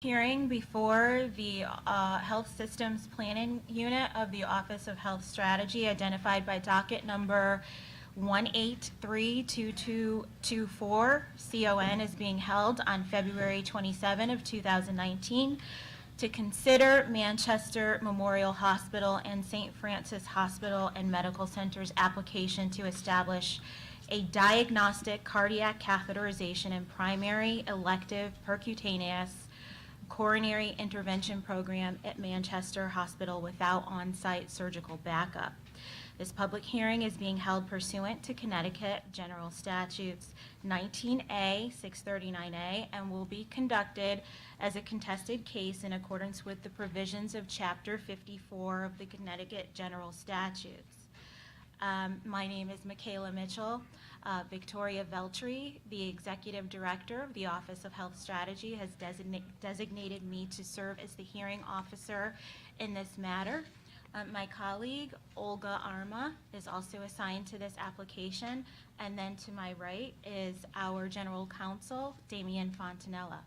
Hearing before the Health Systems Planning Unit of the Office of Health Strategy, identified by docket number 1832224, CON, is being held on February 27 of 2019 to consider Manchester Memorial Hospital and St. Francis Hospital and Medical Center's application to establish a diagnostic cardiac catheterization and primary elective percutaneous coronary intervention program at Manchester Hospital without on-site surgical backup. This public hearing is being held pursuant to Connecticut General Statutes 19A, 639A, and will be conducted as a contested case in accordance with the provisions of Chapter 54 of the Connecticut General Statutes. My name is Michaela Mitchell. Victoria Veltri, the Executive Director of the Office of Health Strategy, has designated me to serve as the hearing officer in this matter. My colleague, Olga Arma, is also assigned to this application, and then to my right is our General Counsel, Damian Fontanella.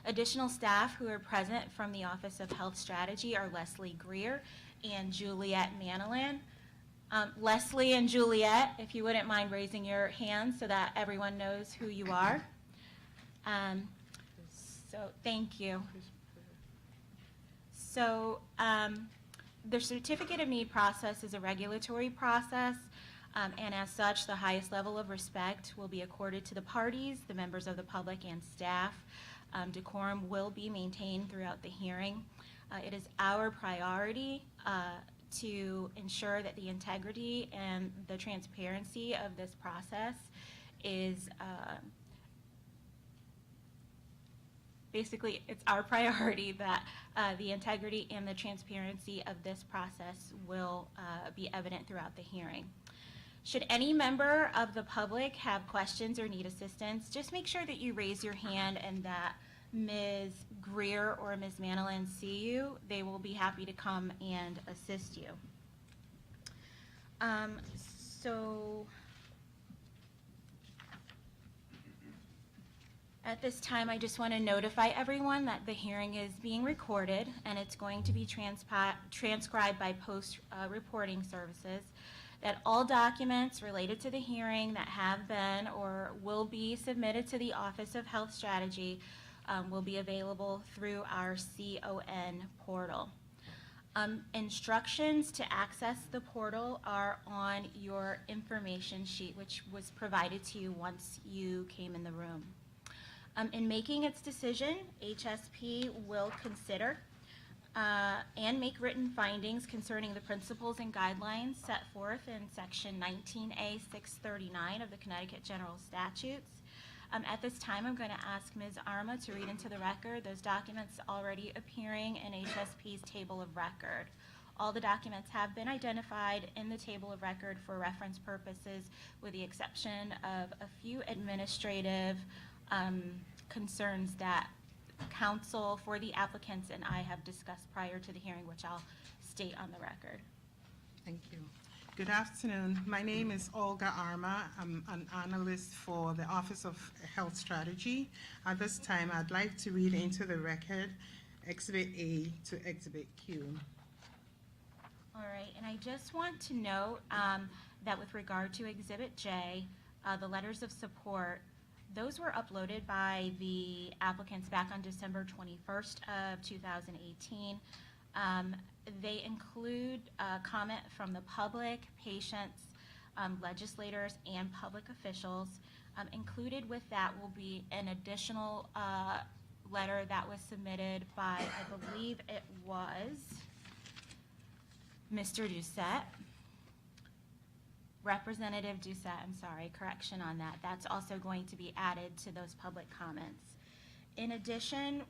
Additional staff who are present from the Office of Health Strategy are Leslie Greer and Juliet Manilan. Leslie and Juliet, if you wouldn't mind raising your hands so that everyone knows who you are. So thank you. So the Certificate of Need process is a regulatory process, and as such, the highest level of respect will be accorded to the parties, the members of the public, and staff. Decorum will be maintained throughout the hearing. It is our priority to ensure that the integrity and the transparency of this process is basically, it's our priority that the integrity and the transparency of this process will be evident throughout the hearing. Should any member of the public have questions or need assistance, just make sure that you raise your hand and that Ms. Greer or Ms. Manilan see you. They will be happy to come and assist you. So at this time, I just want to notify everyone that the hearing is being recorded and it's going to be transcribed by post-reporting services, that all documents related to the hearing that have been or will be submitted to the Office of Health Strategy will be available through our CON portal. Instructions to access the portal are on your information sheet, which was provided to you once you came in the room. In making its decision, HSP will consider and make written findings concerning the principles and guidelines set forth in Section 19A 639 of the Connecticut General Statutes. At this time, I'm going to ask Ms. Arma to read into the record those documents already appearing in HSP's table of record. All the documents have been identified in the table of record for reference purposes, with the exception of a few administrative concerns that counsel for the applicants and I have discussed prior to the hearing, which I'll state on the record. Thank you. Good afternoon. My name is Olga Arma. I'm an analyst for the Office of Health Strategy. At this time, I'd like to read into the record Exhibit A to Exhibit Q. All right, and I just want to note that with regard to Exhibit J, the letters of support, those were uploaded by the applicants back on December 21st of 2018. They include comment from the public, patients, legislators, and public officials. Included with that will be an additional letter that was submitted by, I believe it was Mr. Doucette. Representative Doucette, I'm sorry, correction on that. That's also going to be added to those public comments. In addition,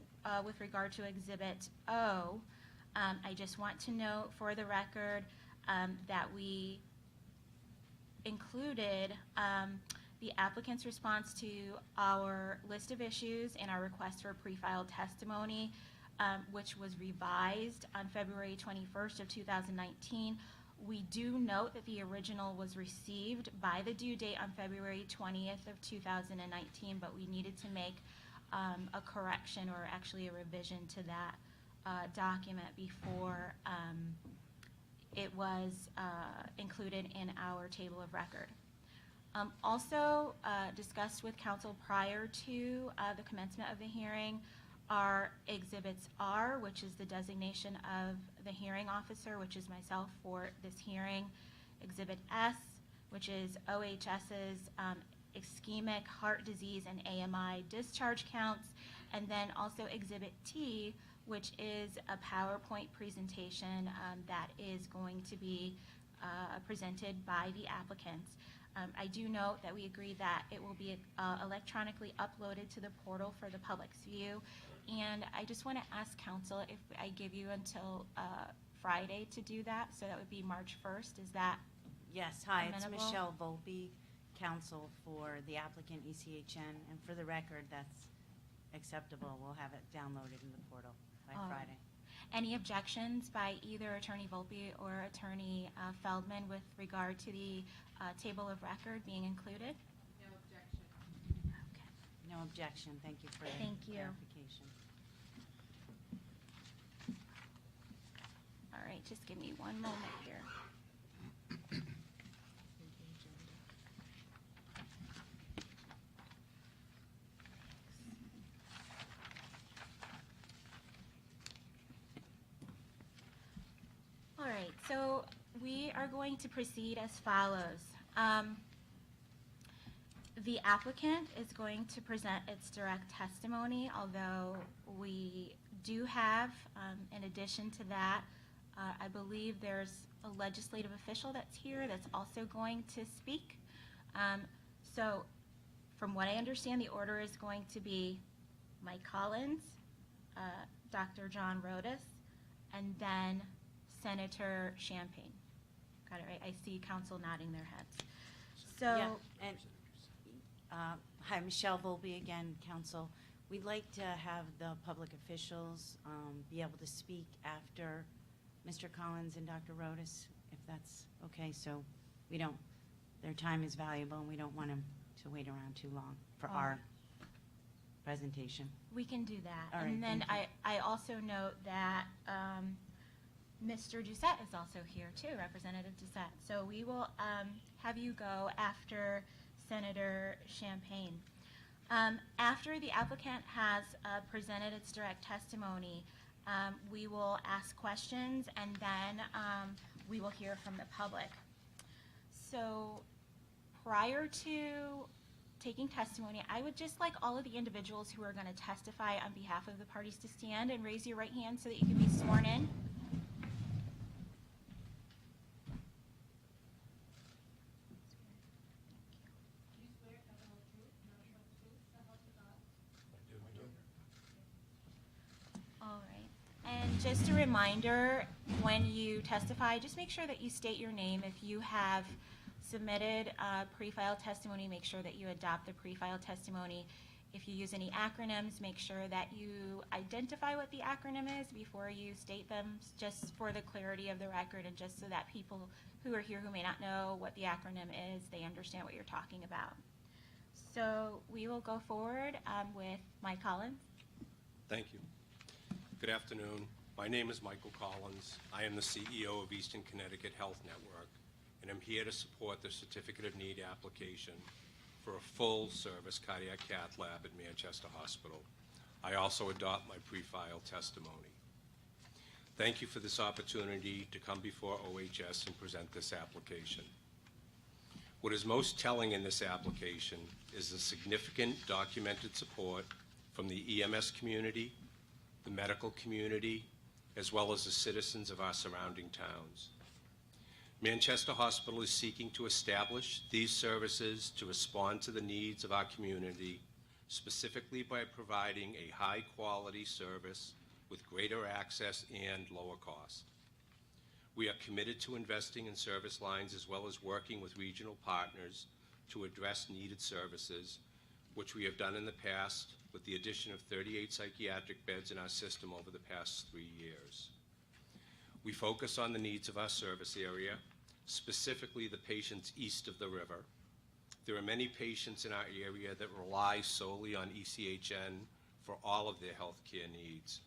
with regard to Exhibit O, I just want to note for the record that we included the applicant's response to our list of issues and our request for pre-filed testimony, which was revised on February 21st of 2019. We do note that the original was received by the due date on February 20th of 2019, but we needed to make a correction or actually a revision to that document before it was included in our table of record. Also discussed with council prior to the commencement of the hearing are Exhibits R, which is the designation of the hearing officer, which is myself for this hearing, Exhibit S, which is OHS's ischemic heart disease and AMI discharge counts, and then also Exhibit T, which is a PowerPoint presentation that is going to be presented by the applicants. I do note that we agree that it will be electronically uploaded to the portal for the public's view, and I just want to ask council if I give you until Friday to do that, so that would be March 1st. Is that Yes, hi, it's amenable? Michelle Volpe, counsel for the applicant ECHN, and for the record, that's acceptable. We'll have it downloaded in the portal by All right. Friday. Any objections by either Attorney Volpe or Attorney Feldman with regard to the table of record being included? No objection. Okay. No objection, thank you for the Thank you. clarification. All right, just give me one moment here. All right, so we are going to proceed as follows. The applicant is going to present its direct testimony, although we do have, in addition to that, I believe there's a legislative official that's here that's also going to speak. So from what I understand, the order is going to be Mike Collins, Dr. John Rodas, and then Senator Champagne. Got it right? I see council nodding their heads. So, Yeah, and, hi, Michelle Volpe again, counsel. We'd like to have the public officials be able to speak after Mr. Collins and Dr. Rodas, if that's okay, so we don't, their time is valuable, and we don't want them to wait around too long for All our right. presentation. we can do that. All right, And then thank you. I also note that Mr. Doucette is also here too, Representative Doucette. So we will have you go after Senator Champagne. After the applicant has presented its direct testimony, we will ask questions, and then we will hear from the public. So prior to taking testimony, I would just like all of the individuals who are going to testify on behalf of the parties to stand and raise your right hand so that you can be sworn in. Do you swear to tell the whole truth, nothing but the truth, so help you God? All right. And just a reminder, when you testify, just make sure that you state your name. If you have submitted pre-file testimony, make sure that you adopt the pre-file testimony. If you use any acronyms, make sure that you identify what the acronym is before you state them, just for the clarity of the record and just so that people who are here who may not know what the acronym is, they understand what you're talking about. So we will go forward with Mike Collins. Thank you. Good afternoon. My name is Michael Collins. I am the CEO of Eastern Connecticut Health Network, and I'm here to support the Certificate of Need application for a full-service cardiac cath lab at Manchester Hospital. I also adopt my pre-file testimony. Thank you for this opportunity to come before OHS and present this application. What is most telling in this application is the significant documented support from the EMS community, the medical community, as well as the citizens of our surrounding towns. Manchester Hospital is seeking to establish these services to respond to the needs of our community, specifically by providing a high-quality service with greater access and lower cost. We are committed to investing in service lines as well as working with regional partners to address needed services, which we have done in the past with the addition of 38 psychiatric beds in our system over the past 3 years. We focus on the needs of our service area, specifically the patients east of the river. There are many patients in our area that rely solely on ECHN for all of their health care needs.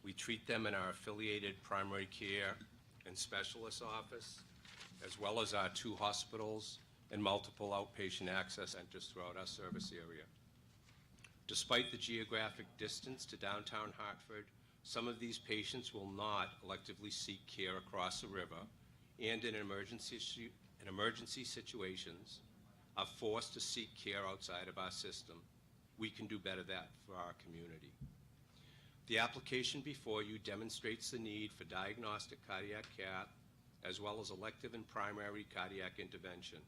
We treat them in our affiliated primary care and specialist office, as well as our 2 hospitals and multiple outpatient access centers throughout our service area. Despite the geographic distance to downtown Hartford, some of these patients will not electively seek care across the river, and in emergency situations are forced to seek care outside of our system. We can do better that for our community. The application before you demonstrates the need for diagnostic cardiac cath, as well as elective and primary cardiac intervention.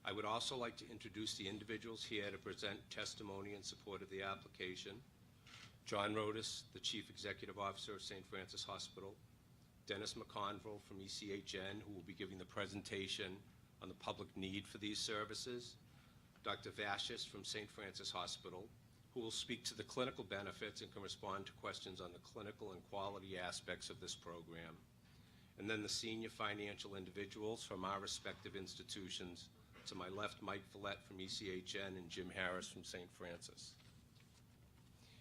I would also like to introduce the individuals here to present testimony in support of the application. John Rodas, the Chief Executive Officer of St. Francis Hospital, Dennis McConville from ECHN, who will be giving the presentation on the public need for these services, Dr. Vashis from St. Francis Hospital, who will speak to the clinical benefits and can respond to questions on the clinical and quality aspects of this program, and then the senior financial individuals from our respective institutions. To my left, Mike Follett from ECHN and Jim Harris from St. Francis.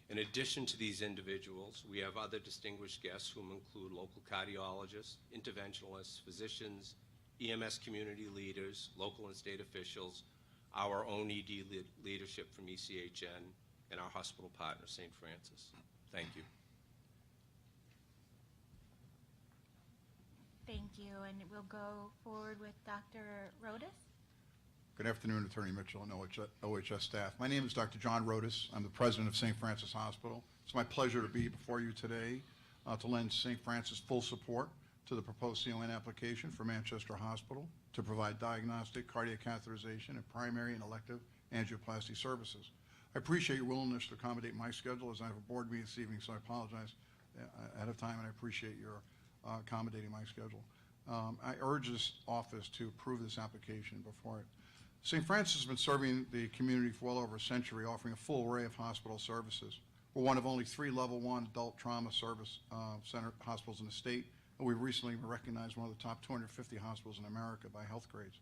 In addition to these individuals, we have other distinguished guests whom include local cardiologists, interventionalists, physicians, EMS community leaders, local and state officials, our own ED leadership from ECHN, and our hospital partner, St. Francis. Thank you. Thank you, and we'll go forward with Dr. Rodas. Good afternoon, Attorney Mitchell and OHS staff. My name is Dr. John Rodas. I'm the president of St. Francis Hospital. It's my pleasure to be before you today to lend St. Francis full support to the proposed CON application for Manchester Hospital to provide diagnostic cardiac catheterization and primary and elective angioplasty services. I appreciate your willingness to accommodate my schedule as I have a board meeting this evening, so I apologize ahead of time, and I appreciate your accommodating my schedule. I urge this office to approve this application before it. St. Francis has been serving the community for well over a century, offering a full array of hospital services. We're one of only 3 level 1 adult trauma service center hospitals in the state, and we've recently been recognized one of the top 250 hospitals in America by Health Grades.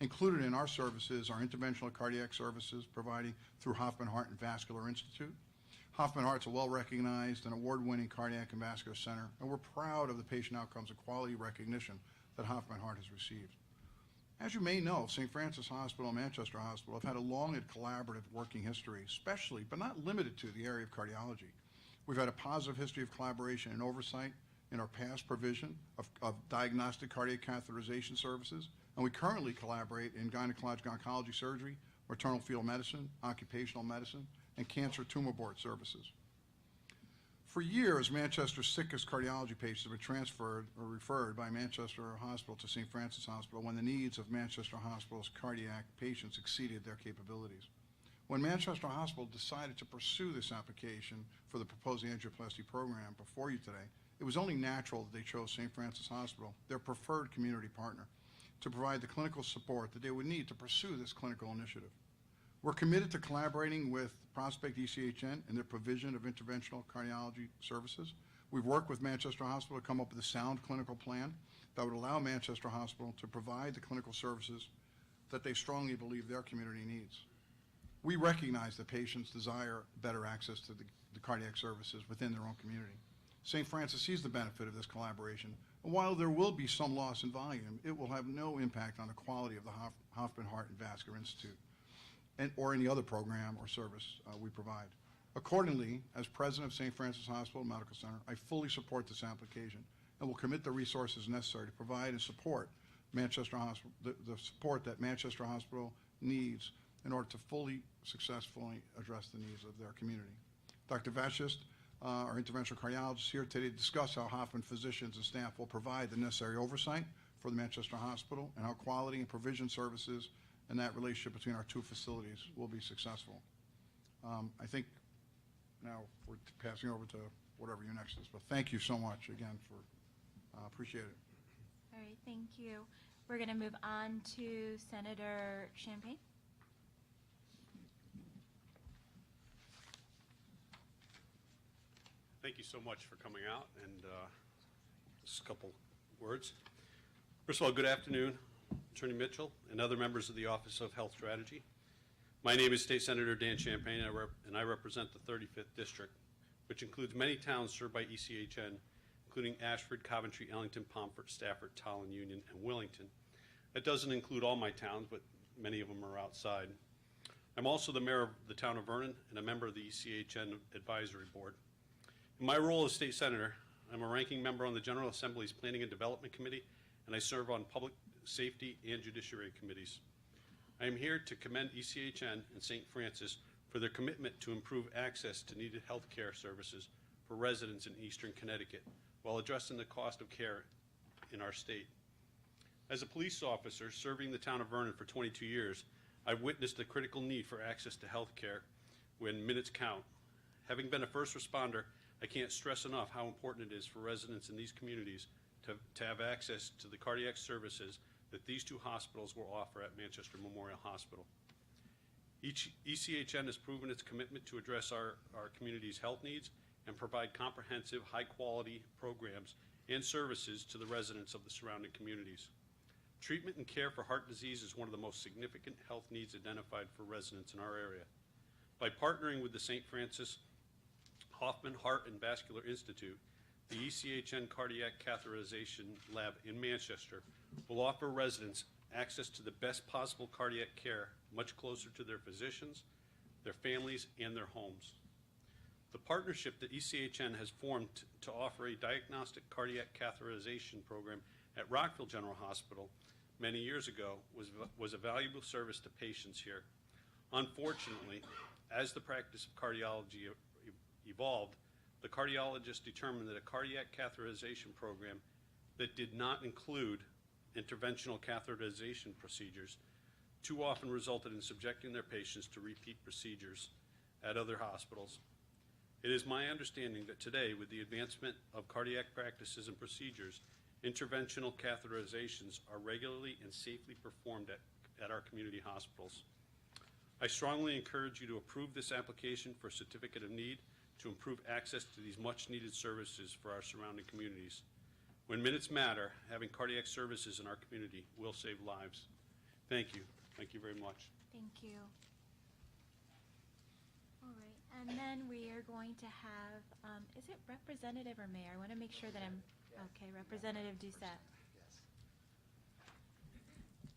Included in our services are interventional cardiac services providing through Hoffman Heart and Vascular Institute. Hoffman Heart's a well-recognized and award-winning cardiac and vascular center, and we're proud of the patient outcomes and quality recognition that Hoffman Heart has received. As you may know, St. Francis Hospital and Manchester Hospital have had a long and collaborative working history, especially, but not limited to, the area of cardiology. We've had a positive history of collaboration and oversight in our past provision of diagnostic cardiac catheterization services, and we currently collaborate in gynecologic oncology surgery, maternal fetal medicine, occupational medicine, and cancer tumor board services. For years, Manchester's sickest cardiology patients have been transferred or referred by Manchester Hospital to St. Francis Hospital when the needs of Manchester Hospital's cardiac patients exceeded their capabilities. When Manchester Hospital decided to pursue this application for the proposed angioplasty program before you today, it was only natural that they chose St. Francis Hospital, their preferred community partner, to provide the clinical support that they would need to pursue this clinical initiative. We're committed to collaborating with Prospect ECHN in their provision of interventional cardiology services. We've worked with Manchester Hospital to come up with a sound clinical plan that would allow Manchester Hospital to provide the clinical services that they strongly believe their community needs. We recognize that patients desire better access to the cardiac services within their own community. St. Francis sees the benefit of this collaboration, and while there will be some loss in volume, it will have no impact on the quality of the Hoffman Heart and Vascular Institute or any other program or service we provide. Accordingly, as president of St. Francis Hospital Medical Center, I fully support this application and will commit the resources necessary to provide and support Manchester Hospital, the support that Manchester Hospital needs in order to fully, successfully address the needs of their community. Dr. Vashis, our interventional cardiologist, is here today to discuss how Hoffman physicians and staff will provide the necessary oversight for the Manchester Hospital and how quality and provision services and that relationship between our 2 facilities will be successful. I think now we're passing over to whatever your next is, but thank you so much again for, appreciate it. All right, thank you. We're going to move on to Senator Champagne. Thank you so much for coming out, and just a couple words. First of all, good afternoon, Attorney Mitchell and other members of the Office of Health Strategy. My name is State Senator Dan Champagne, and I represent the 35th District, which includes many towns served by ECHN, including Ashford, Coventry, Ellington, Pomfret, Stafford, Tolland, Union, and Willington. That doesn't include all my towns, but many of them are outside. I'm also the mayor of the town of Vernon and a member of the ECHN Advisory Board. In my role as state senator, I'm a ranking member on the General Assembly's Planning and Development Committee, and I serve on public safety and judiciary committees. I am here to commend ECHN and St. Francis for their commitment to improve access to needed health care services for residents in Eastern Connecticut while addressing the cost of care in our state. As a police officer serving the town of Vernon for 22 years, I've witnessed the critical need for access to health care when minutes count. Having been a first responder, I can't stress enough how important it is for residents in these communities to have access to the cardiac services that these two hospitals will offer at Manchester Memorial Hospital. ECHN has proven its commitment to address our community's health needs and provide comprehensive, high-quality programs and services to the residents of the surrounding communities. Treatment and care for heart disease is one of the most significant health needs identified for residents in our area. By partnering with the St. Francis Hoffman Heart and Vascular Institute, the ECHN Cardiac Catheterization Lab in Manchester will offer residents access to the best possible cardiac care much closer to their physicians, their families, and their homes. The partnership that ECHN has formed to offer a diagnostic cardiac catheterization program at Rockville General Hospital many years ago was a valuable service to patients here. Unfortunately, as the practice of cardiology evolved, the cardiologist determined that a cardiac catheterization program that did not include interventional catheterization procedures too often resulted in subjecting their patients to repeat procedures at other hospitals. It is my understanding that today, with the advancement of cardiac practices and procedures, interventional catheterizations are regularly and safely performed at our community hospitals. I strongly encourage you to approve this application for a certificate of need to improve access to these much-needed services for our surrounding communities. When minutes matter, having cardiac services in our community will save lives. Thank you. Thank you very much. Thank you. All right, and then we are going to have, is it representative or mayor? I want to make sure that I'm, okay, Representative Doucette.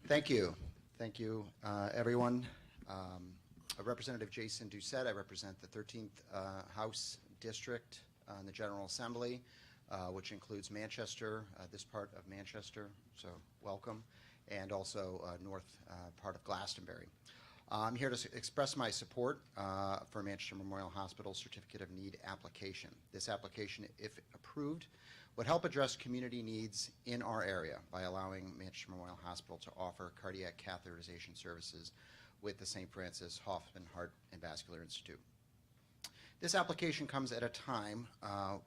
Thank you. Thank you, everyone. Representative Jason Doucette. I represent the 13th House District in the General Assembly, which includes Manchester, this part of Manchester, so welcome, and also north part of Glastonbury. I'm here to express my support for Manchester Memorial Hospital's Certificate of Need application. This application, if approved, would help address community needs in our area by allowing Manchester Memorial Hospital to offer cardiac catheterization services with the St. Francis Hoffman Heart and Vascular Institute. This application comes at a time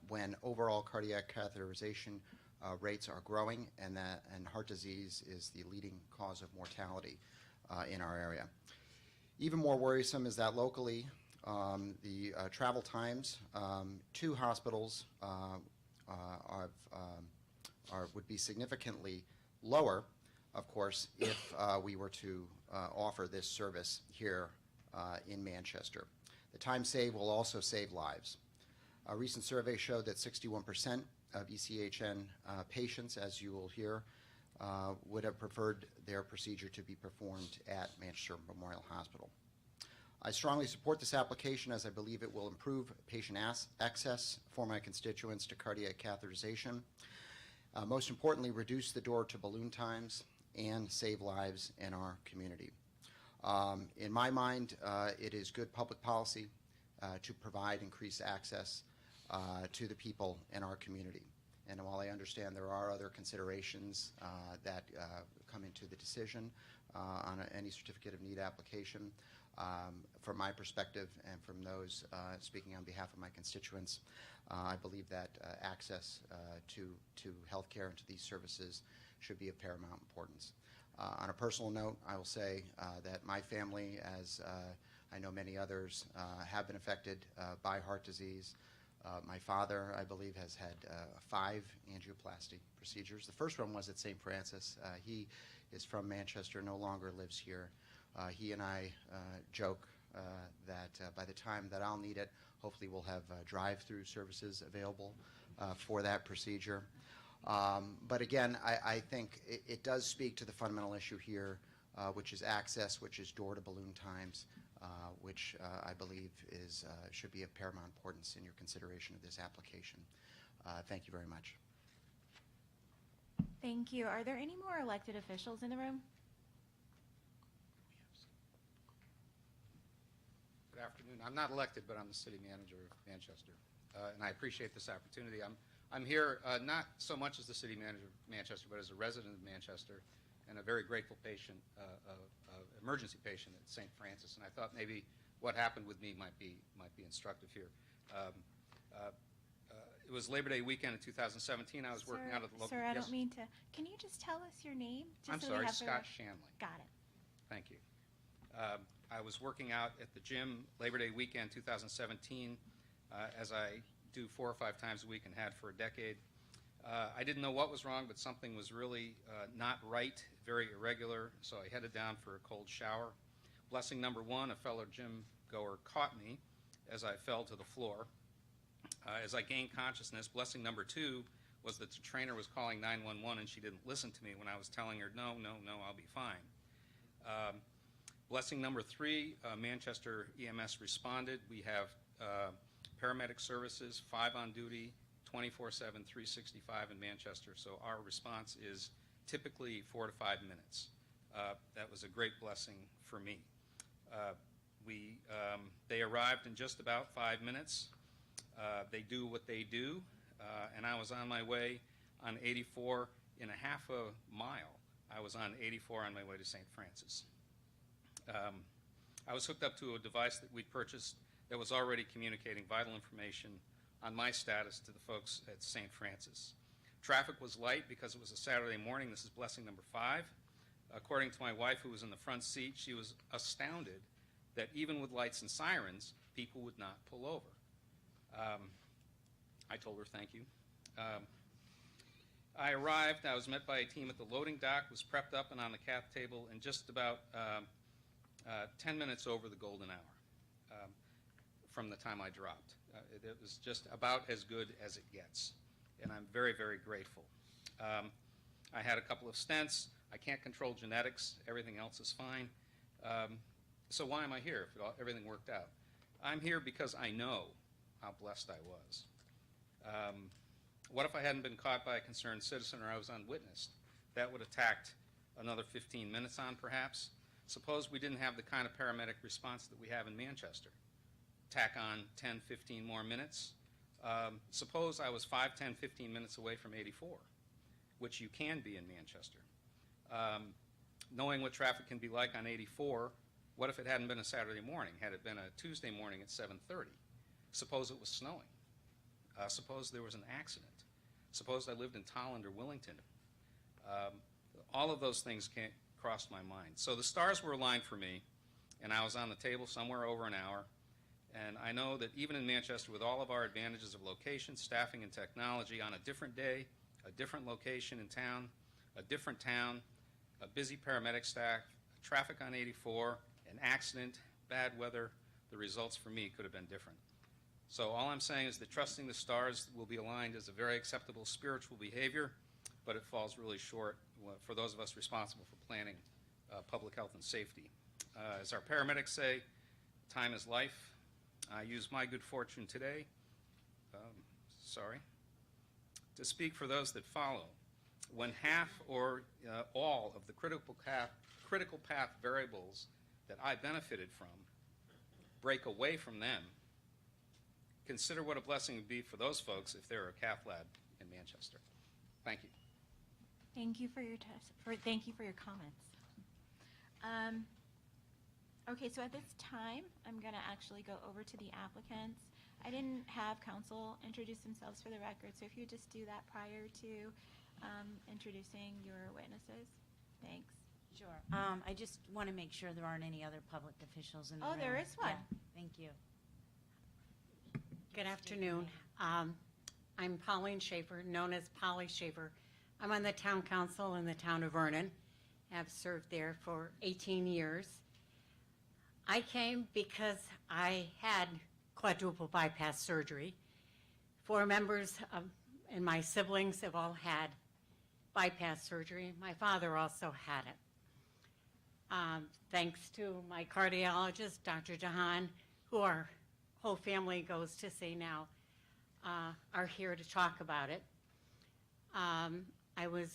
when overall cardiac catheterization rates are growing and heart disease is the leading cause of mortality in our area. Even more worrisome is that locally, the travel times to hospitals would be significantly lower, of course, if we were to offer this service here in Manchester. The time saved will also save lives. A recent survey showed that 61% of ECHN patients, as you will hear, would have preferred their procedure to be performed at Manchester Memorial Hospital. I strongly support this application as I believe it will improve patient access for my constituents to cardiac catheterization. Most importantly, reduce the door to balloon times and save lives in our community. In my mind, it is good public policy to provide increased access to the people in our community. And while I understand there are other considerations that come into the decision on any certificate of need application, from my perspective and from those speaking on behalf of my constituents, I believe that access to health care and to these services should be of paramount importance. On a personal note, I will say that my family, as I know many others, have been affected by heart disease. My father, I believe, has had 5 angioplasty procedures. The first one was at St. Francis. He is from Manchester, no longer lives here. He and I joke that by the time that I'll need it, hopefully we'll have drive-through services available for that procedure. But again, I think it does speak to the fundamental issue here, which is access, which is door-to-balloon times, which I believe should be of paramount importance in your consideration of this application. Thank you very much. Thank you. Are there any more elected officials in the room? Good afternoon. I'm not elected, but I'm the city manager of Manchester, and I appreciate this opportunity. I'm here not so much as the city manager of Manchester, but as a resident of Manchester and a very grateful patient, emergency patient at St. Francis. And I thought maybe what happened with me might be instructive here. It was Labor Day weekend in 2017. I was working out at the local. Sir, I Yes? don't mean to. Can you just tell us your name? Just I'm so we sorry, have the Scott rec- Shanley. Got it. Thank you. I was working out at the gym Labor Day weekend 2017, as I do 4 or 5 times a week and had for a decade. I didn't know what was wrong, but something was really not right, very irregular, so I headed down for a cold shower. Blessing number 1, a fellow gym goer caught me as I fell to the floor. As I gained consciousness, blessing number 2 was that the trainer was calling 911 and she didn't listen to me when I was telling her, no, I'll be fine. Blessing number 3, Manchester EMS responded. We have paramedic services, 5 on duty, 24/7, 365 in Manchester, so our response is typically 4 to 5 minutes. That was a great blessing for me. They arrived in just about 5 minutes. They do what they do, and I was on my way on 84 in a half a mile. I was on 84 on my way to St. Francis. I was hooked up to a device that we'd purchased that was already communicating vital information on my status to the folks at St. Francis. Traffic was light because it was a Saturday morning. This is blessing number 5. According to my wife, who was in the front seat, she was astounded that even with lights and sirens, people would not pull over. I told her thank you. I arrived. I was met by a team at the loading dock, was prepped up and on the cath table in just about 10 minutes over the golden hour from the time I dropped. It was just about as good as it gets, and I'm very, very grateful. I had a couple of stents. I can't control genetics. Everything else is fine. So why am I here if everything worked out? I'm here because I know how blessed I was. What if I hadn't been caught by a concerned citizen or I was unwitnessed? That would have tacked another 15 minutes on, perhaps. Suppose we didn't have the kind of paramedic response that we have in Manchester. Tack on 10, 15 more minutes. Suppose I was 5, 10, 15 minutes away from 84, which you can be in Manchester. Knowing what traffic can be like on 84, what if it hadn't been a Saturday morning? Had it been a Tuesday morning at 7:30? Suppose it was snowing. Suppose there was an accident. Suppose I lived in Tolland or Willington. All of those things crossed my mind. So the stars were aligned for me, and I was on the table somewhere over an hour. And I know that even in Manchester, with all of our advantages of location, staffing, and technology, on a different day, a different location in town, a different town, a busy paramedic staff, traffic on 84, an accident, bad weather, the results for me could have been different. So all I'm saying is that trusting the stars will be aligned as a very acceptable spiritual behavior, but it falls really short for those of us responsible for planning public health and safety. As our paramedics say, time is life. I use my good fortune today, to speak for those that follow. When half or all of the critical path variables that I benefited from break away from them, consider what a blessing it would be for those folks if they're a cath lab in Manchester. Thank you. Thank you for your thank you for your comments. Okay, so at this time, I'm going to actually go over to the applicants. I didn't have counsel introduce themselves for the record, so if you would just do that prior to introducing your witnesses. Thanks. Sure. I just want to make sure there aren't any other public officials in the room. Oh, there is one. Yeah, thank you. Good afternoon. I'm Pauline Schaefer, known as Polly Schaefer. I'm on the town council in the town of Vernon. I've served there for 18 years. I came because I had quadruple bypass surgery. 4 members and my siblings have all had bypass surgery. My father also had it. Thanks to my cardiologist, Dr. Jahan, who our whole family goes to see now, are here to talk about it. I was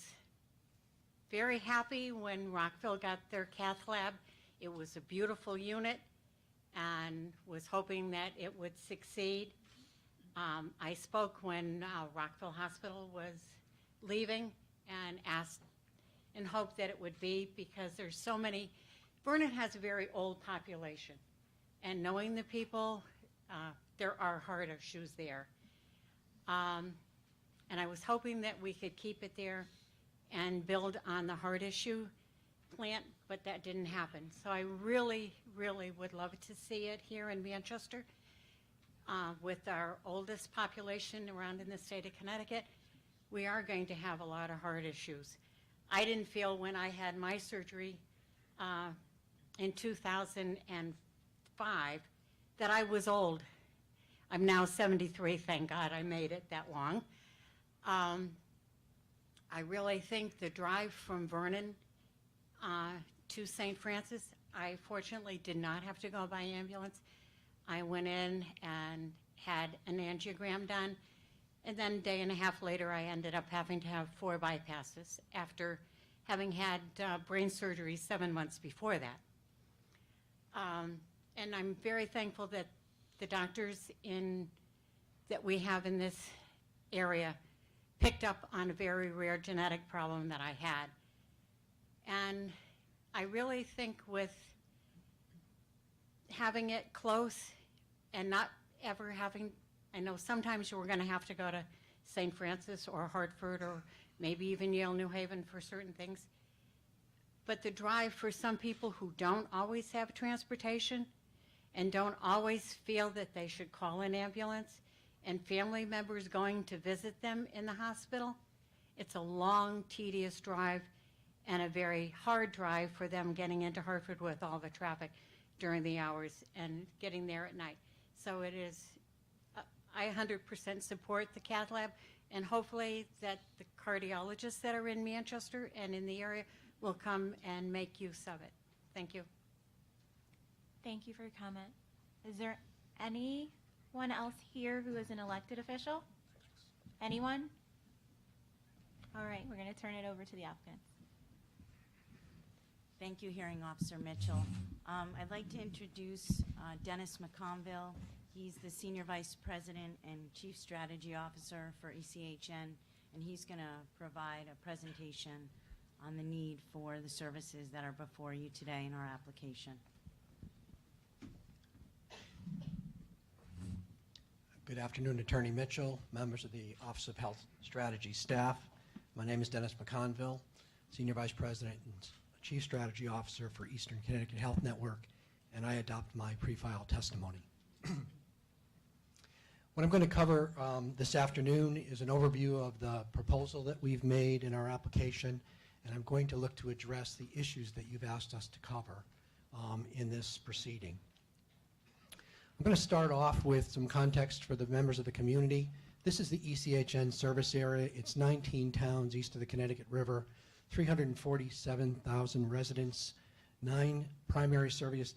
very happy when Rockville got their cath lab. It was a beautiful unit and was hoping that it would succeed. I spoke when Rockville Hospital was leaving and asked and hoped that it would be, because there's so many. Vernon has a very old population, and knowing the people, there are hard issues there. And I was hoping that we could keep it there and build on the heart issue plant, but that didn't happen. So I really, really would love to see it here in Manchester. With our oldest population around in the state of Connecticut, we are going to have a lot of heart issues. I didn't feel when I had my surgery in 2005 that I was old. I'm now 73, thank God I made it that long. I really think the drive from Vernon to St. Francis, I fortunately did not have to go by ambulance. I went in and had an angiogram done, and then a day and a half later I ended up having to have 4 bypasses after having had brain surgery 7 months before that. And I'm very thankful that the doctors that we have in this area picked up on a very rare genetic problem that I had. And I really think with having it close and not ever having, I know sometimes you're going to have to go to St. Francis or Hartford or maybe even Yale New Haven for certain things. But the drive for some people who don't always have transportation and don't always feel that they should call an ambulance, and family members going to visit them in the hospital, it's a long, tedious drive and a very hard drive for them getting into Hartford with all the traffic during the hours and getting there at night. So it is, I 100% support the cath lab, and hopefully that the cardiologists that are in Manchester and in the area will come and make use of it. Thank you. Thank you for your comment. Is there anyone else here who is an elected official? Anyone? All right, we're going to turn it over to the applicants. Thank you, Hearing Officer Mitchell. I'd like to introduce Dennis McConville. He's the Senior Vice President and Chief Strategy Officer for ECHN, and he's going to provide a presentation on the need for the services that are before you today in our application. Good afternoon, Attorney Mitchell, members of the Office of Health Strategy staff. My name is Dennis McConville, Senior Vice President and Chief Strategy Officer for Eastern Connecticut Health Network, and I adopt my pre-file testimony. What I'm going to cover this afternoon is an overview of the proposal that we've made in our application, and I'm going to look to address the issues that you've asked us to cover in this proceeding. I'm going to start off with some context for the members of the community. This is the ECHN service area. It's 19 towns east of the Connecticut River, 347,000 residents, 9 primary service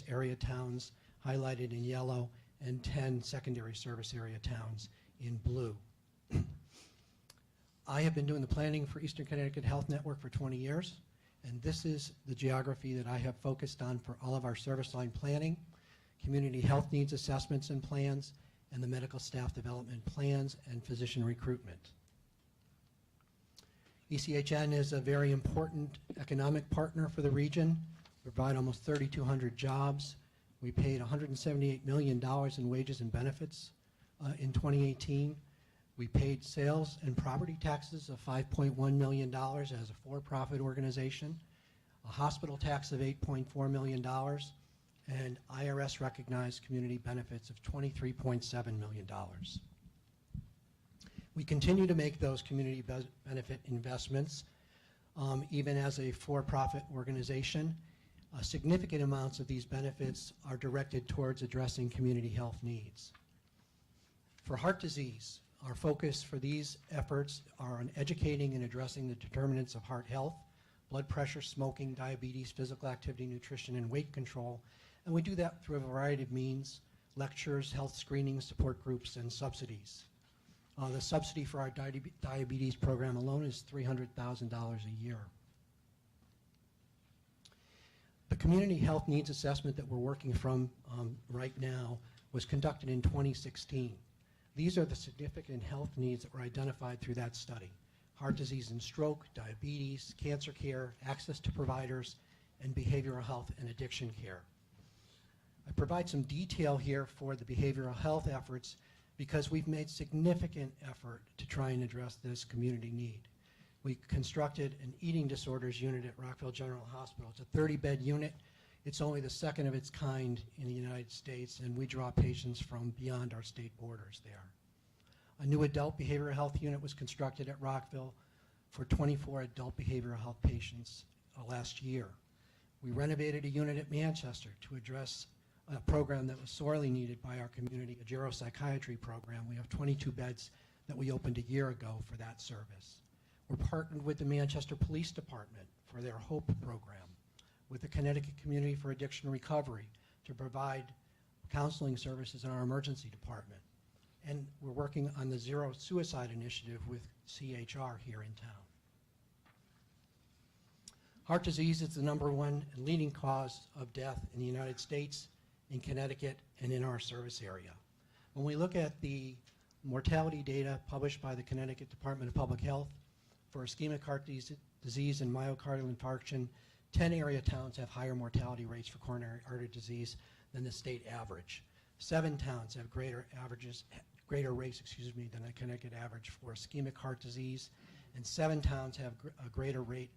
area towns highlighted in yellow, and 10 secondary service area towns in blue. I have been doing the planning for Eastern Connecticut Health Network for 20 years, and this is the geography that I have focused on for all of our service line planning, community health needs assessments and plans, and the medical staff development plans and physician recruitment. ECHN is a very important economic partner for the region. We provide almost 3,200 jobs. We paid $178 million in wages and benefits in 2018. We paid sales and property taxes of $5.1 million as a for-profit organization, a hospital tax of $8.4 million, and IRS recognized community benefits of $23.7 million. We continue to make those community benefit investments even as a for-profit organization. Significant amounts of these benefits are directed towards addressing community health needs. For heart disease, our focus for these efforts are on educating and addressing the determinants of heart health, blood pressure, smoking, diabetes, physical activity, nutrition, and weight control. And we do that through a variety of means: lectures, health screenings, support groups, and subsidies. The subsidy for our diabetes program alone is $300,000 a year. The community health needs assessment that we're working from right now was conducted in 2016. These are the significant health needs that were identified through that study: heart disease and stroke, diabetes, cancer care, access to providers, and behavioral health and addiction care. I provide some detail here for the behavioral health efforts because we've made significant effort to try and address this community need. We constructed an eating disorders unit at Rockville General Hospital. It's a 30-bed unit. It's only the second of its kind in the United States, and we draw patients from beyond our state borders there. A new adult behavioral health unit was constructed at Rockville for 24 adult behavioral health patients last year. We renovated a unit at Manchester to address a program that was sorely needed by our community, a geropsychiatry program. We have 22 beds that we opened a year ago for that service. We're partnered with the Manchester Police Department for their HOPE program, with the Connecticut Community for Addiction Recovery to provide counseling services in our emergency department. And we're working on the Zero Suicide Initiative with CHR here in town. Heart disease is the #1 and leading cause of death in the United States, in Connecticut, and in our service area. When we look at the mortality data published by the Connecticut Department of Public Health for ischemic heart disease and myocardial infarction, 10 area towns have higher mortality rates for coronary artery disease than the state average. 7 towns have greater rates than the Connecticut average for ischemic heart disease, and 7 towns have a greater rate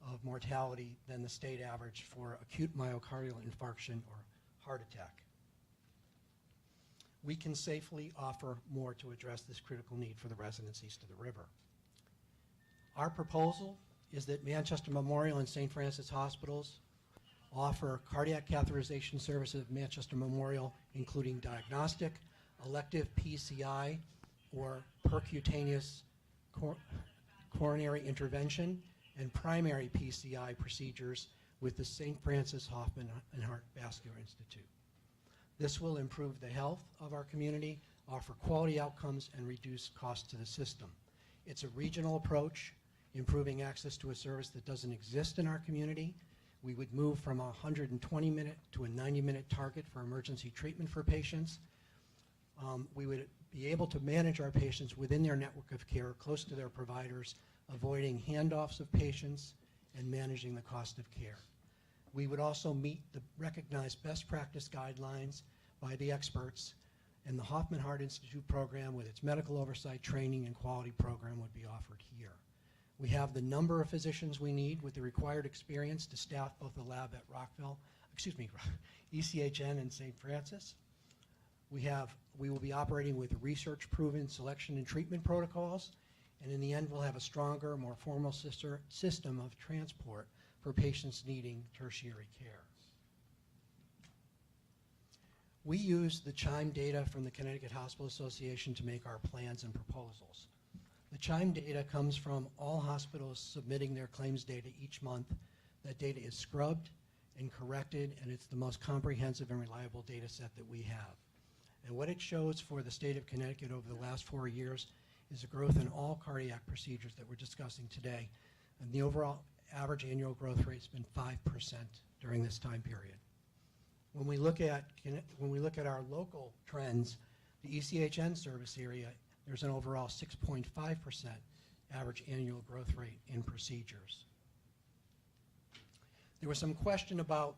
of mortality than the state average for acute myocardial infarction or heart attack. We can safely offer more to address this critical need for the residents east of the river. Our proposal is that Manchester Memorial and St. Francis Hospitals offer cardiac catheterization services at Manchester Memorial, including diagnostic, elective PCI, or percutaneous coronary intervention, and primary PCI procedures with the St. Francis Hoffman and Heart Vascular Institute. This will improve the health of our community, offer quality outcomes, and reduce costs to the system. It's a regional approach, improving access to a service that doesn't exist in our community. We would move from a 120-minute to a 90-minute target for emergency treatment for patients. We would be able to manage our patients within their network of care, close to their providers, avoiding handoffs of patients and managing the cost of care. We would also meet the recognized best practice guidelines by the experts, and the Hoffman Heart Institute program with its medical oversight training and quality program would be offered here. We have the number of physicians we need with the required experience to staff both the lab at ECHN and St. Francis. We will be operating with research-proven selection and treatment protocols, and in the end, we'll have a stronger, more formal system of transport for patients needing tertiary care. We use the CHIME data from the Connecticut Hospital Association to make our plans and proposals. The CHIME data comes from all hospitals submitting their claims data each month. That data is scrubbed and corrected, and it's the most comprehensive and reliable data set that we have. And what it shows for the state of Connecticut over the last 4 years is a growth in all cardiac procedures that we're discussing today. And the overall average annual growth rate has been 5% during this time period. When we look at our local trends, the ECHN service area, there's an overall 6.5% average annual growth rate in procedures. There was some question about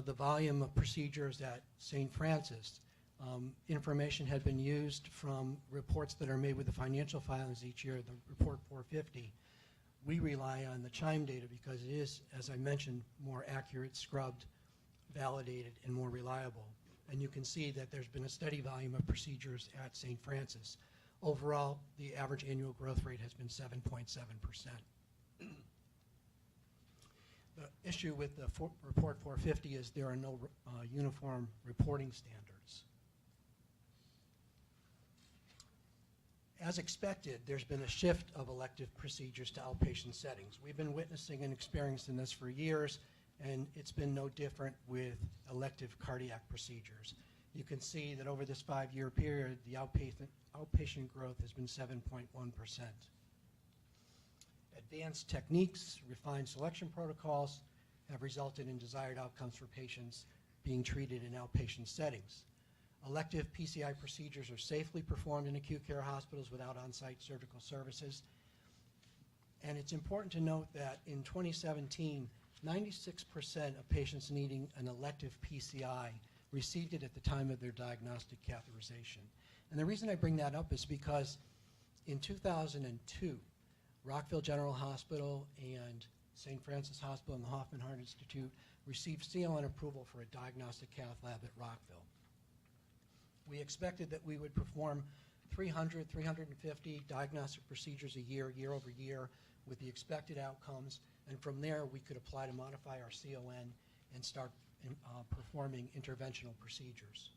the volume of procedures at St. Francis. Information had been used from reports that are made with the financial filings each year, the report 450. We rely on the CHIME data because it is, as I mentioned, more accurate, scrubbed, validated, and more reliable. And you can see that there's been a steady volume of procedures at St. Francis. Overall, the average annual growth rate has been 7.7%. The issue with the Report 450 is there are no uniform reporting standards. As expected, there's been a shift of elective procedures to outpatient settings. We've been witnessing and experiencing this for years, and it's been no different with elective cardiac procedures. You can see that over this 5-year period, the outpatient growth has been 7.1%. Advanced techniques, refined selection protocols have resulted in desired outcomes for patients being treated in outpatient settings. Elective PCI procedures are safely performed in acute care hospitals without on-site surgical services. And it's important to note that in 2017, 96% of patients needing an elective PCI received it at the time of their diagnostic catheterization. And the reason I bring that up is because in 2002, Rockville General Hospital and St. Francis Hospital and the Hoffman Heart Institute received CON approval for a diagnostic cath lab at Rockville. We expected that we would perform 300, 350 diagnostic procedures a year, year over year, with the expected outcomes, and from there we could apply to modify our CON and start performing interventional procedures.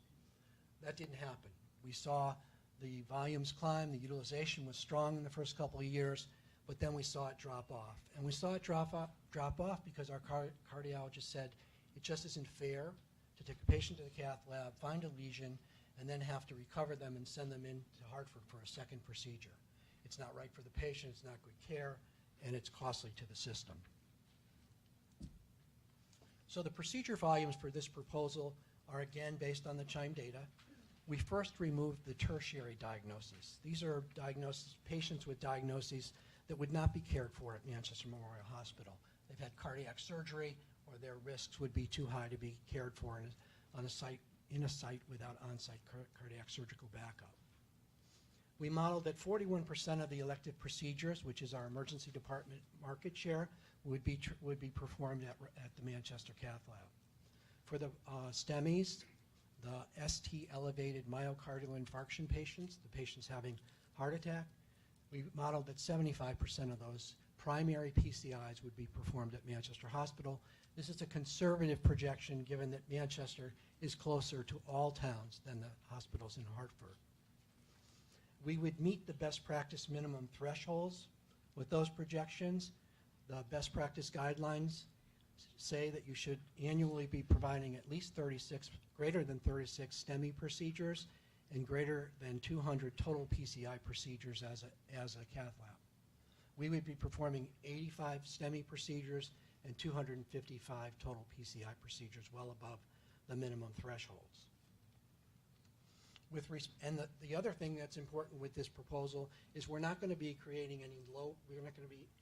That didn't happen. We saw the volumes climb, the utilization was strong in the first couple of years, but then we saw it drop off. And we saw it drop off because our cardiologist said it just isn't fair to take a patient to the cath lab, find a lesion, and then have to recover them and send them in to Hartford for a second procedure. It's not right for the patient, it's not good care, and it's costly to the system. So the procedure volumes for this proposal are again based on the CHIME data. We first removed the tertiary diagnosis. These are patients with diagnoses that would not be cared for at Manchester Memorial Hospital. They've had cardiac surgery, or their risks would be too high to be cared for in a site without on-site cardiac surgical backup. We modeled that 41% of the elective procedures, which is our emergency department market share, would be performed at the Manchester Cath Lab. For the STEMIs, the ST elevated myocardial infarction patients, the patients having heart attack, we modeled that 75% of those primary PCIs would be performed at Manchester Hospital. This is a conservative projection given that Manchester is closer to all towns than the hospitals in Hartford. We would meet the best practice minimum thresholds with those projections. The best practice guidelines say that you should annually be providing at least greater than 36 STEMI procedures and greater than 200 total PCI procedures as a cath lab. We would be performing 85 STEMI procedures and 255 total PCI procedures, well above the minimum thresholds. The other thing that's important with this proposal is we're not going to be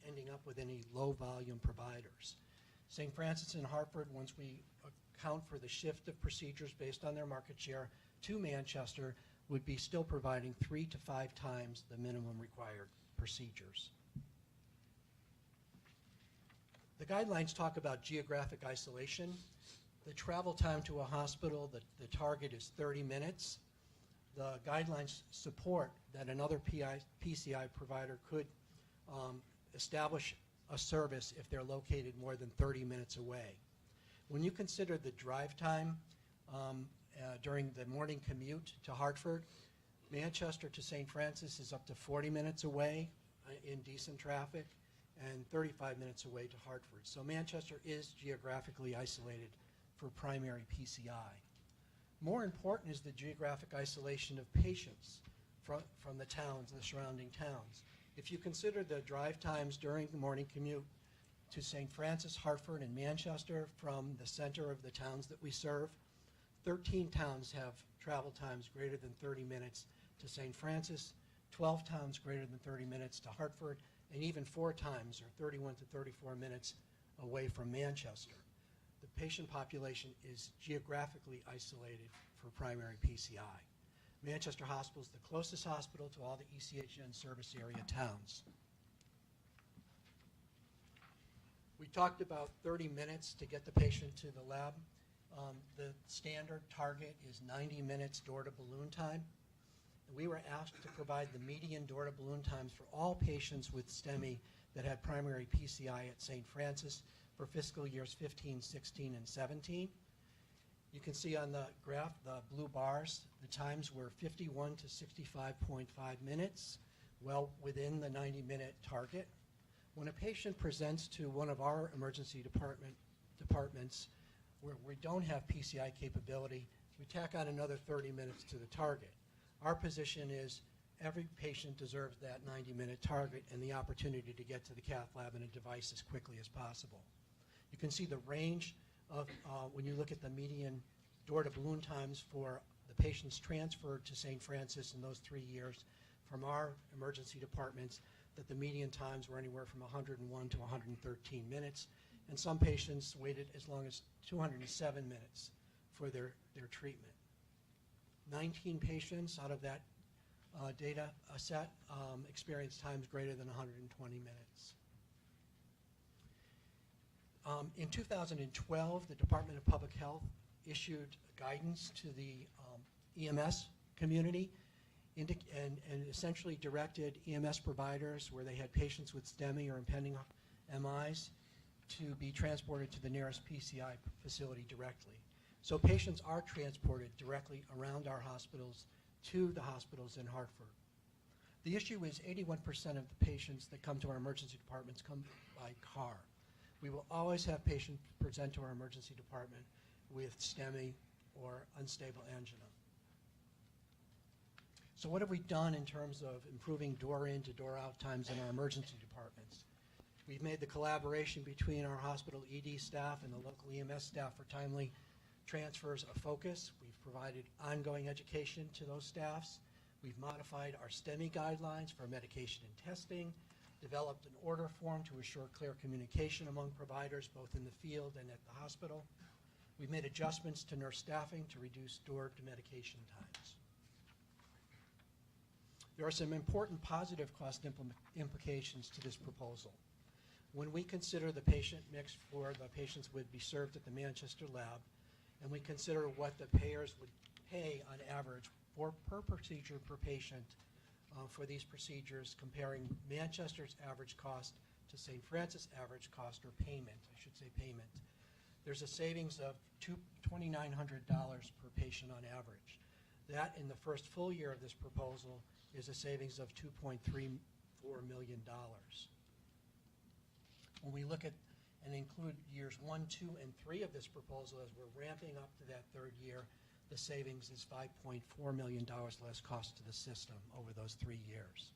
ending up with any low volume providers. St. Francis and Hartford, once we account for the shift of procedures based on their market share to Manchester, would be still providing 3 to 5 times the minimum required procedures. The guidelines talk about geographic isolation. The travel time to a hospital, the target is 30 minutes. The guidelines support that another PCI provider could establish a service if they're located more than 30 minutes away. When you consider the drive time during the morning commute to Hartford, Manchester to St. Francis is up to 40 minutes away in decent traffic and 35 minutes away to Hartford. So Manchester is geographically isolated for primary PCI. More important is the geographic isolation of patients from the towns, the surrounding towns. If you consider the drive times during the morning commute to St. Francis, Hartford, and Manchester from the center of the towns that we serve, 13 towns have travel times greater than 30 minutes to St. Francis, 12 towns greater than 30 minutes to Hartford, and even 4 times, or 31 to 34 minutes, away from Manchester. The patient population is geographically isolated for primary PCI. Manchester Hospital is the closest hospital to all the ECHN service area towns. We talked about 30 minutes to get the patient to the lab. The standard target is 90 minutes door-to-balloon time. We were asked to provide the median door-to-balloon times for all patients with STEMI that had primary PCI at St. Francis for fiscal years 15, 16, and 17. You can see on the graph, the blue bars, the times were 51 to 65.5 minutes, well within the 90-minute target. When a patient presents to one of our emergency departments where we don't have PCI capability, we tack on another 30 minutes to the target. Our position is every patient deserves that 90-minute target and the opportunity to get to the cath lab and a device as quickly as possible. You can see the range of, when you look at the median door-to-balloon times for the patients transferred to St. Francis in those 3 years from our emergency departments, that the median times were anywhere from 101 to 113 minutes, and some patients waited as long as 207 minutes for their treatment. 19 patients out of that data set experienced times greater than 120 minutes. In 2012, the Department of Public Health issued guidance to the EMS community and essentially directed EMS providers where they had patients with STEMI or impending MIs to be transported to the nearest PCI facility directly. So patients are transported directly around our hospitals to the hospitals in Hartford. The issue is 81% of the patients that come to our emergency departments come by car. We will always have patients present to our emergency department with STEMI or unstable angina. So what have we done in terms of improving door-in to door-out times in our emergency departments? We've made the collaboration between our hospital ED staff and the local EMS staff for timely transfers a focus. We've provided ongoing education to those staffs. We've modified our STEMI guidelines for medication and testing, developed an order form to assure clear communication among providers both in the field and at the hospital. We've made adjustments to nurse staffing to reduce door-to-medication times. There are some important positive cost implications to this proposal. When we consider the patient mix for the patients would be served at the Manchester lab, and we consider what the payers would pay on average per procedure per patient for these procedures, comparing Manchester's average cost to St. Francis' average cost, or payment, I should say payment, there's a savings of $2,900 per patient on average. That, in the first full year of this proposal, is a savings of $2.34 million. When we look at and include years 1, 2, and 3 of this proposal, as we're ramping up to that third year, the savings is $5.4 million less cost to the system over those 3 years.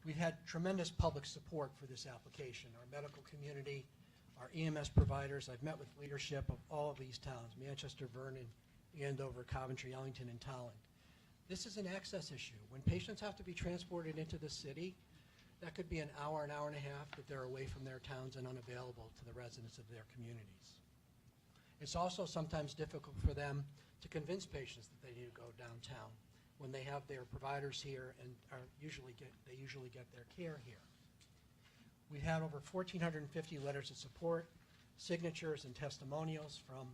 We've had tremendous public support for this application. Our medical community, our EMS providers, I've met with leadership of all of these towns, Manchester, Vernon, Andover, Coventry, Ellington, and Tolland. This is an access issue. When patients have to be transported into the city, that could be an hour and a half that they're away from their towns and unavailable to the residents of their communities. It's also sometimes difficult for them to convince patients that they need to go downtown when they have their providers here and usually get their care here. We had over 1,450 letters of support, signatures, and testimonials from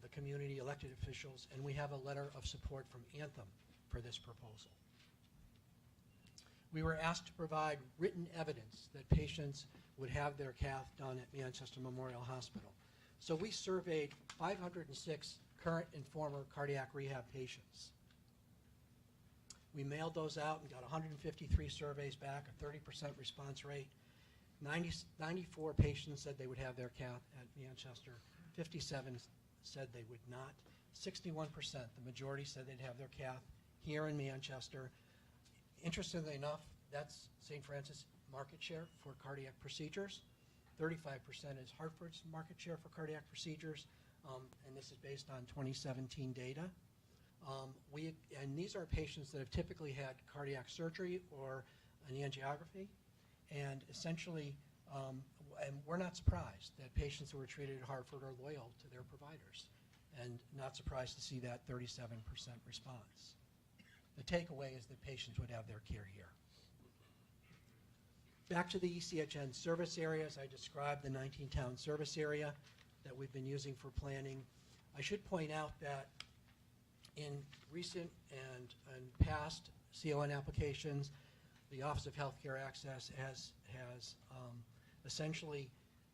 the community elected officials, and we have a letter of support from Anthem for this proposal. We were asked to provide written evidence that patients would have their cath done at Manchester Memorial Hospital. So we surveyed 506 current and former cardiac rehab patients. We mailed those out and got 153 surveys back, a 30% response rate. 94 patients said they would have their cath at Manchester. 57 said they would not. 61%, the majority, said they'd have their cath here in Manchester. Interestingly enough, that's St. Francis market share for cardiac procedures. 35% is Hartford's market share for cardiac procedures, and this is based on 2017 data. And these are patients that have typically had cardiac surgery or an angiography, and essentially, and we're not surprised that patients who are treated at Hartford are loyal to their providers, and not surprised to see that 37% response. The takeaway is that patients would have their care here. Back to the ECHN service areas, I described the 19-town service area that we've been using for planning. I should point out that in recent and past CON applications, the Office of Healthcare Access has essentially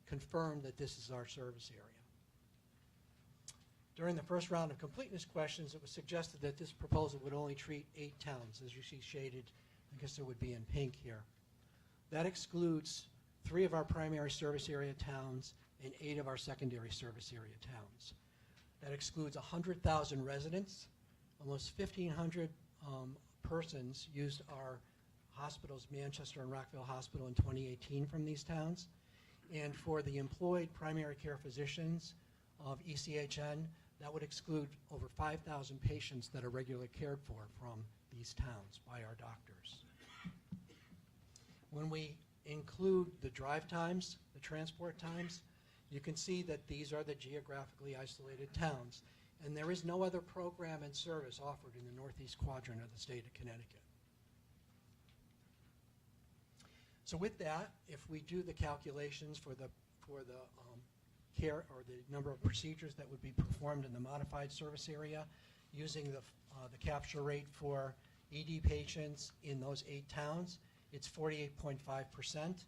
confirmed that this is our service area. During the first round of completeness questions, it was suggested that this proposal would only treat 8 towns, as you see shaded. I guess it would be in pink here. That excludes 3 of our primary service area towns and 8 of our secondary service area towns. That excludes 100,000 residents. Almost 1,500 persons used our hospitals, Manchester and Rockville Hospital, in 2018 from these towns. And for the employed primary care physicians of ECHN, that would exclude over 5,000 patients that are regularly cared for from these towns by our doctors. When we include the drive times, the transport times, you can see that these are the geographically isolated towns, and there is no other program and service offered in the northeast quadrant of the state of Connecticut. So with that, if we do the calculations for the care or the number of procedures that would be performed in the modified service area using the capture rate for ED patients in those 8 towns, it's 48.5%.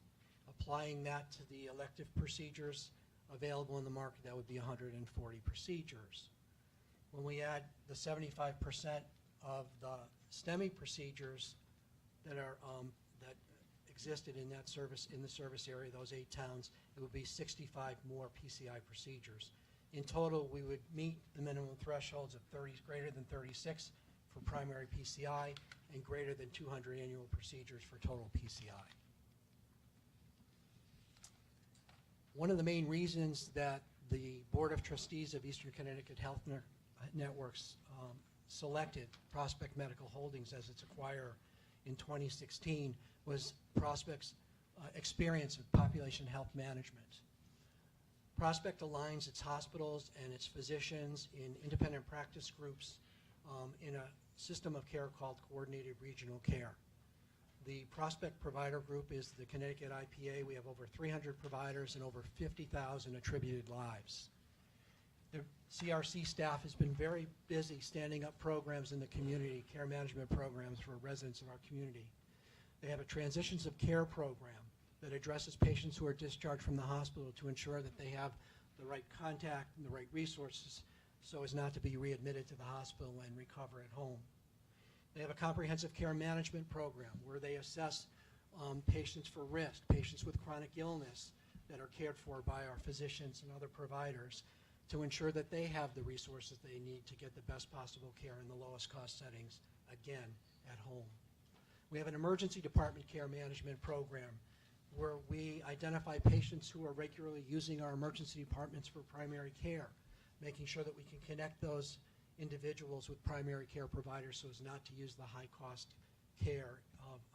Applying that to the elective procedures available in the market, that would be 140 procedures. When we add the 75% of the STEMI procedures that are that existed in that service, in the service area, those 8 towns, it would be 65 more PCI procedures. In total, we would meet the minimum thresholds of greater than 36 for primary PCI and greater than 200 annual procedures for total PCI. One of the main reasons that the Board of Trustees of Eastern Connecticut Health Networks selected Prospect Medical Holdings as its acquirer in 2016 was Prospect's experience with population health management. Prospect aligns its hospitals and its physicians in independent practice groups in a system of care called coordinated regional care. The Prospect Provider Group is the Connecticut IPA. We have over 300 providers and over 50,000 attributed lives. The CRC staff has been very busy standing up programs in the community, care management programs for residents of our community. They have a transitions of care program that addresses patients who are discharged from the hospital to ensure that they have the right contact and the right resources so as not to be readmitted to the hospital and recover at home. They have a comprehensive care management program where they assess patients for risk, patients with chronic illness that are cared for by our physicians and other providers to ensure that they have the resources they need to get the best possible care in the lowest cost settings, again, at home. We have an emergency department care management program where we identify patients who are regularly using our emergency departments for primary care, making sure that we can connect those individuals with primary care providers so as not to use the high-cost care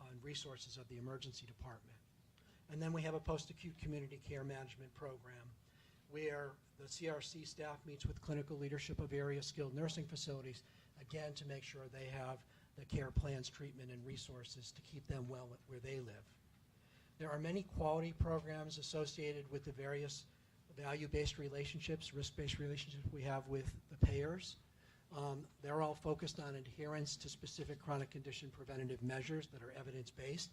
on resources of the emergency department. And then we have a post-acute community care management program where the CRC staff meets with clinical leadership of various skilled nursing facilities, again, to make sure they have the care plans, treatment, and resources to keep them well where they live. There are many quality programs associated with the various value-based relationships, risk-based relationships we have with the payers. They're all focused on adherence to specific chronic condition preventative measures that are evidence-based.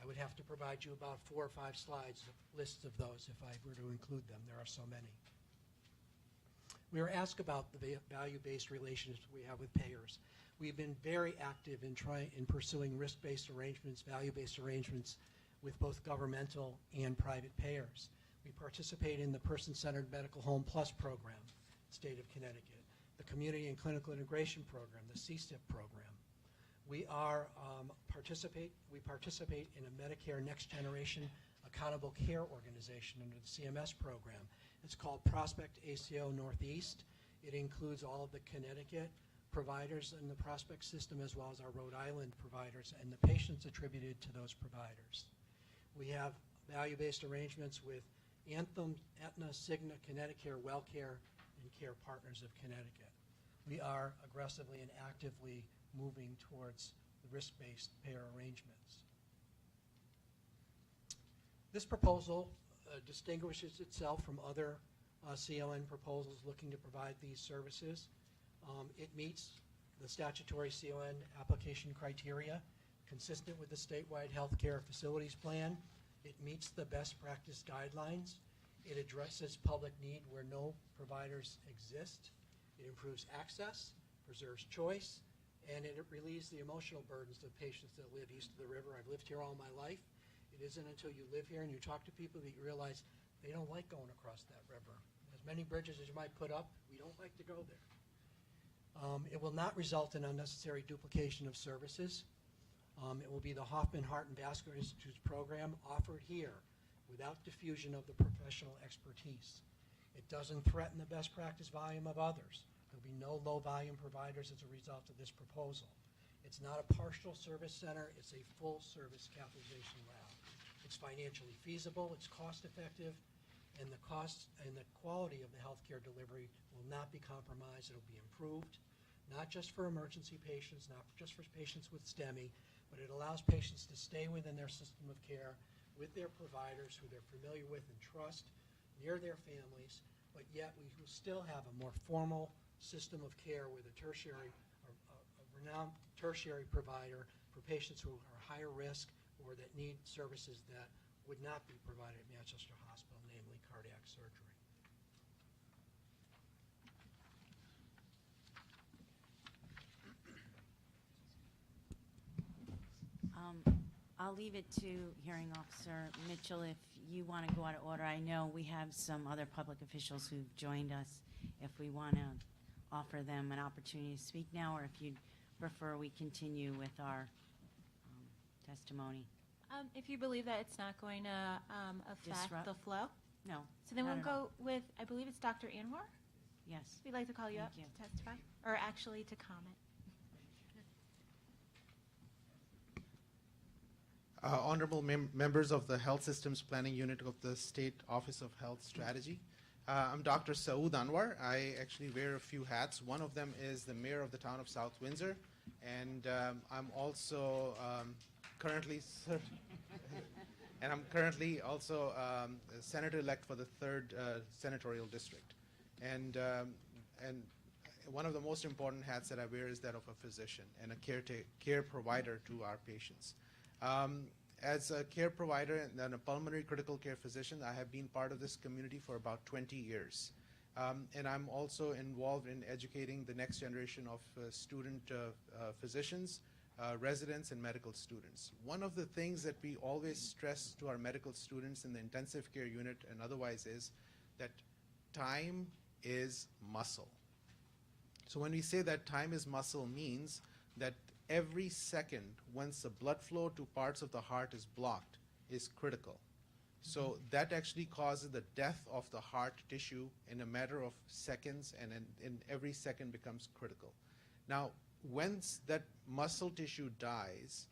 I would have to provide you about 4 or 5 slides of lists of those if I were to include them. There are so many. We were asked about the value-based relationships we have with payers. We've been very active in pursuing risk-based arrangements, value-based arrangements with both governmental and private payers. We participate in the Person-Centered Medical Home Plus program, state of Connecticut, the Community and Clinical Integration program, the CSIP program. We participate in a Medicare Next Generation Accountable Care Organization under the CMS program. It's called Prospect ACO Northeast. It includes all of the Connecticut providers in the Prospect system as well as our Rhode Island providers and the patients attributed to those providers. We have value-based arrangements with Anthem, Aetna, Cigna, Connecticut, WellCare, and Care Partners of Connecticut. We are aggressively and actively moving towards the risk-based payer arrangements. This proposal distinguishes itself from other CON proposals looking to provide these services. It meets the statutory CON application criteria consistent with the statewide healthcare facilities plan It meets the best practice guidelines. It addresses public need where no providers exist. It improves access, preserves choice, and it relieves the emotional burdens of patients that live east of the river. I've lived here all my life. It isn't until you live here and you talk to people that you realize they don't like going across that river. As many bridges as you might put up, we don't like to go there. It will not result in unnecessary duplication of services. It will be the Hoffman Heart and Vascular Institute's program offered here without diffusion of the professional expertise. It doesn't threaten the best practice volume of others. There'll be no low-volume providers as a result of this proposal. It's not a partial service center, it's a full-service catheterization lab. It's financially feasible, it's cost-effective, and the cost and the quality of the healthcare delivery will not be compromised. It'll be improved, not just for emergency patients, not just for patients with STEMI, but it allows patients to stay within their system of care with their providers who they're familiar with and trust, near their families, but yet we will still have a more formal system of care with a tertiary, a renowned tertiary provider for patients who are higher risk or that need services that would not be provided at Manchester Hospital, namely cardiac surgery. I'll leave it to Hearing Officer Mitchell if you want to go out of order. I know we have some other public officials who've joined us. If we want to offer them an opportunity to speak now, or if you'd prefer we continue with our testimony. If you believe that it's not going to affect Disrupt? the flow. No. So then not we'll at all. go with, I believe it's Dr. Anwar. Yes. We'd like to call you Thank up you. to testify, or actually to comment. Honorable members of the Health Systems Planning Unit of the State Office of Health Strategy. I'm Dr. Saoud Anwar. I actually wear a few hats. One of them is the mayor of the town of South Windsor, and I'm also currently also senator-elect for the 3rd senatorial district. And one of the most important hats that I wear is that of a physician and a care provider to our patients. As a care provider and a pulmonary critical care physician, I have been part of this community for about 20 years. And I'm also involved in educating the next generation of student physicians, residents, and medical students. One of the things that we always stress to our medical students in the intensive care unit and otherwise is that time is muscle. So when we say that time is muscle means that every second once the blood flow to parts of the heart is blocked is critical. So that actually causes the death of the heart tissue in a matter of seconds, and in every second becomes critical. Now, once that muscle tissue dies,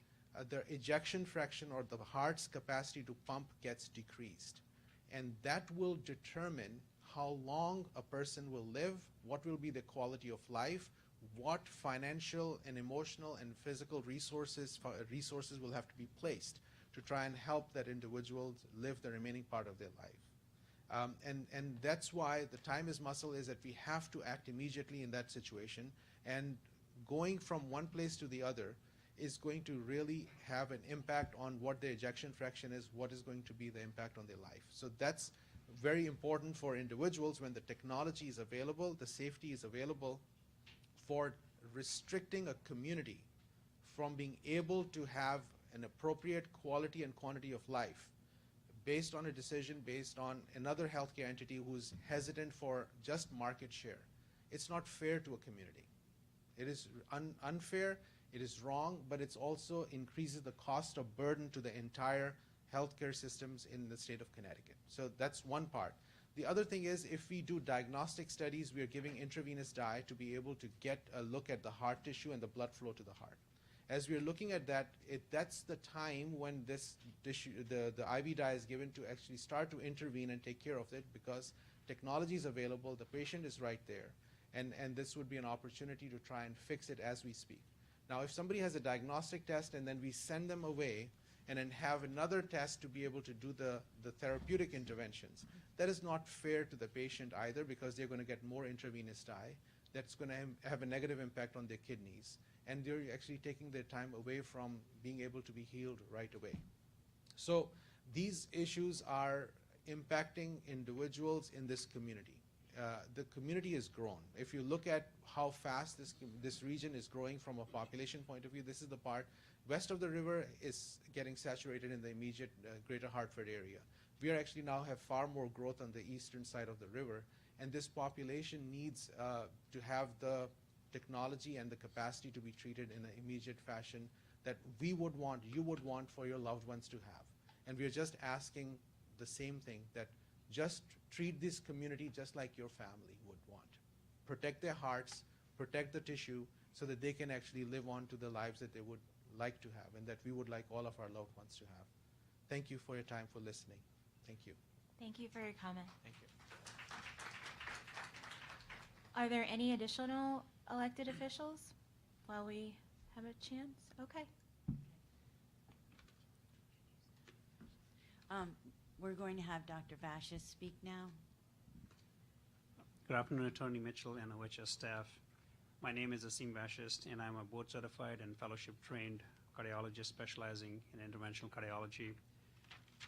the ejection fraction or the heart's capacity to pump gets decreased. And that will determine how long a person will live, what will be the quality of life, what financial and emotional and physical resources will have to be placed to try and help that individual live the remaining part of their life. And that's why the time is muscle is that we have to act immediately in that situation, and going from one place to the other is going to really have an impact on what the ejection fraction is, what is going to be the impact on their life. So that's very important for individuals when the technology is available, the safety is available, for restricting a community from being able to have an appropriate quality and quantity of life based on a decision based on another healthcare entity who's hesitant for just market share. It's not fair to a community. It is unfair, it is wrong, but it's also increases the cost of burden to the entire healthcare systems in the state of Connecticut. So that's one part. The other thing is, if we do diagnostic studies, we are giving intravenous dye to be able to get a look at the heart tissue and the blood flow to the heart. As we are looking at that, that's the time when this tissue, the IV dye is given to actually start to intervene and take care of it, because technology is available, the patient is right there, and this would be an opportunity to try and fix it as we speak. Now, if somebody has a diagnostic test and then we send them away and then have another test to be able to do the therapeutic interventions, that is not fair to the patient either, because they're going to get more intravenous dye. That's going to have a negative impact on their kidneys, and they're actually taking their time away from being able to be healed right away. So these issues are impacting individuals in this community. The community has grown. If you look at how fast this region is growing from a population point of view, this is the part west of the river is getting saturated in the immediate greater Hartford area. We are actually now have far more growth on the eastern side of the river, and this population needs to have the technology and the capacity to be treated in an immediate fashion that we would want, you would want for your loved ones to have. And we are just asking the same thing, that just treat this community just like your family would want. Protect their hearts, protect the tissue, so that they can actually live on to the lives that they would like to have and that we would like all of our loved ones to have. Thank you for your time, for listening. Thank you. Thank you for your comment. Thank you. Are there any additional elected officials while we have a chance? Okay. We're going to have Dr. Vashis speak now. Good afternoon, Attorney Mitchell and OHS staff. My name is Asim Vashist, and I'm a board-certified and fellowship-trained cardiologist specializing in interventional cardiology.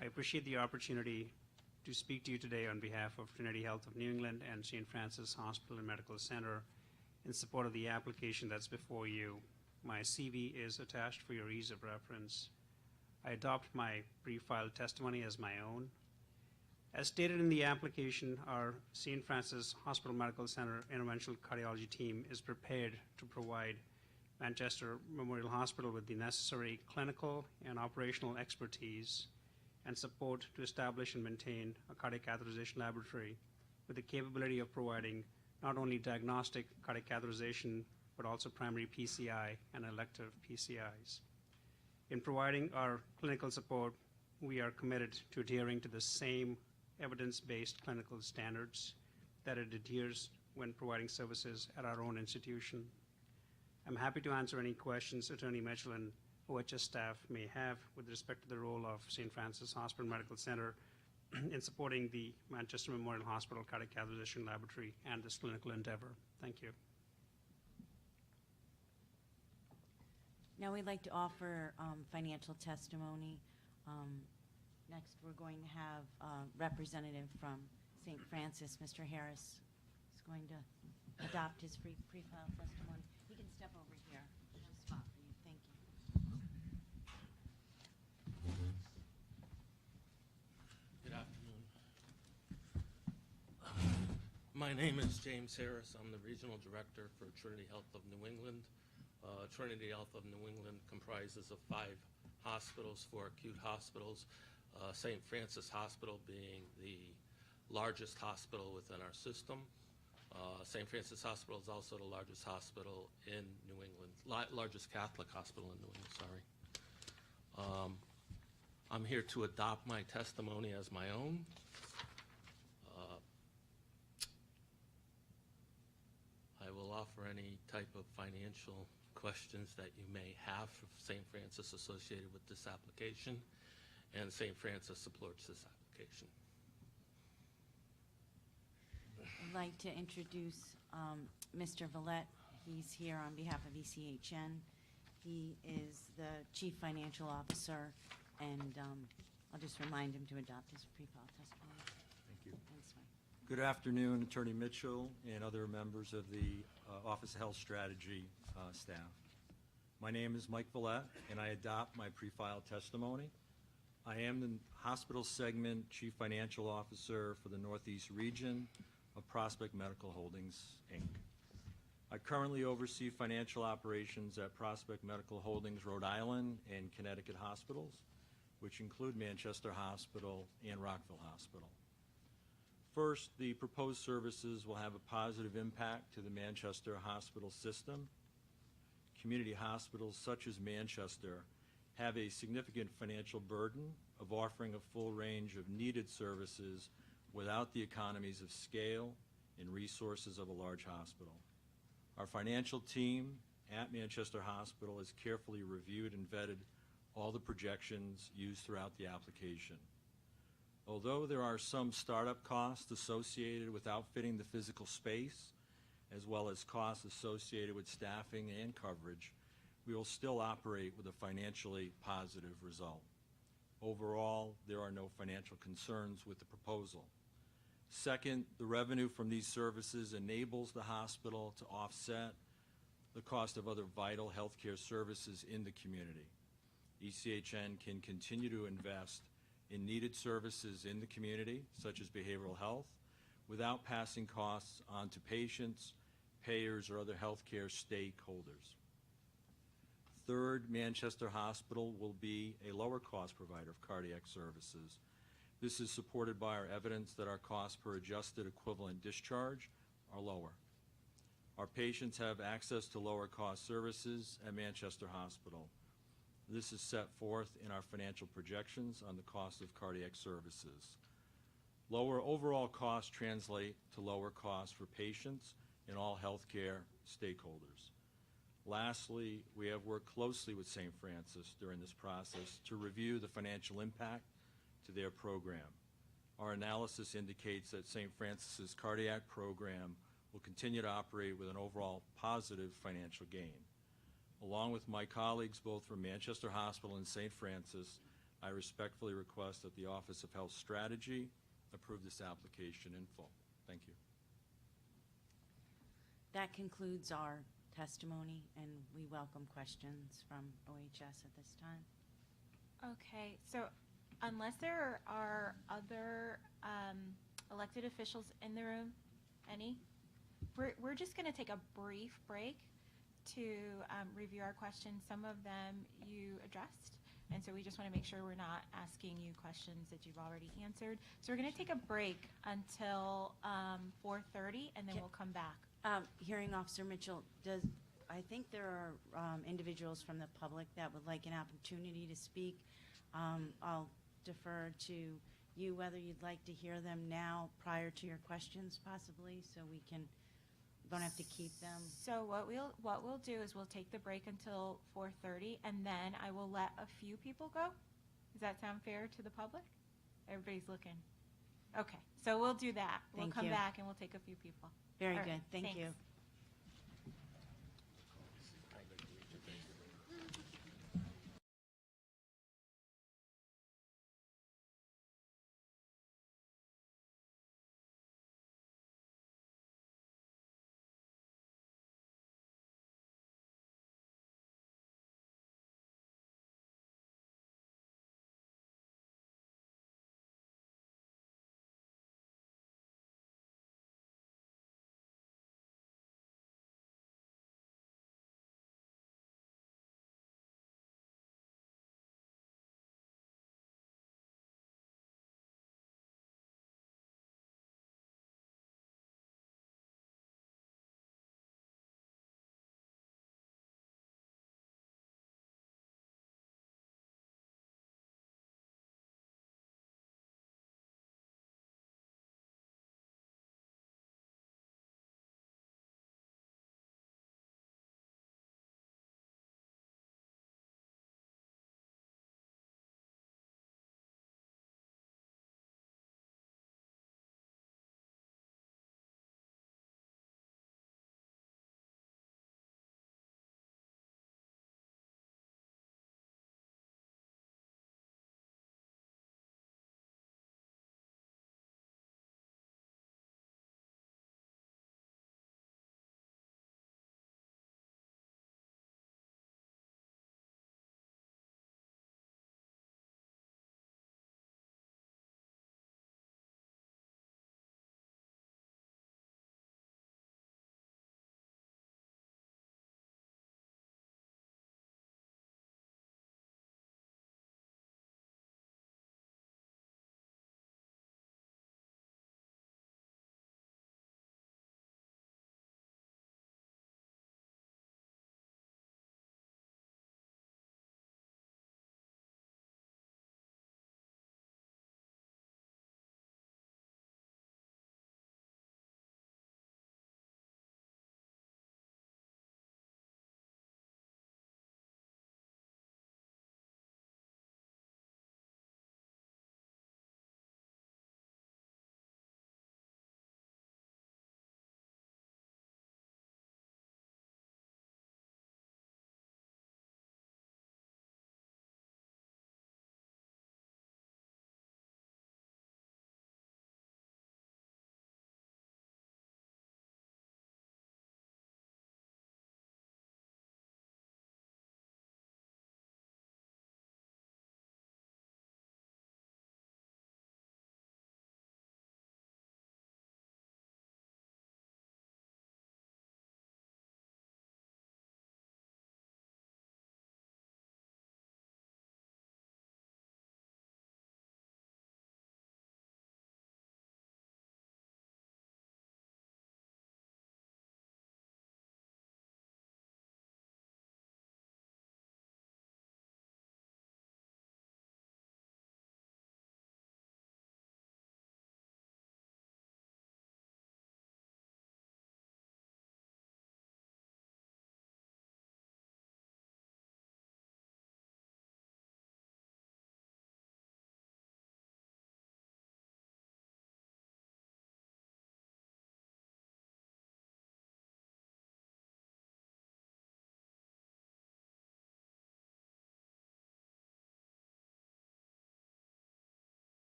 I appreciate the opportunity to speak to you today on behalf of Trinity Health of New England and St. Francis Hospital and Medical Center in support of the application that's before you. My CV is attached for your ease of reference. I adopt my pre-filed testimony as my own. As stated in the application, our St. Francis Hospital Medical Center interventional cardiology team is prepared to provide Manchester Memorial Hospital with the necessary clinical and operational expertise and support to establish and maintain a cardiac catheterization laboratory with the capability of providing not only diagnostic cardiac catheterization, but also primary PCI and elective PCIs. In providing our clinical support, we are committed to adhering to the same evidence-based clinical standards that it adheres when providing services at our own institution. I'm happy to answer any questions Attorney Mitchell and OHS staff may have with respect to the role of St. Francis Hospital Medical Center in supporting the Manchester Memorial Hospital Cardiac Catheterization Laboratory and this clinical endeavor. Thank you. Now we'd like to offer financial testimony. Next, we're going to have a representative from St. Francis, Mr. Harris, is going to adopt his pre-filed testimony. You can step over here. There's a spot for you. Thank you. Good afternoon. My name is James Harris. I'm the Regional Director for Trinity Health of New England. Trinity Health of New England comprises of 5 hospitals, 4 acute hospitals, St. Francis Hospital being the largest hospital within our system. St. Francis Hospital is also the largest hospital in New England, largest Catholic hospital in New England, sorry. I'm here to adopt my testimony as my own. I will offer any type of financial questions that you may have for St. Francis associated with this application, and St. Francis supports this application. I'd like to introduce Mr. Vallette. He's here on behalf of ECHN. He is the Chief Financial Officer, and I'll just remind him to adopt his pre-filed testimony. Thank you. That's fine. Good afternoon, Attorney Mitchell and other members of the Office of Health Strategy staff. My name is Mike Vallette, and I adopt my pre-filed testimony. I am the Hospital Segment Chief Financial Officer for the Northeast region of Prospect Medical Holdings, Inc. I currently oversee financial operations at Prospect Medical Holdings, Rhode Island, and Connecticut hospitals, which include Manchester Hospital and Rockville Hospital. First, the proposed services will have a positive impact to the Manchester hospital system. Community hospitals such as Manchester have a significant financial burden of offering a full range of needed services without the economies of scale and resources of a large hospital. Our financial team at Manchester Hospital has carefully reviewed and vetted all the projections used throughout the application. Although there are some startup costs associated with outfitting the physical space, as well as costs associated with staffing and coverage, we will still operate with a financially positive result. Overall, there are no financial concerns with the proposal. Second, the revenue from these services enables the hospital to offset the cost of other vital healthcare services in the community. ECHN can continue to invest in needed services in the community, such as behavioral health, without passing costs on to patients, payers, or other healthcare stakeholders. Third, Manchester Hospital will be a lower-cost provider of cardiac services. This is supported by our evidence that our costs per adjusted equivalent discharge are lower. Our patients have access to lower-cost services at Manchester Hospital. This is set forth in our financial projections on the cost of cardiac services. Lower overall costs translate to lower costs for patients and all healthcare stakeholders. Lastly, we have worked closely with St. Francis during this process to review the financial impact to their program. Our analysis indicates that St. Francis's cardiac program will continue to operate with an overall positive financial gain. Along with my colleagues both from Manchester Hospital and St. Francis, I respectfully request that the Office of Health Strategy approve this application in full. Thank you. That concludes our testimony, and we welcome questions from OHS at this time. Okay, so unless there are other elected officials in the room, any, we're just going to take a brief break to review our questions. Some of them you addressed, and so we just want to make sure we're not asking you questions that you've already answered. So we're going to take a break until 4:30, and then we'll come back. Hearing Officer Mitchell, I think there are individuals from the public that would like an opportunity to speak. I'll defer to you whether you'd like to hear them now prior to your questions possibly, so we don't have to keep them. So what we'll do is we'll take the break until 4:30, and then I will let a few people go. Does that sound fair to the public? Everybody's looking. Okay, so we'll do that. We'll Thank come you. back and we'll take a few people. Very All right, good. Thank thanks. you.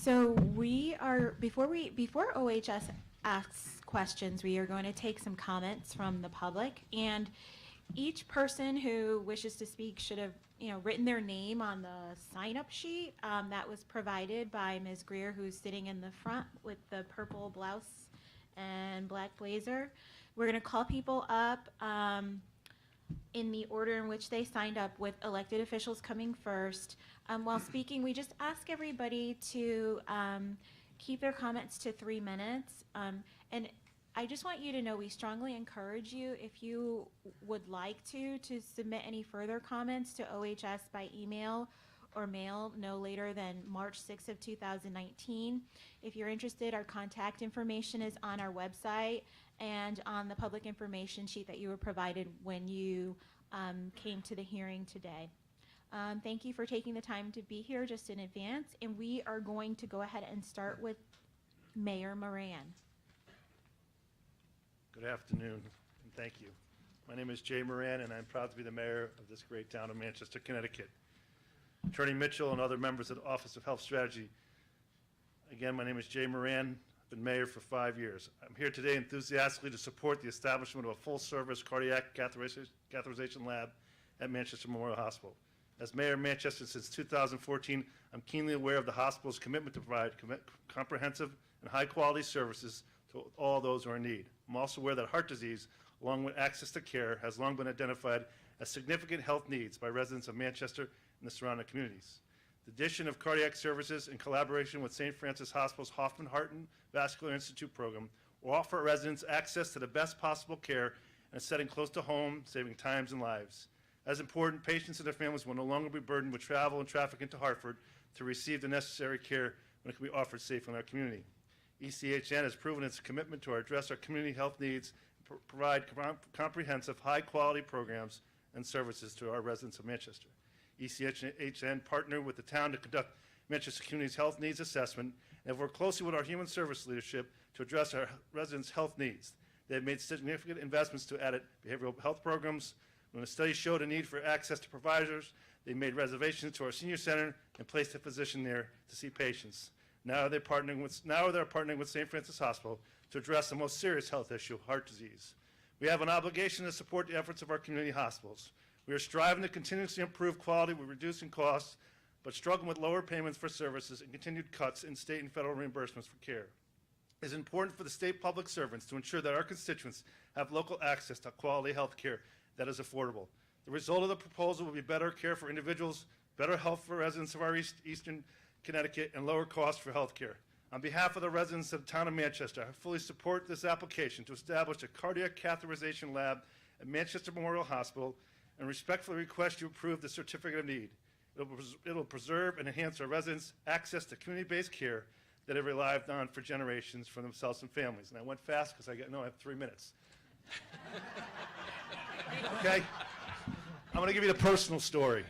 So we are, before OHS asks questions, we are going to take some comments from the public. And each person who wishes to speak should have, written their name on the sign-up sheet that was provided by Ms. Greer, who's sitting in the front with the purple blouse and black blazer. We're going to call people up in the order in which they signed up, with elected officials coming first. While speaking, we just ask everybody to keep their comments to 3 minutes. And I just want you to know we strongly encourage you, if you would like to submit any further comments to OHS by email or mail no later than March 6th of 2019. If you're interested, our contact information is on our website and on the public information sheet that you were provided when you came to the hearing today. Thank you for taking the time to be here just in advance, and we are going to go ahead and start with Mayor Moran. Good afternoon, and thank you. My name is Jay Moran, and I'm proud to be the mayor of this great town of Manchester, Connecticut. Attorney Mitchell and other members of the Office of Health Strategy. Again, my name is Jay Moran. I've been mayor for 5 years. I'm here today enthusiastically to support the establishment of a full-service cardiac catheterization lab at Manchester Memorial Hospital. As mayor of Manchester since 2014, I'm keenly aware of the hospital's commitment to provide comprehensive and high-quality services to all those who are in need. I'm also aware that heart disease, along with access to care, has long been identified as significant health needs by residents of Manchester and the surrounding communities. The addition of cardiac services in collaboration with St. Francis Hospital's Hoffman Heart and Vascular Institute program will offer residents access to the best possible care in a setting close to home, saving times and lives. As important, patients and their families will no longer be burdened with travel and traffic into Hartford to receive the necessary care when it can be offered safely in our community. ECHN has proven its commitment to address our community health needs and provide comprehensive, high-quality programs and services to our residents of Manchester. ECHN partnered with the town to conduct Manchester Community's health needs assessment and have worked closely with our human service leadership to address our residents' health needs. They have made significant investments to added behavioral health programs. When the study showed a need for access to providers, they made reservations to our senior center and placed a physician there to see patients. Now they're partnering with St. Francis Hospital to address the most serious health issue, heart disease. We have an obligation to support the efforts of our community hospitals. We are striving to continuously improve quality with reducing costs, but struggling with lower payments for services and continued cuts in state and federal reimbursements for care. It is important for the state public servants to ensure that our constituents have local access to quality health care that is affordable. The result of the proposal will be better care for individuals, better health for residents of our eastern Connecticut, and lower costs for health care. On behalf of the residents of the town of Manchester, I fully support this application to establish a cardiac catheterization lab at Manchester Memorial Hospital and respectfully request you approve the certificate of need. It'll preserve and enhance our residents' access to community-based care that have relied on for generations for themselves and families. And I went fast because I have 3 minutes. Okay? I'm going to give you the personal story.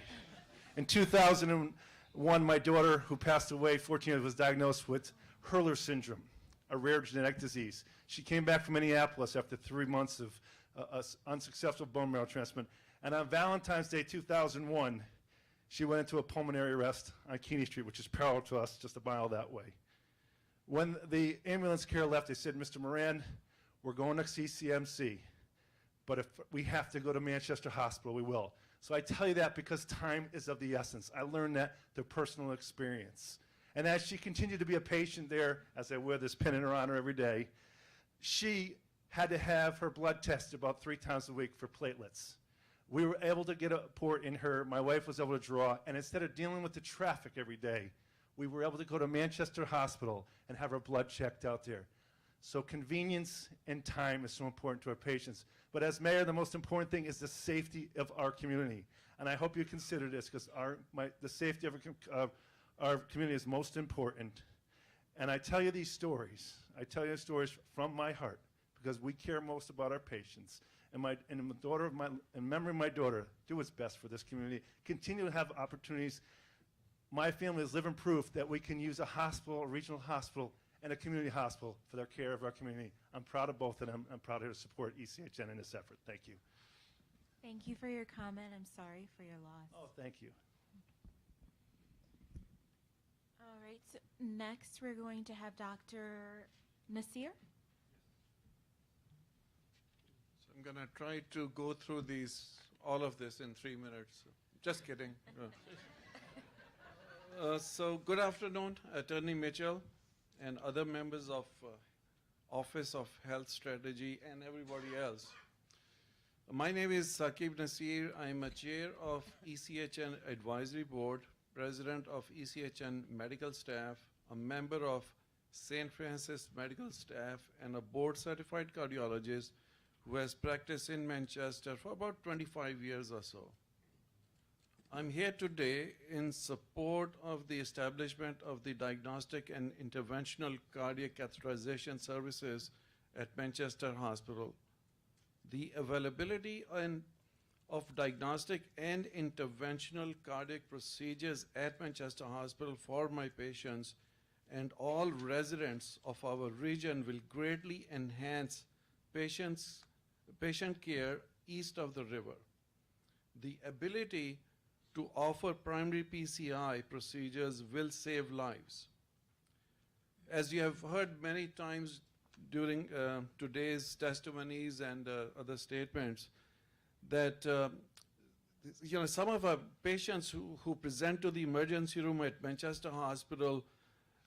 In 2001, my daughter, who passed away 14 years, was diagnosed with Hurler syndrome, a rare genetic disease. She came back from Minneapolis after 3 months of unsuccessful bone marrow transplant. And on Valentine's Day 2001, she went into a pulmonary arrest on Keeney Street, which is parallel to us, just a mile that way. When the ambulance care left, they said, Mr. Moran, we're going to CCMC, but if we have to go to Manchester Hospital, we will. So I tell you that because time is of the essence. I learned that through personal experience. And as she continued to be a patient there, as I wear this pin in her honor every day, she had to have her blood tested about 3 times a week for platelets. We were able to get a port in her. My wife was able to draw. And instead of dealing with the traffic every day, we were able to go to Manchester Hospital and have her blood checked out there. So convenience and time is so important to our patients. But as mayor, the most important thing is the safety of our community. And I hope you consider this because the safety of our community is most important. And I tell you these stories. I tell you stories from my heart because we care most about our patients. And in memory of my daughter, do what's best for this community. Continue to have opportunities. My family is living proof that we can use a hospital, a regional hospital, and a community hospital for their care of our community. I'm proud of both of them. I'm proud to support ECHN in this effort. Thank you. Thank you for your comment. I'm sorry for your loss. Oh, thank you. All right, so next we're going to have Dr. Nasir. So I'm going to try to go through all of this in 3 minutes. Just kidding. So good afternoon, Attorney Mitchell and other members of Office of Health Strategy and everybody else. My name is Saqib Nasir. I'm a chair of ECHN Advisory Board, president of ECHN Medical Staff, a member of St. Francis Medical Staff, and a board-certified cardiologist who has practiced in Manchester for about 25 years or so. I'm here today in support of the establishment of the Diagnostic and Interventional Cardiac Catheterization Services at Manchester Hospital. The availability of diagnostic and interventional cardiac procedures at Manchester Hospital for my patients and all residents of our region will greatly enhance patient care east of the river. The ability to offer primary PCI procedures will save lives. As you have heard many times during today's testimonies and other statements, that some of our patients who present to the emergency room at Manchester Hospital,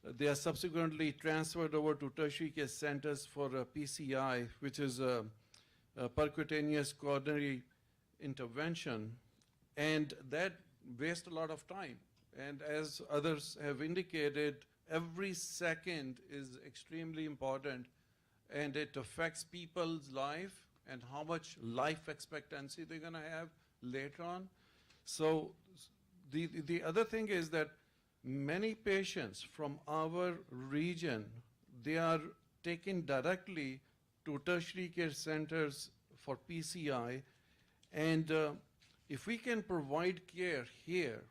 they are subsequently transferred over to tertiary care centers for PCI, which is a percutaneous coronary intervention, and that wastes a lot of time. And as others have indicated, every second is extremely important, and it affects people's life and how much life expectancy they're going to have later on. So the other thing is that many patients from our region, they are taken directly to tertiary care centers for PCI, and if we can provide care here,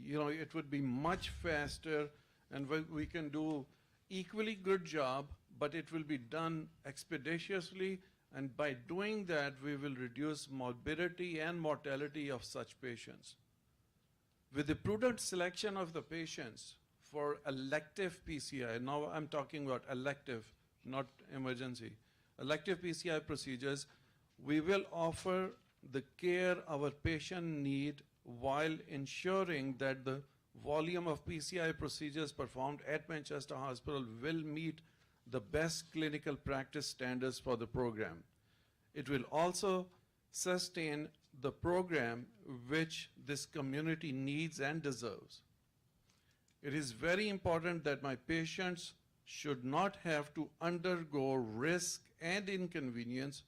it would be much faster, and we can do equally good job, but it will be done expeditiously, and by doing that, we will reduce morbidity and mortality of such patients. With the prudent selection of the patients for elective PCI, now I'm talking about elective, not emergency, elective PCI procedures, we will offer the care our patient need while ensuring that the volume of PCI procedures performed at Manchester Hospital will meet the best clinical practice standards for the program. It will also sustain the program which this community needs and deserves. It is very important that my patients should not have to undergo risk and inconvenience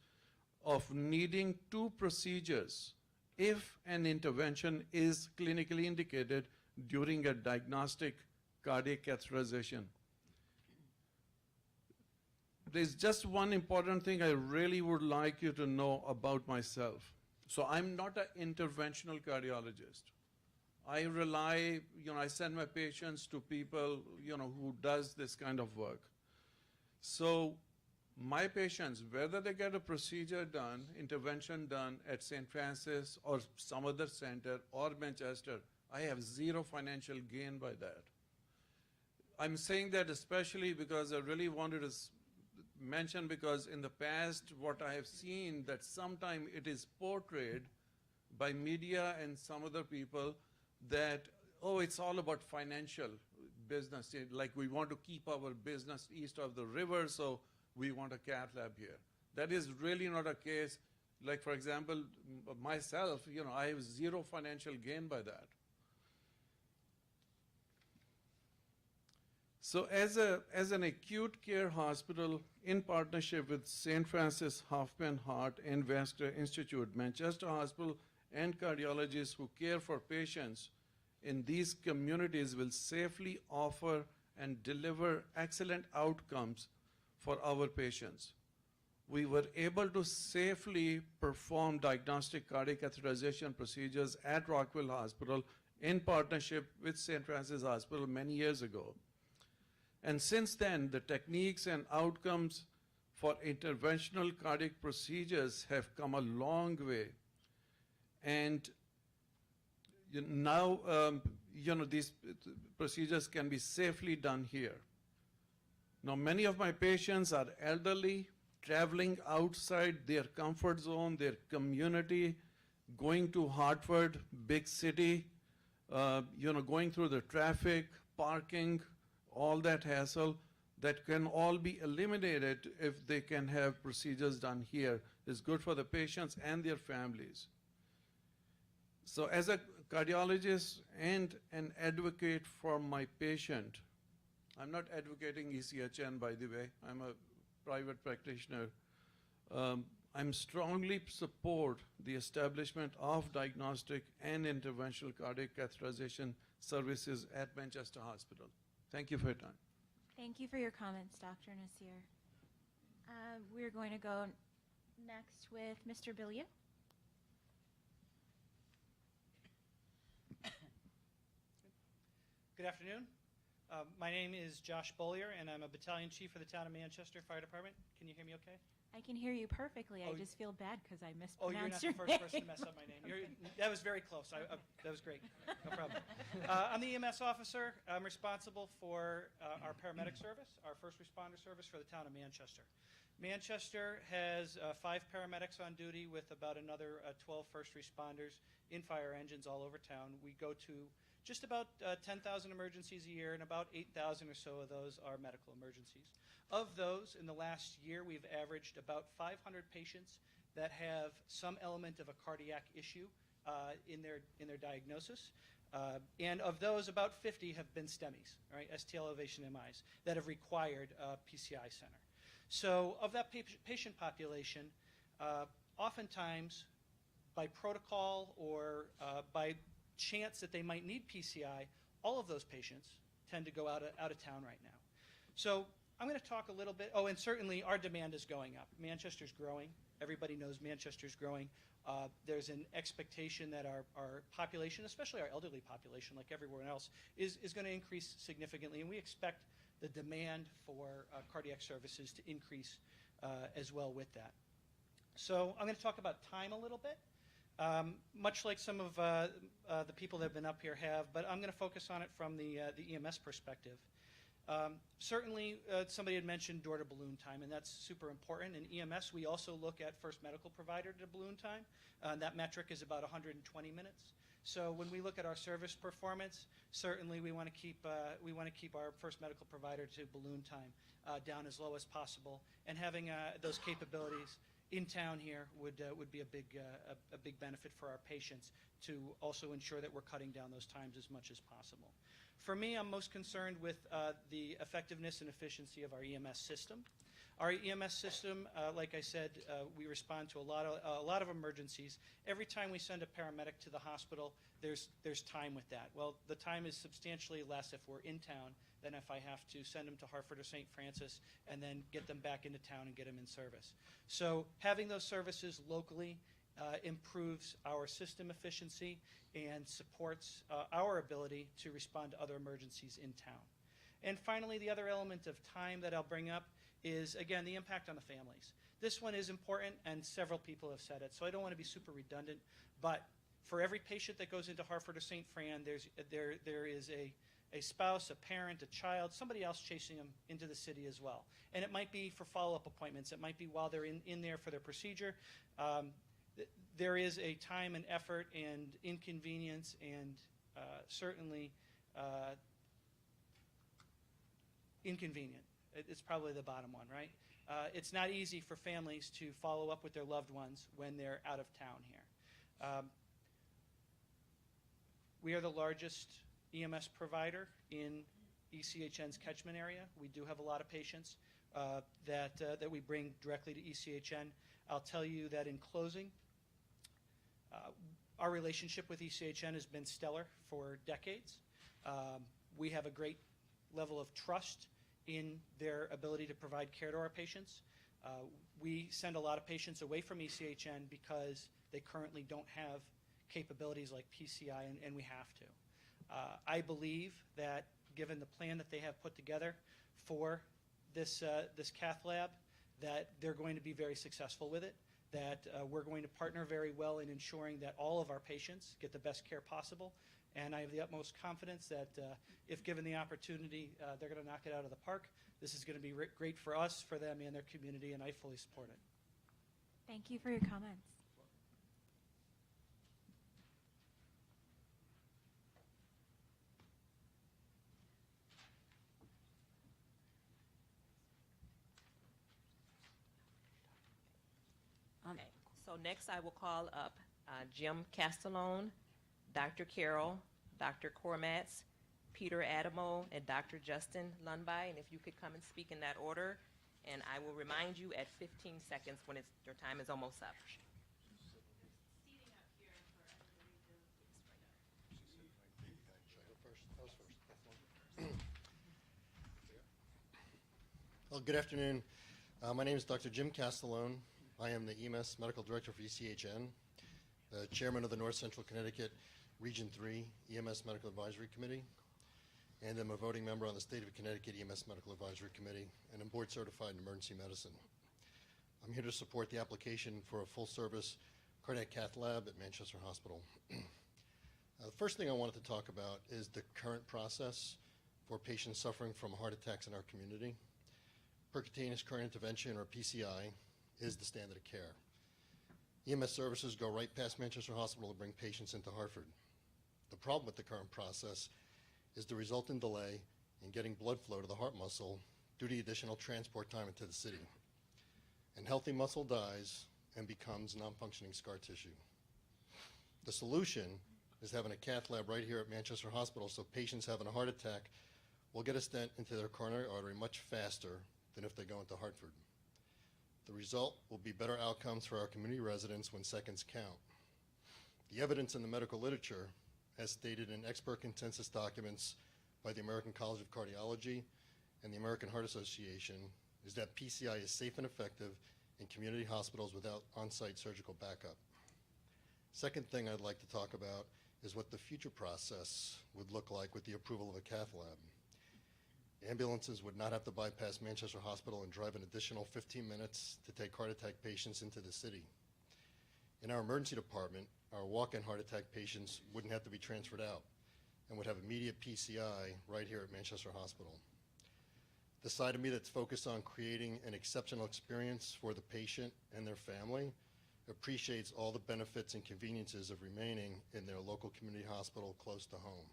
of needing 2 procedures if an intervention is clinically indicated during a diagnostic cardiac catheterization. There's just one important thing I really would like you to know about myself. So I'm not an interventional cardiologist. I rely, I send my patients to people, who does this kind of work. So my patients, whether they get a procedure done, intervention done at St. Francis or some other center or Manchester, I have zero financial gain by that. I'm saying that especially because I really wanted to mention, because in the past what I have seen that sometimes it is portrayed by media and some other people that, oh, it's all about financial business, like we want to keep our business east of the river, so we want a cath lab here. That is really not a case. Like, for example, myself, I have zero financial gain by that. So as an acute care hospital in partnership with St. Francis Hoffman Heart and Vascular Institute, Manchester Hospital and cardiologists who care for patients in these communities will safely offer and deliver excellent outcomes for our patients. We were able to safely perform diagnostic cardiac catheterization procedures at Rockwell Hospital in partnership with St. Francis Hospital many years ago. And since then, the techniques and outcomes for interventional cardiac procedures have come a long way. And now, these procedures can be safely done here. Now, many of my patients are elderly, traveling outside their comfort zone, their community, going to Hartford, big city, going through the traffic, parking, all that hassle, that can all be eliminated if they can have procedures done here. It's good for the patients and their families. So as a cardiologist and an advocate for my patient, I'm not advocating ECHN, by the way. I'm a private practitioner. I'm strongly support the establishment of diagnostic and interventional cardiac catheterization services at Manchester Hospital. Thank you for your time. Thank you for your comments, Dr. Nasir. We're going to go next with Mr. Billiou. Good afternoon. My name is Josh Bollier, and I'm a battalion chief for the town of Manchester Fire Department. Can you hear me okay? I can hear you perfectly. Oh, I just feel bad because I Oh, you're not mispronounced the your first name. person to mess up my name. That was very close. That was great. No problem. I'm the EMS officer. I'm responsible for our paramedic service, our first responder service for the town of Manchester. Manchester has 5 paramedics on duty with about another 12 first responders in fire engines all over town. We go to just about 10,000 emergencies a year, and about 8,000 or so of those are medical emergencies. Of those, in the last year, we've averaged about 500 patients that have some element of a cardiac issue in their diagnosis. And of those, about 50 have been STEMIs, right, ST elevation MIs, that have required a PCI center. So of that patient population, oftentimes by protocol or by chance that they might need PCI, all of those patients tend to go out of town right now. So I'm going to talk a little bit. Oh, and certainly our demand is going up. Manchester's growing. Everybody knows Manchester's growing. There's an expectation that our population, especially our elderly population, like everyone else, is going to increase significantly, and we expect the demand for cardiac services to increase as well with that. So I'm going to talk about time a little bit. Much like some of the people that have been up here have, but I'm going to focus on it from the EMS perspective. Certainly, somebody had mentioned door-to-balloon time, and that's super important. In EMS, we also look at first medical provider to balloon time. That metric is about 120 minutes. So when we look at our service performance, certainly we want to keep our first medical provider to balloon time down as low as possible, and having those capabilities in town here would be a big benefit for our patients to also ensure that we're cutting down those times as much as possible. For me, I'm most concerned with the effectiveness and efficiency of our EMS system. Our EMS system, like I said, we respond to a lot of emergencies. Every time we send a paramedic to the hospital, there's time with that. Well, the time is substantially less if we're in town than if I have to send them to Hartford or St. Francis and then get them back into town and get them in service. So having those services locally improves our system efficiency and supports our ability to respond to other emergencies in town. And finally, the other element of time that I'll bring up is, again, the impact on the families. This one is important, and several people have said it, so I don't want to be super redundant, but for every patient that goes into Hartford or St. Fran, there is a spouse, a parent, a child, somebody else chasing them into the city as well. And it might be for follow-up appointments. It might be while they're in there for their procedure. There is a time and effort and inconvenience and certainly inconvenient. It's probably the bottom one, right? It's not easy for families to follow up with their loved ones when they're out of town here. We are the largest EMS provider in ECHN's catchment area. We do have a lot of patients that we bring directly to ECHN. I'll tell you that in closing, our relationship with ECHN has been stellar for decades. We have a great level of trust in their ability to provide care to our patients. We send a lot of patients away from ECHN because they currently don't have capabilities like PCI, and we have to. I believe that given the plan that they have put together for this cath lab, that they're going to be very successful with it, that we're going to partner very well in ensuring that all of our patients get the best care possible, And I have the utmost confidence that if given the opportunity, they're going to knock it out of the park. This is going to be great for us, for them, and their community, and I fully support it. Thank you for your comments. Okay, so next I will call up Jim Castellone, Dr. Carroll, Dr. Cormatz, Peter Adamo, and Dr. Justin Lundby, and if you could come and speak in that order, and I will remind you at 15 seconds when your time is almost up. Well, good afternoon. My name is Dr. Jim Castellone. I am the EMS Medical Director for ECHN, the Chairman of the North Central Connecticut Region 3 EMS Medical Advisory Committee, and I'm a voting member on the State of Connecticut EMS Medical Advisory Committee, and I'm board certified in emergency medicine. I'm here to support the application for a full-service cardiac cath lab at Manchester Hospital. The first thing I wanted to talk about is the current process for patients suffering from heart attacks in our community. Percutaneous current intervention, or PCI, is the standard of care. EMS services go right past Manchester Hospital to bring patients into Hartford. The problem with the current process is the resultant delay in getting blood flow to the heart muscle due to additional transport time into the city. And healthy muscle dies and becomes non-functioning scar tissue. The solution is having a cath lab right here at Manchester Hospital so patients having a heart attack will get a stent into their coronary artery much faster than if they go into Hartford. The result will be better outcomes for our community residents when seconds count. The evidence in the medical literature, as stated in expert consensus documents by the American College of Cardiology and the American Heart Association, is that PCI is safe and effective in community hospitals without on-site surgical backup. Second thing I'd like to talk about is what the future process would look like with the approval of a cath lab. Ambulances would not have to bypass Manchester Hospital and drive an additional 15 minutes to take heart attack patients into the city. In our emergency department, our walk-in heart attack patients wouldn't have to be transferred out and would have immediate PCI right here at Manchester Hospital. The side of me that's focused on creating an exceptional experience for the patient and their family appreciates all the benefits and conveniences of remaining in their local community hospital close to home.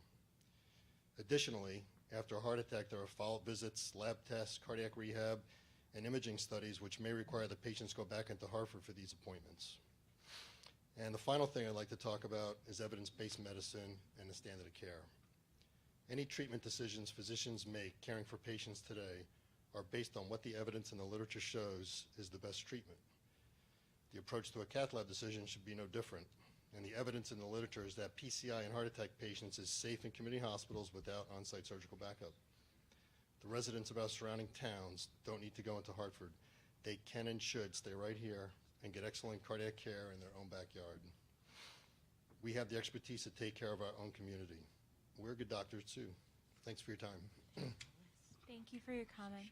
Additionally, after a heart attack, there are follow-up visits, lab tests, cardiac rehab, and imaging studies which may require the patients go back into Hartford for these appointments. And the final thing I'd like to talk about is evidence-based medicine and the standard of care. Any treatment decisions physicians make caring for patients today are based on what the evidence in the literature shows is the best treatment. The approach to a cath lab decision should be no different. And the evidence in the literature is that PCI in heart attack patients is safe in community hospitals without on-site surgical backup. The residents of our surrounding towns don't need to go into Hartford. They can and should stay right here and get excellent cardiac care in their own backyard. We have the expertise to take care of our own community. We're good doctors too. Thanks for your time. Thank you for your comment.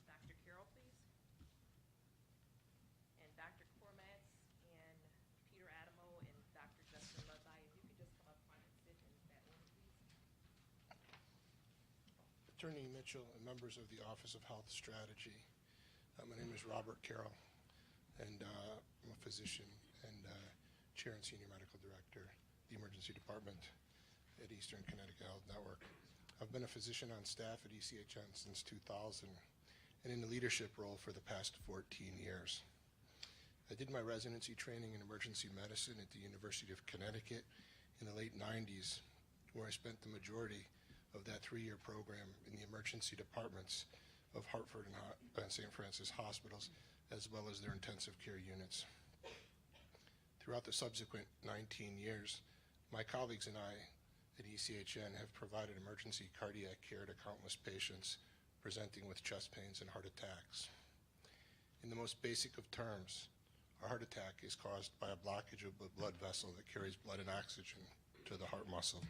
Dr. Carroll, please. And Dr. Cormatz and Peter Adamo and Dr. Justin Lundby, if you could just come up front and sit in that order, please. Attorney Mitchell and members of the Office of Health Strategy. My name is Robert Carroll, and I'm a physician and Chair and Senior Medical Director, the Emergency Department at Eastern Connecticut Health Network. I've been a physician on staff at ECHN since 2000 and in the leadership role for the past 14 years. I did my residency training in emergency medicine at the University of Connecticut in the late 90s, where I spent the majority of that 3-year program in the emergency departments of Hartford and St. Francis hospitals, as well as their intensive care units. Throughout the subsequent 19 years, my colleagues and I at ECHN have provided emergency cardiac care to countless patients presenting with chest pains and heart attacks. In the most basic of terms, a heart attack is caused by a blockage of the blood vessel that carries blood and oxygen to the heart muscle.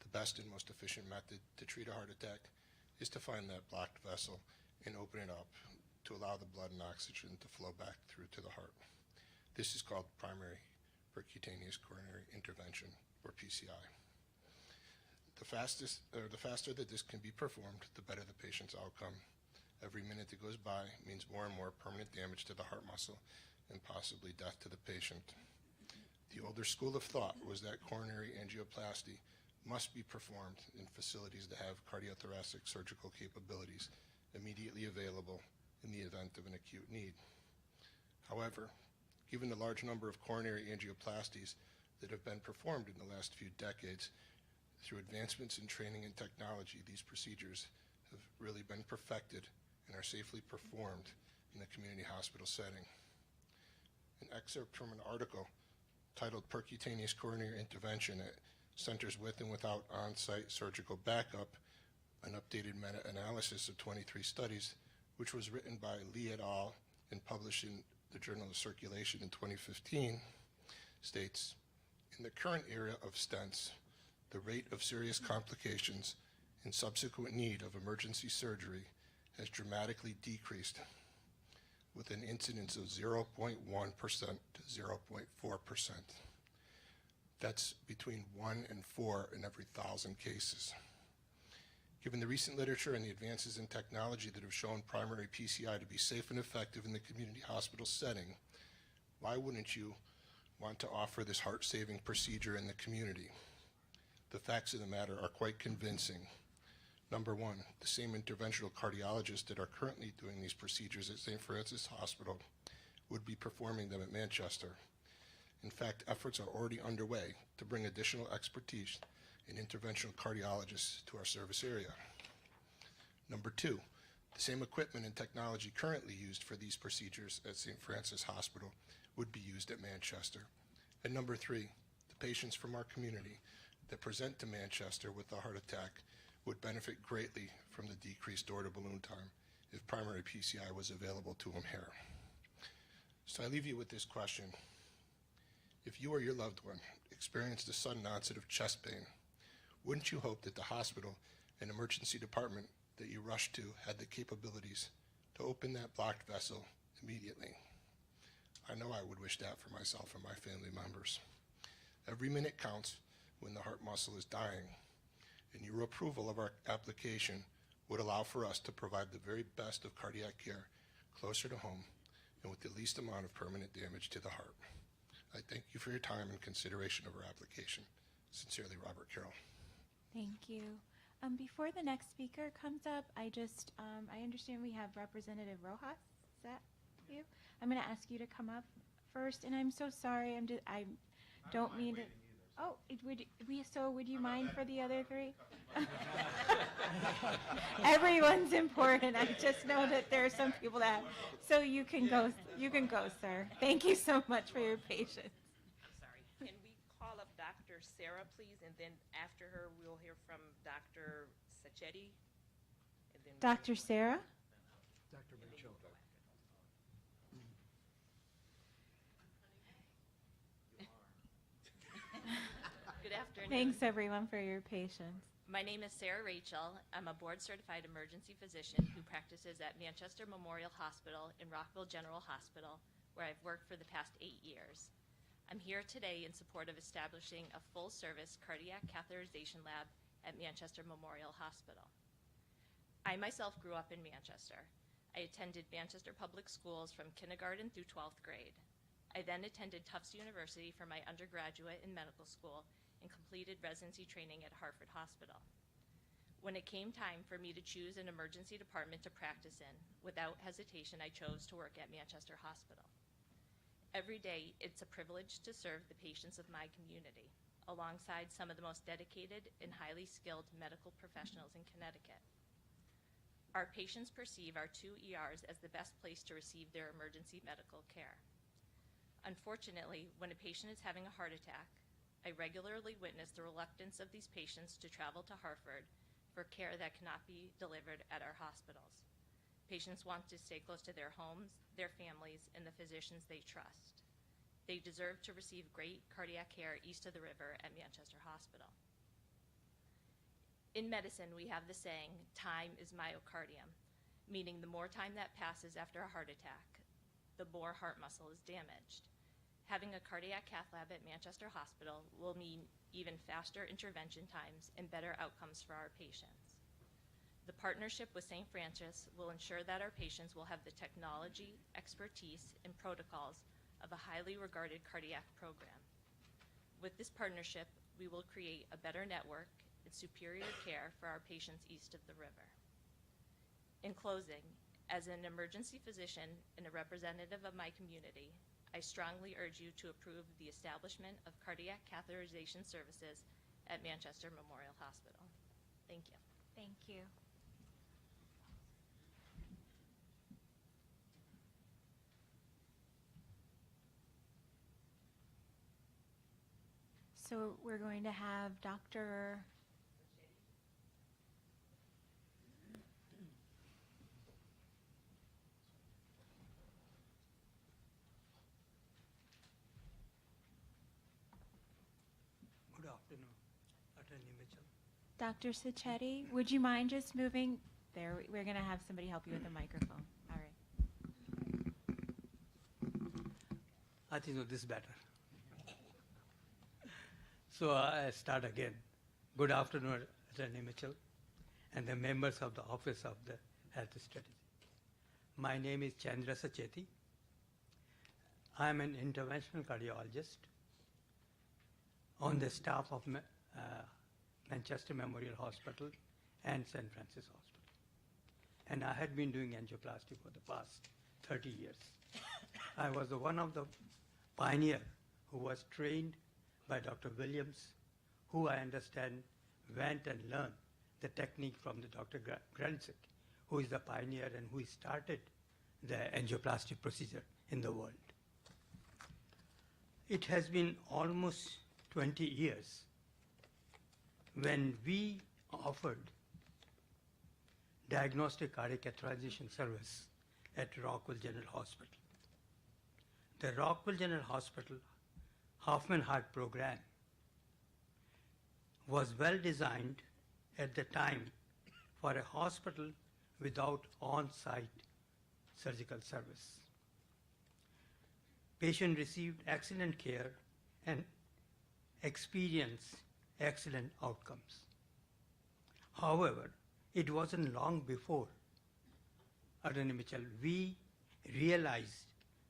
The best and most efficient method to treat a heart attack is to find that blocked vessel and open it up to allow the blood and oxygen to flow back through to the heart. This is called primary percutaneous coronary intervention, or PCI. The faster that this can be performed, the better the patient's outcome. Every minute that goes by means more and more permanent damage to the heart muscle and possibly death to the patient. The older school of thought was that coronary angioplasty must be performed in facilities that have cardiothoracic surgical capabilities immediately available in the event of an acute need. However, given the large number of coronary angioplasties that have been performed in the last few decades, through advancements in training and technology, these procedures have really been perfected and are safely performed in the community hospital setting. An excerpt from an article titled Percutaneous Coronary Intervention at Centers with and Without On-Site Surgical Backup, an updated meta-analysis of 23 studies, which was written by Lee et al. And published in the Journal of Circulation in 2015, states, in the current era of stents, the rate of serious complications and subsequent need of emergency surgery has dramatically decreased, with an incidence of 0.1% to 0.4%. That's between 1 and 4 in every 1,000 cases. Given the recent literature and the advances in technology that have shown primary PCI to be safe and effective in the community hospital setting, why wouldn't you want to offer this heart-saving procedure in the community? The facts of the matter are quite convincing. Number one, the same interventional cardiologists that are currently doing these procedures at St. Francis Hospital would be performing them at Manchester. In fact, efforts are already underway to bring additional expertise in interventional cardiologists to our service area. Number two, the same equipment and technology currently used for these procedures at St. Francis Hospital would be used at Manchester. And number three, the patients from our community that present to Manchester with a heart attack would benefit greatly from the decreased door-to-balloon time if primary PCI was available to them here. So I leave you with this question. If you or your loved one experienced a sudden onset of chest pain, wouldn't you hope that the hospital and emergency department that you rushed to had the capabilities to open that blocked vessel immediately? I know I would wish that for myself and my family members. Every minute counts when the heart muscle is dying, and your approval of our application would allow for us to provide the very best of cardiac care closer to home and with the least amount of permanent damage to the heart. I thank you for your time and consideration of our application. Sincerely, Robert Carroll. Thank you. Before the next speaker comes up, I understand we have Representative Rojas. Is that you? I'm going to ask you to come up first, and I'm so sorry. I don't mean to. Oh, would you mind for the other three? Everyone's important. I just know that there are some people that. So you can go, sir. Thank you so much for your patience. Sorry. Can we call up Dr. Sarah, please? And then after her, we'll hear from Dr. Sacchetti. And then Dr. Sarah? Dr. Mitchell. Good afternoon. Thanks, everyone, for your patience. My name is Sarah Rachel. I'm a board-certified emergency physician who practices at Manchester Memorial Hospital and Rockville General Hospital, where I've worked for the past 8 years. I'm here today in support of establishing a full-service cardiac catheterization lab at Manchester Memorial Hospital. I myself grew up in Manchester. I attended Manchester Public Schools from kindergarten through 12th grade. I then attended Tufts University for my undergraduate and medical school and completed residency training at Hartford Hospital. When it came time for me to choose an emergency department to practice in, without hesitation, I chose to work at Manchester Hospital. Every day, it's a privilege to serve the patients of my community, alongside some of the most dedicated and highly skilled medical professionals in Connecticut. Our patients perceive our 2 ERs as the best place to receive their emergency medical care. Unfortunately, when a patient is having a heart attack, I regularly witness the reluctance of these patients to travel to Hartford for care that cannot be delivered at our hospitals. Patients want to stay close to their homes, their families, and the physicians they trust. They deserve to receive great cardiac care east of the river at Manchester Hospital. In medicine, we have the saying, time is myocardium. meaning the more time that passes after a heart attack, the more heart muscle is damaged. Having a cardiac cath lab at Manchester Hospital will mean even faster intervention times and better outcomes for our patients. The partnership with St. Francis will ensure that our patients will have the technology, expertise, and protocols of a highly regarded cardiac program. With this partnership, we will create a better network and superior care for our patients east of the river. In closing, as an emergency physician and a representative of my community, I strongly urge you to approve the establishment of cardiac catheterization services at Manchester Memorial Hospital. Thank you. Thank you. So we're going to have Dr. Good afternoon, Attorney Mitchell. Dr. Sacchetti, would you mind just moving? There, we're going to have somebody help you with the microphone. All right. I think this is better. So I start again. Good afternoon, Attorney Mitchell, and the members of the Office of the Health Strategy. My name is Chandra Sacchetti. I am an interventional cardiologist on the staff of Manchester Memorial Hospital and St. Francis Hospital. And I had been doing angioplasty for the past 30 years. I was one of the pioneers who was trained by Dr. Williams, who I understand went and learned the technique from the Dr. Grantzik, who is the pioneer and who started the angioplasty procedure in the world. It has been almost 20 years when we offered diagnostic cardiac catheterization service at Rockwell General Hospital. The Rockwell General Hospital Hoffman Heart program was well designed at the time for a hospital without on-site surgical service. Patient received excellent care and experienced excellent outcomes. However, it wasn't long before, Attorney Mitchell, we realized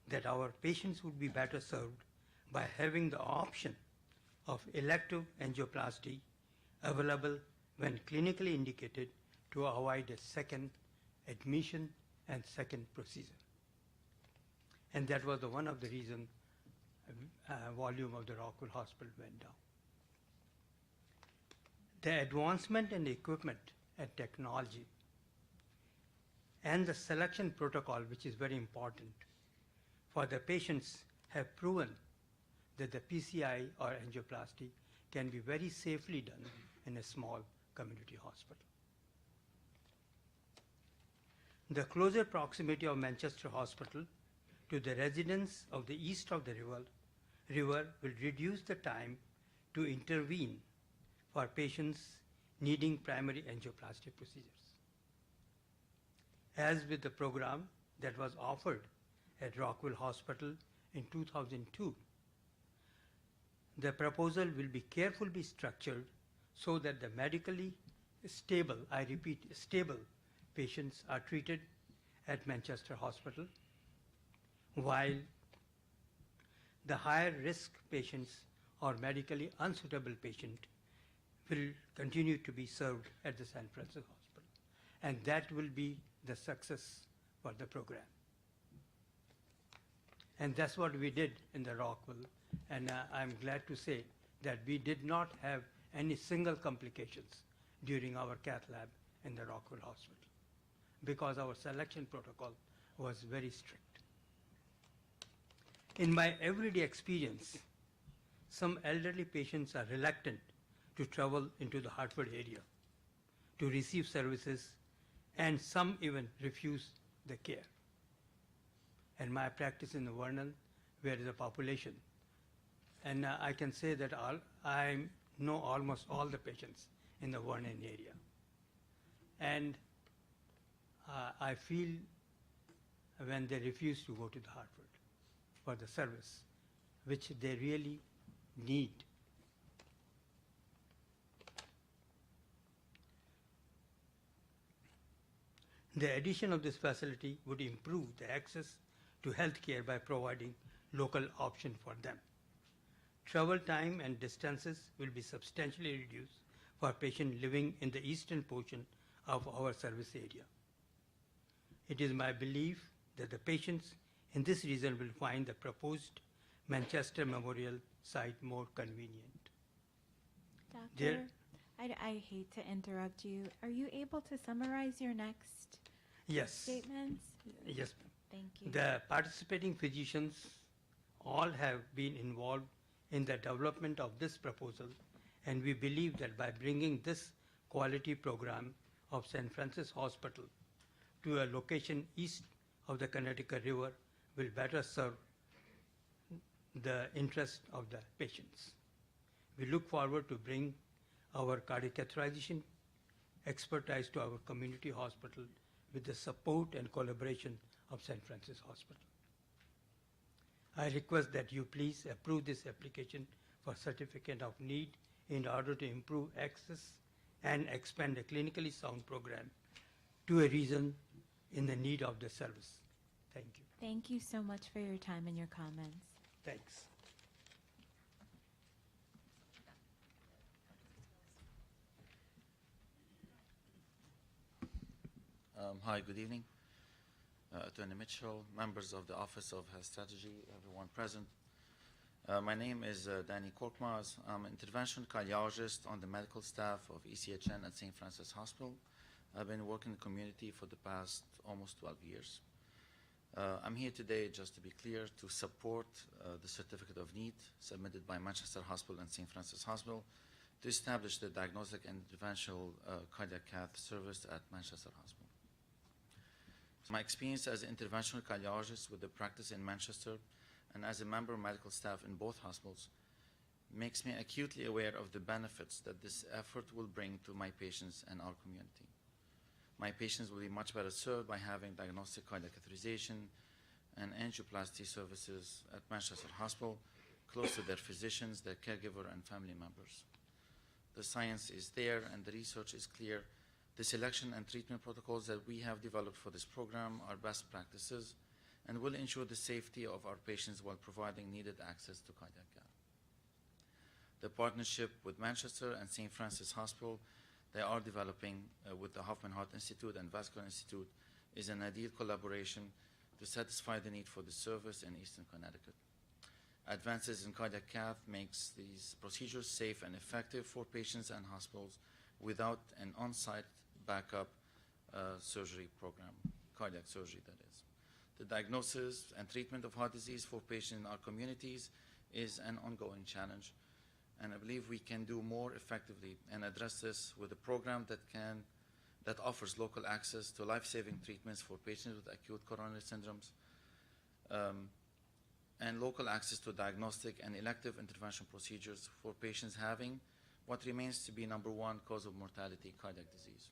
that our patients would be better served by having the option of elective angioplasty available when clinically indicated to avoid a second admission and second procedure. And that was one of the reasons volume of the Rockwell Hospital went down. The advancement in equipment and technology and the selection protocol, which is very important for the patients, have proven that the PCI or angioplasty can be very safely done in a small community hospital. The closer proximity of Manchester Hospital to the residents of the east of the river will reduce the time to intervene for patients needing primary angioplasty procedures. As with the program that was offered at Rockwell Hospital in 2002, the proposal will be carefully structured so that the medically stable, I repeat, stable patients are treated at Manchester Hospital, while the higher risk patients or medically unsuitable patient will continue to be served at the San Francisco Hospital. And that will be the success for the program. And that's what we did in the Rockwell. And I'm glad to say that we did not have any single complications during our cath lab in the Rockwell Hospital because our selection protocol was very strict. In my everyday experience, some elderly patients are reluctant to travel into the Hartford area to receive services, and some even refuse the care. And my practice in the Vernon, where is a population, and I can say that I know almost all the patients in the Vernon area. And I feel when they refuse to go to the Hartford for the service, which they really need. The addition of this facility would improve the access to health care by providing local option for them. Travel time and distances will be substantially reduced for patients living in the eastern portion of our service area. It is my belief that the patients in this region will find the proposed Manchester Memorial site more convenient. Doctor, I hate to interrupt you. Are you able to summarize your next Yes. statements? Yes. Thank you. The participating physicians all have been involved in the development of this proposal, and we believe that by bringing this quality program of St. Francis Hospital to a location east of the Connecticut River will better serve the interest of the patients. We look forward to bring our cardiac catheterization expertise to our community hospital with the support and collaboration of St. Francis Hospital. I request that you please approve this application for certificate of need in order to improve access and expand a clinically sound program to a region in the need of the service. Thank you. Thank you so much for your time and your comments. Thanks. Hi, good evening. Attorney Mitchell, members of the Office of Health Strategy, everyone present. My name is Danny Korkmaz. I'm an interventional cardiologist on the medical staff of ECHN at St. Francis Hospital. I've been working in the community for the past almost 12 years. I'm here today, just to be clear, to support the Certificate of Need submitted by Manchester Hospital and St. Francis Hospital to establish the diagnostic and interventional cardiac cath service at Manchester Hospital. My experience as an interventional cardiologist with the practice in Manchester and as a member of medical staff in both hospitals makes me acutely aware of the benefits that this effort will bring to my patients and our community. My patients will be much better served by having diagnostic cardiac catheterization and angioplasty services at Manchester Hospital, close to their physicians, their caregiver, and family members. The science is there and the research is clear. The selection and treatment protocols that we have developed for this program are best practices and will ensure the safety of our patients while providing needed access to cardiac care. The partnership with Manchester and St. Francis Hospital they are developing with the Hoffman Heart Institute and Vascular Institute is an ideal collaboration to satisfy the need for the service in Eastern Connecticut. Advances in cardiac cath makes these procedures safe and effective for patients and hospitals without an on-site backup surgery program, cardiac surgery that is. The diagnosis and treatment of heart disease for patients in our communities is an ongoing challenge, and I believe we can do more effectively and address this with a program that offers local access to life-saving treatments for patients with acute coronary syndromes, and local access to diagnostic and elective intervention procedures for patients having what remains to be number one cause of mortality, cardiac disease.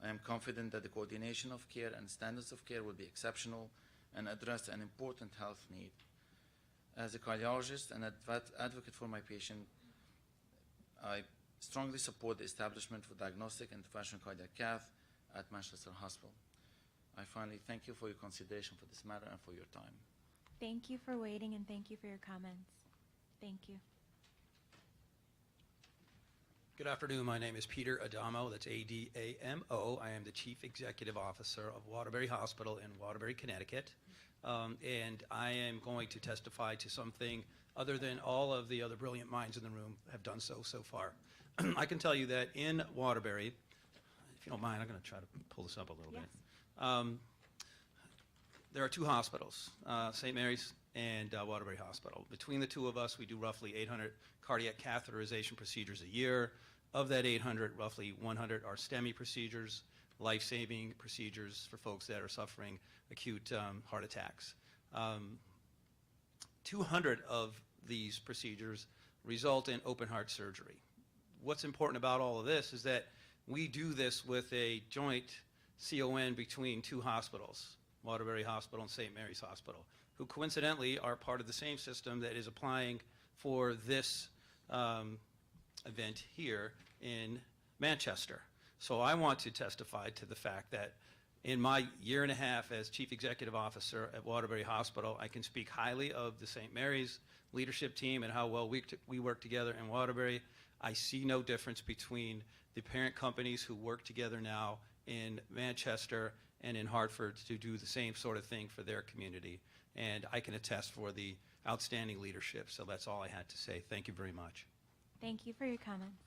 I am confident that the coordination of care and standards of care will be exceptional and address an important health need. As a cardiologist and advocate for my patient, I strongly support the establishment of diagnostic and interventional cardiac cath at Manchester Hospital. I finally thank you for your consideration for this matter and for your time. Thank you for waiting and thank you for your comments. Thank you. Good afternoon. My name is Peter Adamo. That's A-D-A-M-O. I am the Chief Executive Officer of Waterbury Hospital in Waterbury, Connecticut. And I am going to testify to something other than all of the other brilliant minds in the room have done so far. I can tell you that in Waterbury, if you don't mind, I'm going to try to pull this up a little bit. There are two hospitals, St. Mary's and Waterbury Hospital. Between the two of us, we do roughly 800 cardiac catheterization procedures a year. Of that 800, roughly 100 are STEMI procedures, life-saving procedures for folks that are suffering acute heart attacks. 200 of these procedures result in open heart surgery. What's important about all of this is that we do this with a joint CON between two hospitals, Waterbury Hospital and St. Mary's Hospital, who coincidentally are part of the same system that is applying for this event here in Manchester. So I want to testify to the fact that in my year and a half as Chief Executive Officer at Waterbury Hospital, I can speak highly of the St. Mary's leadership team and how well we work together in Waterbury. I see no difference between the parent companies who work together now in Manchester and in Hartford to do the same sort of thing for their community. And I can attest for the outstanding leadership. So that's all I had to say. Thank you very much. Thank you for your comments.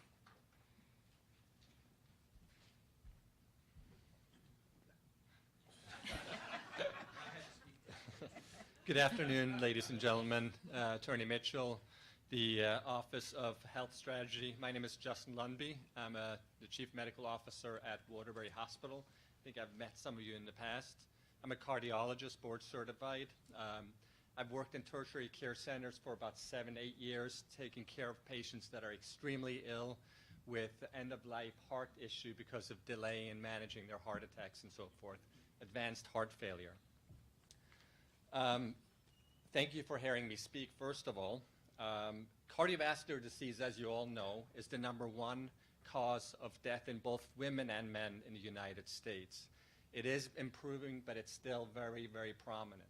Good afternoon, ladies and gentlemen. Attorney Mitchell, the Office of Health Strategy. My name is Justin Lundby. I'm the Chief Medical Officer at Waterbury Hospital. I think I've met some of you in the past. I'm a cardiologist, board certified. I've worked in tertiary care centers for about 7-8 years, taking care of patients that are extremely ill with end-of-life heart issue because of delay in managing their heart attacks and so forth, advanced heart failure. Thank you for hearing me speak, first of all. Cardiovascular disease, as you all know, is the #1 cause of death in both women and men in the United States. It is improving, but it's still very, very prominent.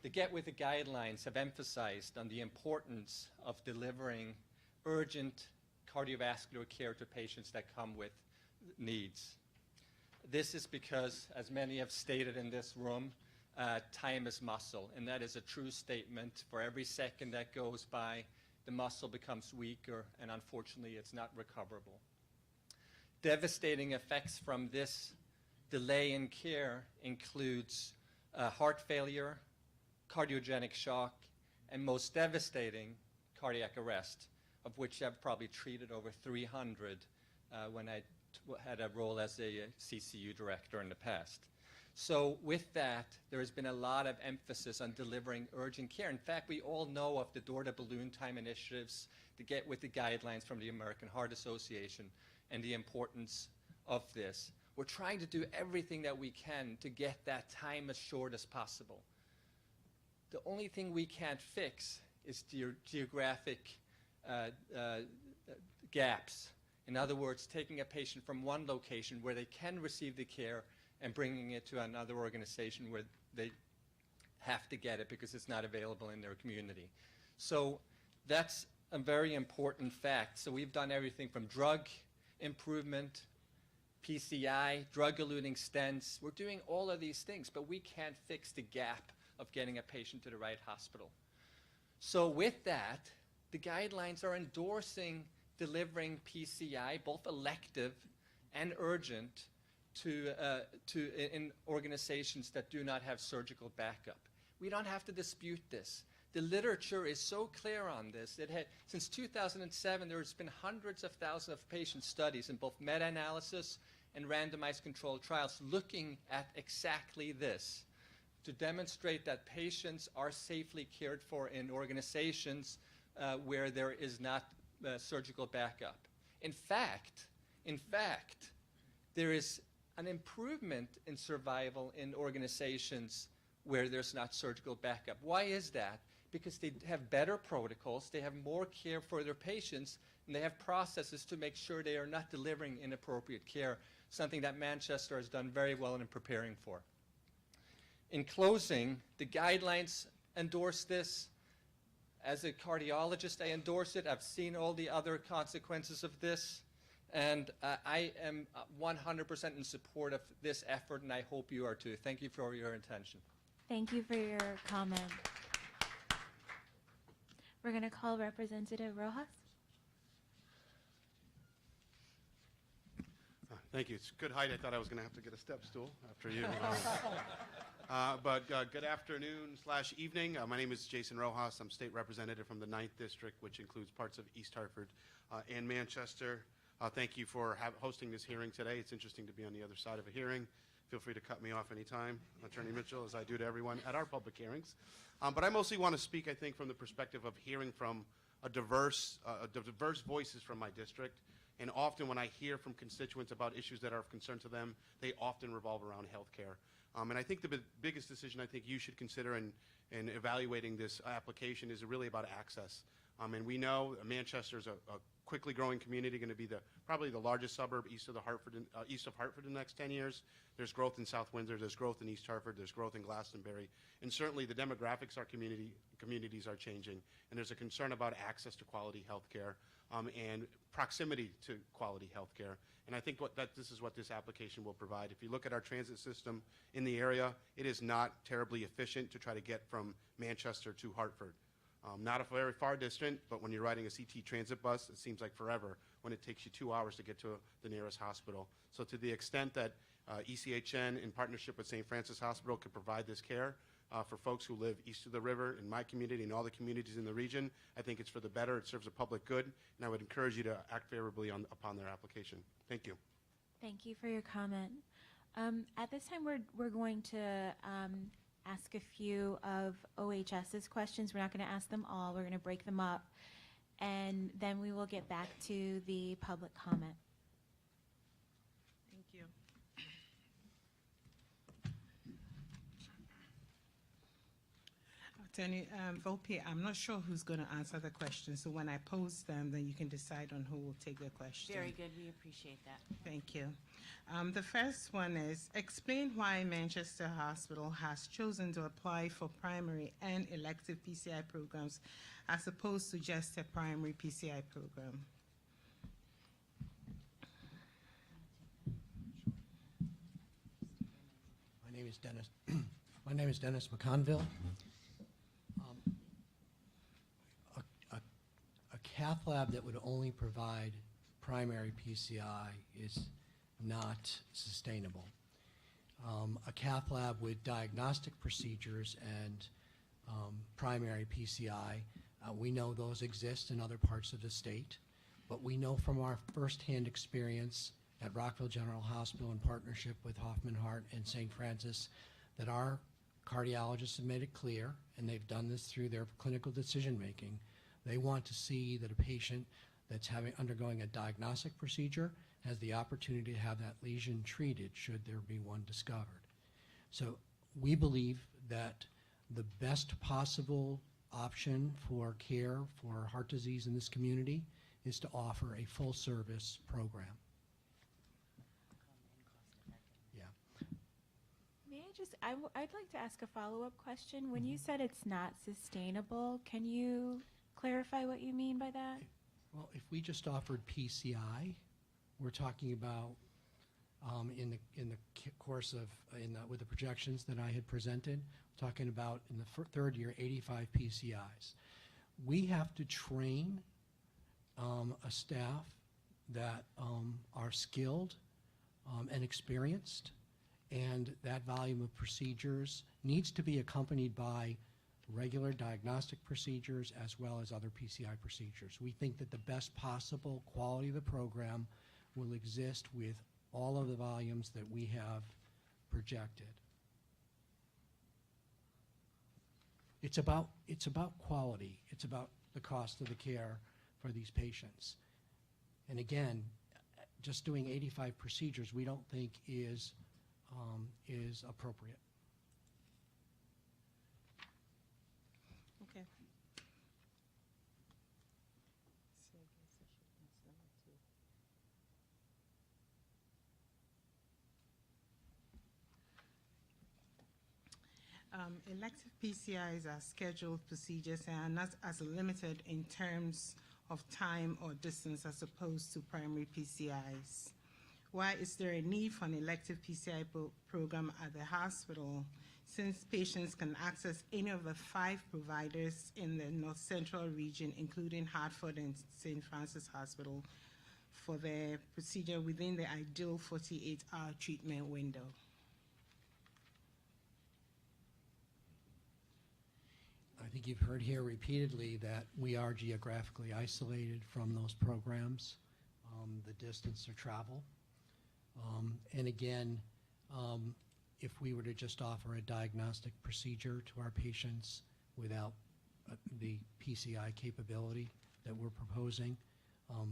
The Get With the guidelines have emphasized on the importance of delivering urgent cardiovascular care to patients that come with needs. This is because, as many have stated in this room, time is muscle, and that is a true statement. For every second that goes by, the muscle becomes weaker, and unfortunately, it's not recoverable. Devastating effects from this delay in care includes heart failure, cardiogenic shock, and most devastating, cardiac arrest, of which I've probably treated over 300 when I had a role as a CCU director in the past. So with that, there has been a lot of emphasis on delivering urgent care. In fact, we all know of the door-to-balloon time initiatives, to Get With the guidelines from the American Heart Association, and the importance of this. We're trying to do everything that we can to get that time as short as possible. The only thing we can't fix is geographic gaps. In other words, taking a patient from one location where they can receive the care and bringing it to another organization where they have to get it because it's not available in their community. So that's a very important fact. So we've done everything from drug improvement, PCI, drug-eluting stents. We're doing all of these things, but we can't fix the gap of getting a patient to the right hospital. So with that, the guidelines are endorsing delivering PCI, both elective and urgent, in organizations that do not have surgical backup. We don't have to dispute this. The literature is so clear on this. Since 2007, there's been hundreds of thousands of patient studies in both meta-analysis and randomized controlled trials looking at exactly this, to demonstrate that patients are safely cared for in organizations where there is not surgical backup. In fact, there is an improvement in survival in organizations where there's not surgical backup. Why is that? Because they have better protocols, they have more care for their patients, and they have processes to make sure they are not delivering inappropriate care, something that Manchester has done very well in preparing for. In closing, the guidelines endorse this. As a cardiologist, I endorse it. I've seen all the other consequences of this. And I am 100% in support of this effort, and I hope you are too. Thank you for your attention. Thank you for your comment. We're going to call Representative Rojas. Thank you. It's good height. I thought I was going to have to get a step stool after you. But good afternoon / evening. My name is Jason Rojas. I'm state representative from the 9th District, which includes parts of East Hartford and Manchester. Thank you for hosting this hearing today. It's interesting to be on the other side of a hearing. Feel free to cut me off anytime, Attorney Mitchell, as I do to everyone at our public hearings. But I mostly want to speak, I think, from the perspective of hearing from diverse voices from my district And often when I hear from constituents about issues that are of concern to them, they often revolve around healthcare. And I think the biggest decision I think you should consider in evaluating this application is really about access. And we know Manchester is a quickly growing community, going to be probably the largest suburb east of Hartford in the next 10 years. There's growth in South Windsor, there's growth in East Hartford, there's growth in Glastonbury, and certainly the demographics of our communities are changing, and there's a concern about access to quality health care and proximity to quality health care. And I think this is what this application will provide. If you look at our transit system in the area, it is not terribly efficient to try to get from Manchester to Hartford. Not a very far distance, but when you're riding a CT transit bus, it seems like forever when it takes you 2 hours to get to the nearest hospital. So to the extent that ECHN, in partnership with St. Francis Hospital, could provide this care for folks who live east of the river, in my community and all the communities in the region, I think it's for the better. It serves a public good, and I would encourage you to act favorably upon their application. Thank you. Thank you for your comment. At this time, we're going to ask a few of OHS's questions. We're not going to ask them all. We're going to break them up, and then we will get back to the public comment. Thank you. Attorney Volpe, I'm not sure who's going to answer the question, so when I pose them, then you can decide on who will take the question. Very good, we appreciate that. Thank you. The first one is, explain why Manchester Hospital has chosen to apply for primary and elective PCI programs as opposed to just a primary PCI program. My name is Dennis. My name is Dennis McConville. A cath lab that would only provide primary PCI is not sustainable. A cath lab with diagnostic procedures and primary PCI, we know those exist in other parts of the state, but we know from our firsthand experience at Rockville General Hospital in partnership with Hoffman Hart and St. Francis that our cardiologists have made it clear, and they've done this through their clinical decision making. They want to see that a patient that's undergoing a diagnostic procedure has the opportunity to have that lesion treated should there be one discovered. So we believe that the best possible option for care for heart disease in this community is to offer a full service program. Yeah. May I just, I'd like to ask a follow-up question. When you said it's not sustainable, can you clarify what you mean by that? Well, if we just offered PCI, we're talking about in the course of with the projections that I had presented, talking about in the third year 85 PCIs. We have to train a staff that are skilled and experienced, and that volume of procedures needs to be accompanied by regular diagnostic procedures as well as other PCI procedures. We think that the best possible quality of the program will exist with all of the volumes that we have projected. It's about quality. It's about the cost of the care for these patients. And again, just doing 85 procedures we don't think is appropriate. Okay. Elective PCIs are scheduled procedures and are not as limited in terms of time or distance as opposed to primary PCIs. Why is there a need for an elective PCI program at the hospital, since patients can access any of the 5 providers in the North Central region, including Hartford and St. Francis Hospital, for their procedure within the ideal 48-hour treatment window? I think you've heard here repeatedly that we are geographically isolated from those programs, the distance of travel. And again, if we were to just offer a diagnostic procedure to our patients without the PCI capability that we're proposing,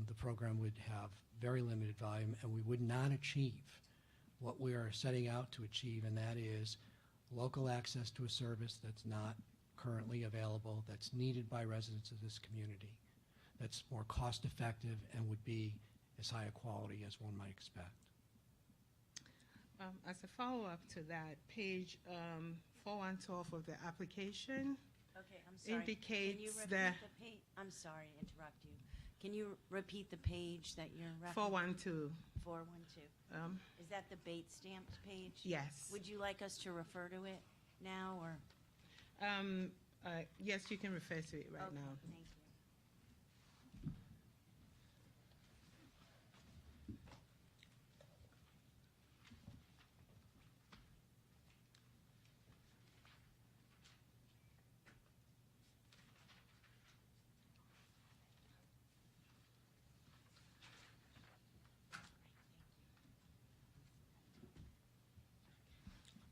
the program would have very limited volume, and we would not achieve what we are setting out to achieve, and that is local access to a service that's not currently available, that's needed by residents of this community, that's more cost-effective and would be as high a quality as one might expect. As a follow-up to that, page 4112 of the application Okay, I'm sorry. Can you indicates repeat that the page? I'm sorry to interrupt you. Can you repeat the page that you're referencing? 412. 412. Is that the Bates stamped page? Yes. Would you like us to refer to it now, or? Yes, you can refer to it right Okay, now. thank you.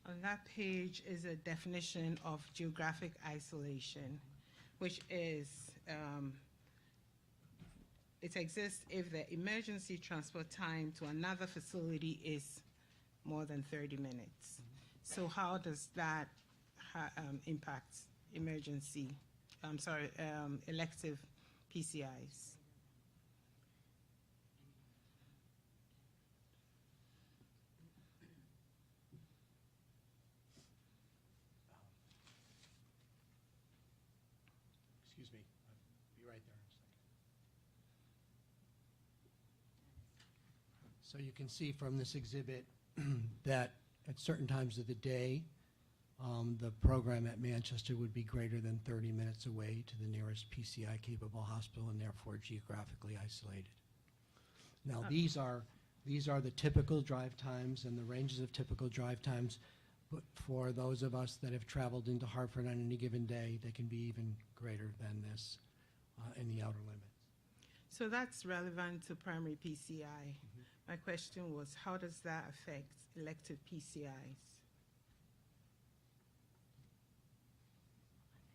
On that page is a definition of geographic isolation, which is, it exists if the emergency transport time to another facility is more than 30 minutes. So how does that impact elective PCIs? Excuse me, I'll be right there in a second. So you can see from this exhibit that at certain times of the day, the program at Manchester would be greater than 30 minutes away to the nearest PCI-capable hospital and therefore geographically isolated. Now, these are the typical drive times and the ranges of typical drive times, but for those of us that have traveled into Hartford on any given day, they can be even greater than this in the outer limits. So that's relevant to primary PCI. My question was, how does that affect elective PCIs? I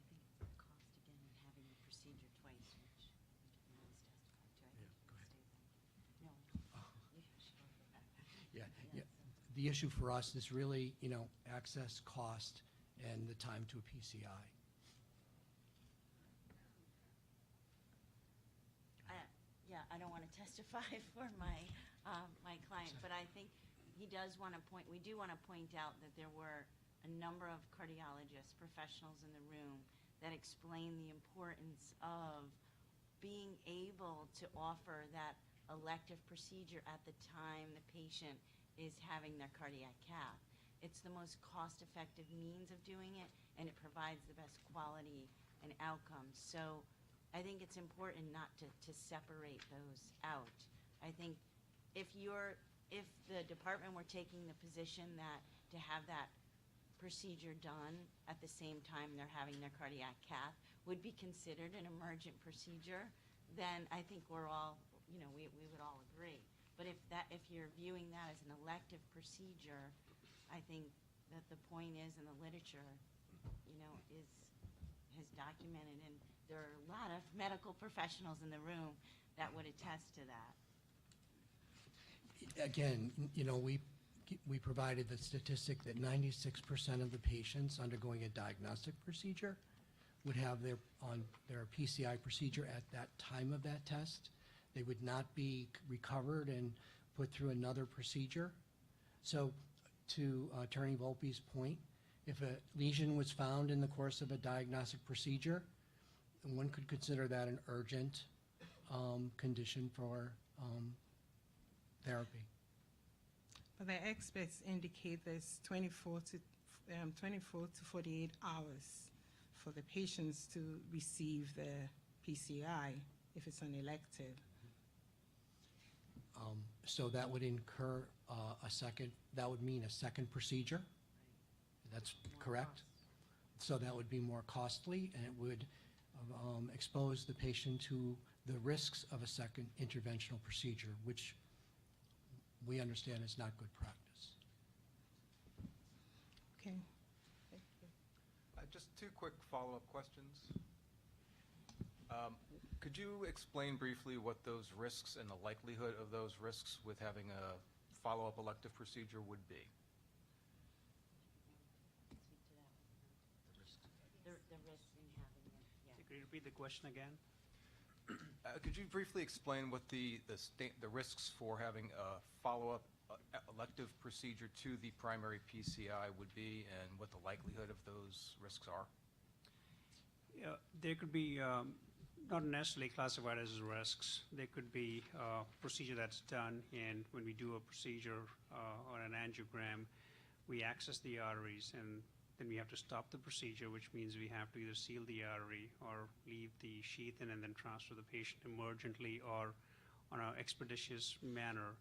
think it's the cost again and having the procedure twice, which Mr. Fernandez testified to. I think Yeah, go ahead. stay there. No, yeah, sure. Yeah. The issue for us is really, access, cost, and the time to a PCI. Yeah, I don't want to testify for my client, but I think he does want to we do want to point out that there were a number of cardiologists, professionals in the room that explained the importance of being able to offer that elective procedure at the time the patient is having their cardiac cath. It's the most cost-effective means of doing it, and it provides the best quality and outcomes. So I think it's important not to separate those out. I think if the department were taking the position that to have that procedure done at the same time they're having their cardiac cath would be considered an emergent procedure, then I think we're all, we would all agree. But if you're viewing that as an elective procedure, I think that the point is, in the literature, has documented, and there are a lot of medical professionals in the room that would attest to that. Again, we provided the statistic that 96% of the patients undergoing a diagnostic procedure would have their PCI procedure at that time of that test. They would not be recovered and put through another procedure. So to Attorney Volpe's point, if a lesion was found in the course of a diagnostic procedure, one could consider that an urgent condition for therapy. But the experts indicate there's 24 to 48 hours for the patients to receive the PCI if it's an elective. So that would incur that would mean a second procedure. That's correct. So that would be more costly, and it would expose the patient to the risks of a second interventional procedure, which we understand is not good practice. Okay. Thank you. Just two quick follow-up questions. Could you explain briefly what those risks and the likelihood of those risks with having a follow-up elective procedure would be? The risk in having it, yeah. Could you repeat the question again? Could you briefly explain what the risks for having a follow-up elective procedure to the primary PCI would be, and what the likelihood of those risks are? Yeah, there could be not necessarily classified as risks. There could be a procedure that's done, and when we do a procedure or an angiogram, we access the arteries, and then we have to stop the procedure, which means we have to either seal the artery or leave the sheath in and then transfer the patient emergently or on an expeditious manner.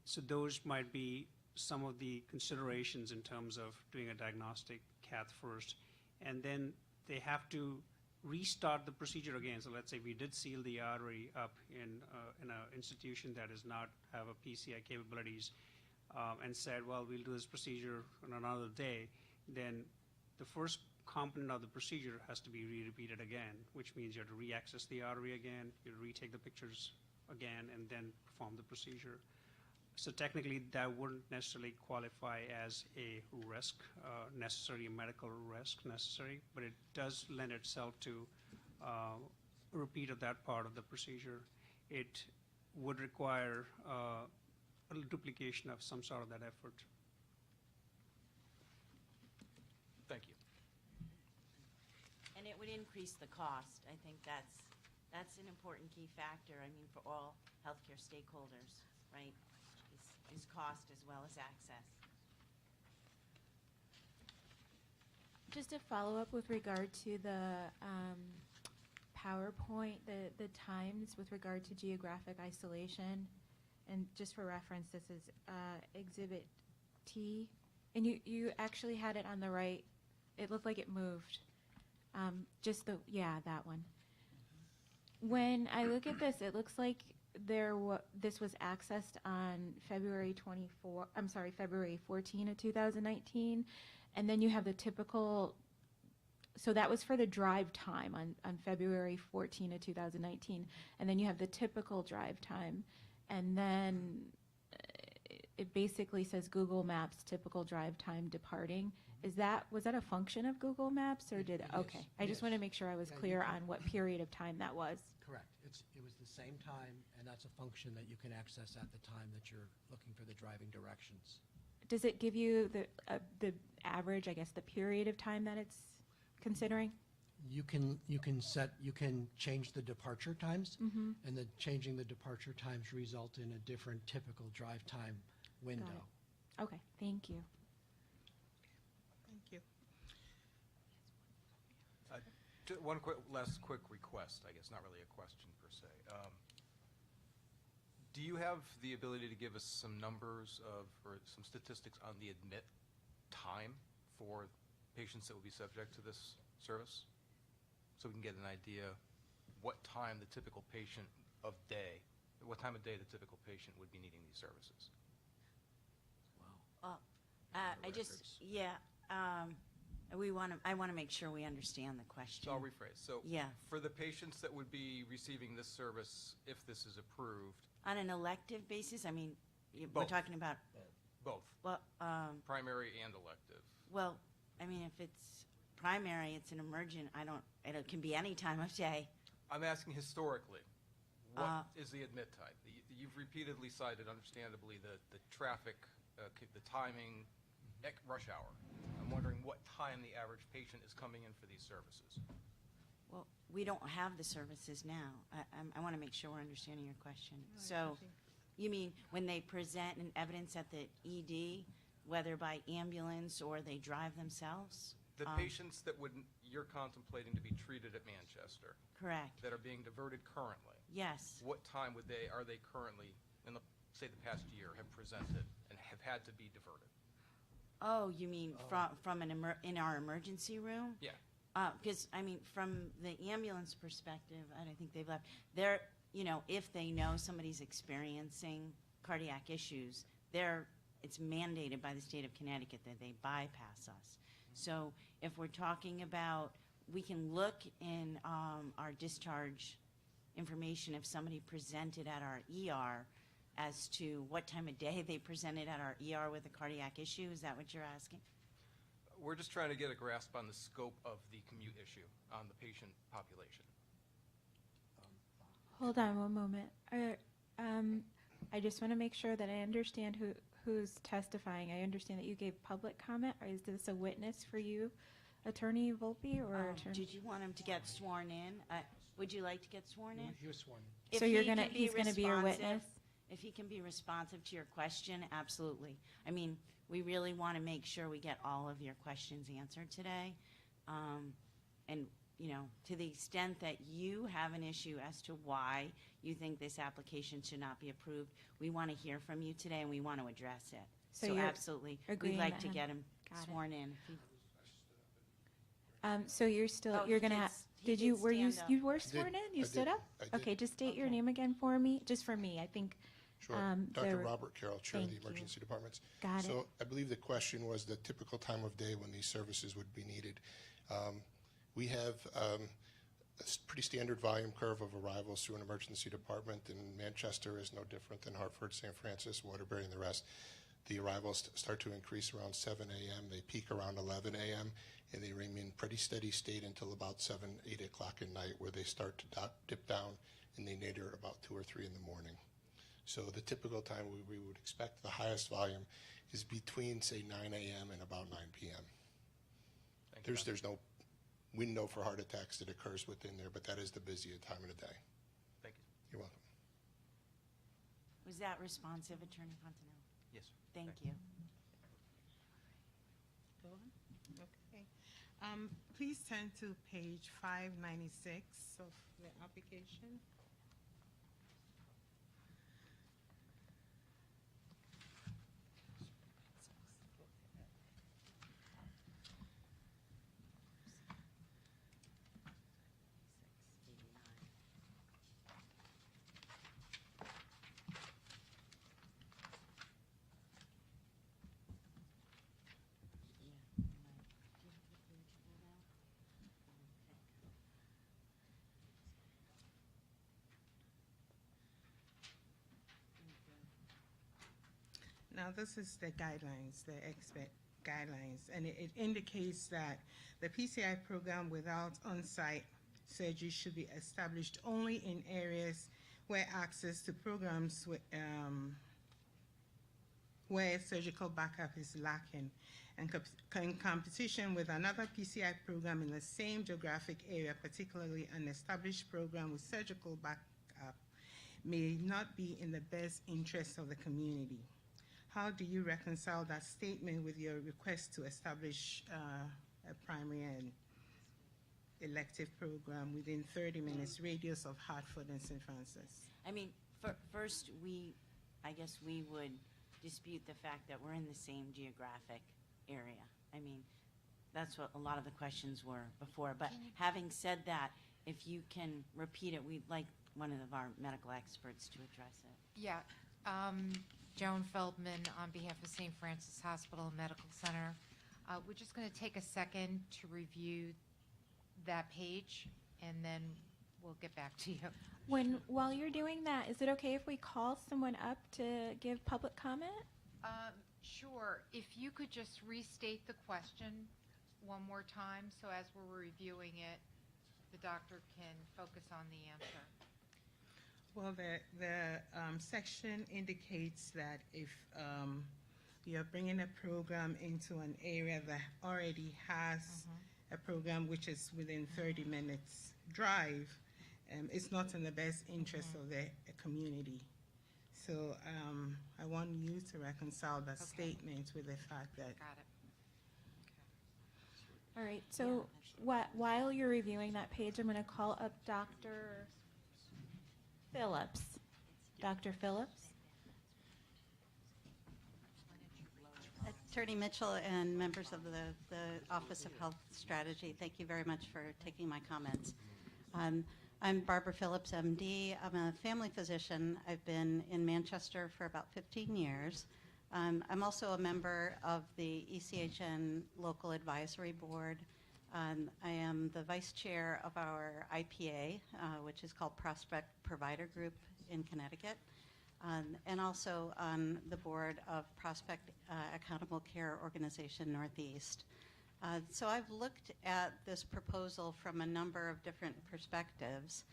So those might be some of the considerations in terms of doing a diagnostic cath first. And then they have to restart the procedure again. So let's say we did seal the artery up in an institution that does not have a PCI capabilities, and said, well, we'll do this procedure on another day, then the first component of the procedure has to be repeated again, which means you have to re-access the artery again, you retake the pictures again, and then perform the procedure. So technically, that wouldn't necessarily qualify as a risk, necessary medical risk necessary, but it does lend itself to a repeat of that part of the procedure. It would require a duplication of some sort of that effort. Thank you. And it would increase the cost. I think that's an important key factor, I mean, for all healthcare stakeholders, right? Is cost as well as access. Just a follow-up with regard to the PowerPoint, the times with regard to geographic isolation. And just for reference, this is Exhibit T. And you actually had it on the right. It looked like it moved. That one. When I look at this, it looks like this was accessed on February 14 of 2019. And then you have the typical, so that was for the drive time on February 14 of 2019. And then you have the typical drive time. And then it basically says Google Maps typical drive time departing. Was that a function of Google Maps, or did, okay. I just want to make sure I was clear on what period of time that was. Correct. It was the same time, and that's a function that you can access at the time that you're looking for the driving directions. Does it give you the average, I guess, the period of time that it's considering? You can change the departure times, and the changing the departure times result in a different typical drive time window. Got it. Okay, thank you. Thank you. One last quick request, I guess, not really a question per se. Do you have the ability to give us some numbers or some statistics on the admit time for patients that will be subject to this service? So we can get an idea what time the typical what time of day the typical patient would be needing these services. Well, I want to make sure we understand the question. So I'll rephrase. So yeah. For the patients that would be receiving this service, if this is approved. On an elective basis, I mean, we're Both. talking about. Both. Well, primary and elective. well, I mean, if it's primary, it's an emergent. It can be any time of day. I'm asking historically, what is the admit time? You've repeatedly cited, understandably, the traffic, the timing, rush hour. I'm wondering what time the average patient is coming in for these services. Well, we don't have the services now. I want to make sure we're understanding your question. So, you mean when they present an evidence at the ED, whether by ambulance or they drive themselves? The patients that you're contemplating to be treated at Manchester. Correct. That are being diverted currently. Yes. What time are they currently, in the past year, have presented and have had to be diverted? Oh, you mean from in our emergency room? Yeah. Because, I mean, from the ambulance perspective, I don't think they've left. They're, if they know somebody's experiencing cardiac issues, it's mandated by the state of Connecticut that they bypass us. So if we're talking about we can look in our discharge information if somebody presented at our ER as to what time of day they presented at our ER with a cardiac issue. Is that what you're asking? We're just trying to get a grasp on the scope of the commute issue on the patient population. Hold on one moment. I just want to make sure that I understand who's testifying. I understand that you gave public comment. Or is this a witness for you, Attorney Volpe, or Attorney? Did you want him to get sworn in? Would you like to get sworn in? He was sworn. If So he you're can gonna, be he's gonna be your responsive- witness? If he can be responsive to your question, absolutely. I mean, we really want to make sure we get all of your questions answered today. And, you know, to the extent that you have an issue as to why you think this application should not be approved, we want to hear from you today and we want to address it. So So you're absolutely, agreeing we'd like that to him- get him Got it. sworn in. So you're still, Oh, you're he gonna did have, s- he did you, did were you, stand up. you were I did. sworn in? You I stood did. up? I did. Okay, just state your Okay. name again for me, just for me, I think. Sure. the- Dr. Robert Carroll, Chair of the Thank you. Emergency Departments. Got it. So I believe the question was the typical time of day when these services would be needed. We have a pretty standard volume curve of arrivals through an emergency department, and Manchester is no different than Hartford, St. Francis, Waterbury, and the rest. The arrivals start to increase around 7 a.m. They peak around 11 a.m., and they remain pretty steady state until about 7, 8 o'clock at night, where they start to dip down, and they nadir about 2 or 3 in the morning. So the typical time we would expect the highest volume is between, say, 9 a.m. and about 9 p.m. Thank you, Doctor. There's no window for heart attacks that occurs within there, but that is the busiest time of the day. Thank you. You're welcome. Was that responsive, Attorney Fontanelle? Yes, sir. Thank you. Go on. Okay. Please turn to page 596 of the application. Now, this is the guidelines, the expert guidelines, and it indicates that the PCI program without on-site surgery should be established only in areas where access to programs where surgical backup is lacking, and in competition with another PCI program in the same geographic area, particularly an established program with surgical backup, may not be in the best interest of the community. How do you reconcile that statement with your request to establish a primary and elective program within 30 minutes radius of Hartford and St. Francis? I mean, first, I guess we would dispute the fact that we're in the same geographic area. I mean, that's what a lot of the questions were before. But having said that, if you can repeat it, we'd like one of our medical experts to address it. Yeah, Joan Feldman on behalf of St. Francis Hospital and Medical Center. We're just going to take a second to review that page, and then we'll get back to you. While you're doing that, is it okay if we call someone up to give public comment? Sure. If you could just restate the question one more time, so as we're reviewing it, the doctor can focus on the answer. Well, the section indicates that if you're bringing a program into an area that already has a program which is within 30 minutes drive, it's not in the best interest of the community. So I want you to reconcile that statement with the fact that Got it. All right, so while you're reviewing that page, I'm going to call up Dr. Phillips. Dr. Phillips? Attorney Mitchell and members of the Office of Health Strategy, thank you very much for taking my comments. I'm Barbara Phillips, MD. I'm a family physician. I've been in Manchester for about 15 years. I'm also a member of the ECHN Local Advisory Board. I am the vice chair of our IPA, which is called Prospect Provider Group in Connecticut, and also on the board of Prospect Accountable Care Organization Northeast. So I've looked at this proposal from a number of different perspectives.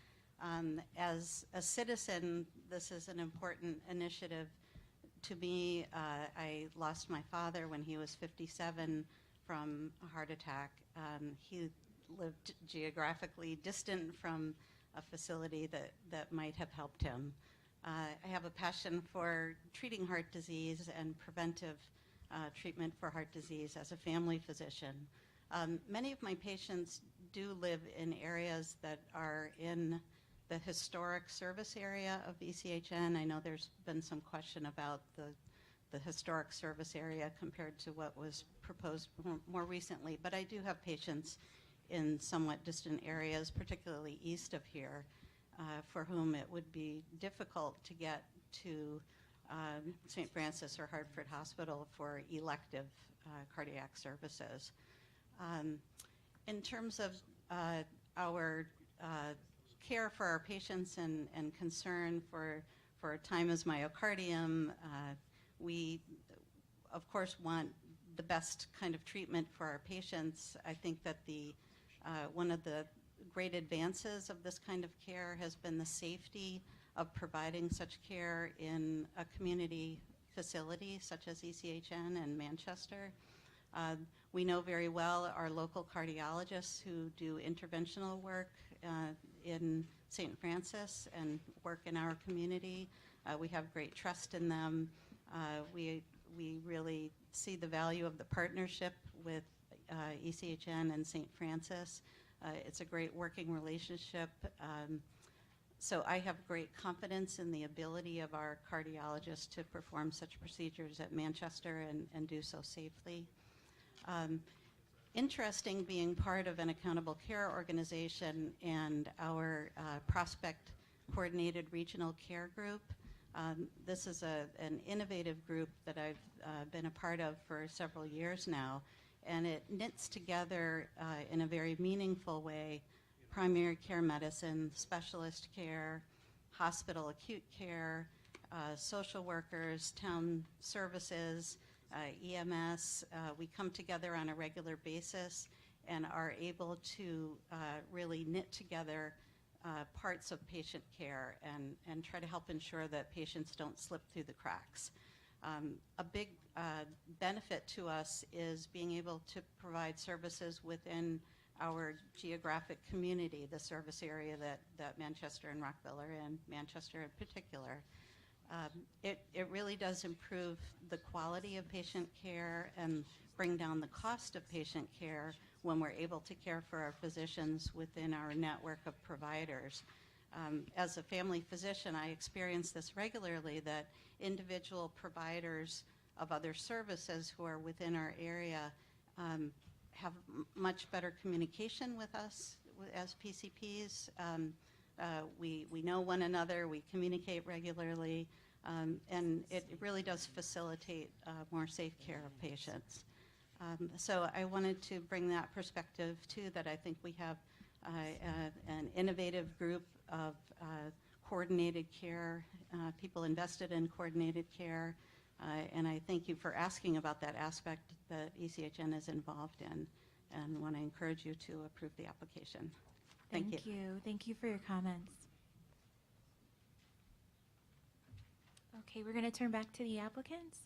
As a citizen, this is an important initiative to me. I lost my father when he was 57 from a heart attack. He lived geographically distant from a facility that might have helped him. I have a passion for treating heart disease and preventive treatment for heart disease as a family physician. Many of my patients do live in areas that are in the historic service area of ECHN. I know there's been some question about the historic service area compared to what was proposed more recently, but I do have patients in somewhat distant areas, particularly east of here, for whom it would be difficult to get to St. Francis or Hartford Hospital for elective cardiac services. In terms of our care for our patients and concern for a time as myocardium, we, of course, want the best kind of treatment for our patients. I think that one of the great advances of this kind of care has been the safety of providing such care in a community facility such as ECHN and Manchester. We know very well our local cardiologists who do interventional work in St. Francis and work in our community. We have great trust in them. We really see the value of the partnership with ECHN and St. Francis. It's a great working relationship. So I have great confidence in the ability of our cardiologists to perform such procedures at Manchester and do so safely. Interesting being part of an accountable care organization and our Prospect Coordinated Regional Care Group. This is an innovative group that I've been a part of for several years now, and it knits together in a very meaningful way primary care medicine, specialist care, hospital acute care, social workers, town services, EMS. We come together on a regular basis and are able to really knit together parts of patient care and try to help ensure that patients don't slip through the cracks. A big benefit to us is being able to provide services within our geographic community, the service area that Manchester and Rockville are in, Manchester in particular. It really does improve the quality of patient care and bring down the cost of patient care when we're able to care for our physicians within our network of providers. As a family physician, I experience this regularly, that individual providers of other services who are within our area have much better communication with us as PCPs. We know one another, we communicate regularly, and it really does facilitate more safe care of patients. So I wanted to bring that perspective too, that I think we have an innovative group of coordinated care, people invested in coordinated care, and I thank you for asking about that aspect that ECHN is involved in, and want to encourage you to approve the application. Thank you. Thank you for your comments. Okay, we're going to turn back to the applicants.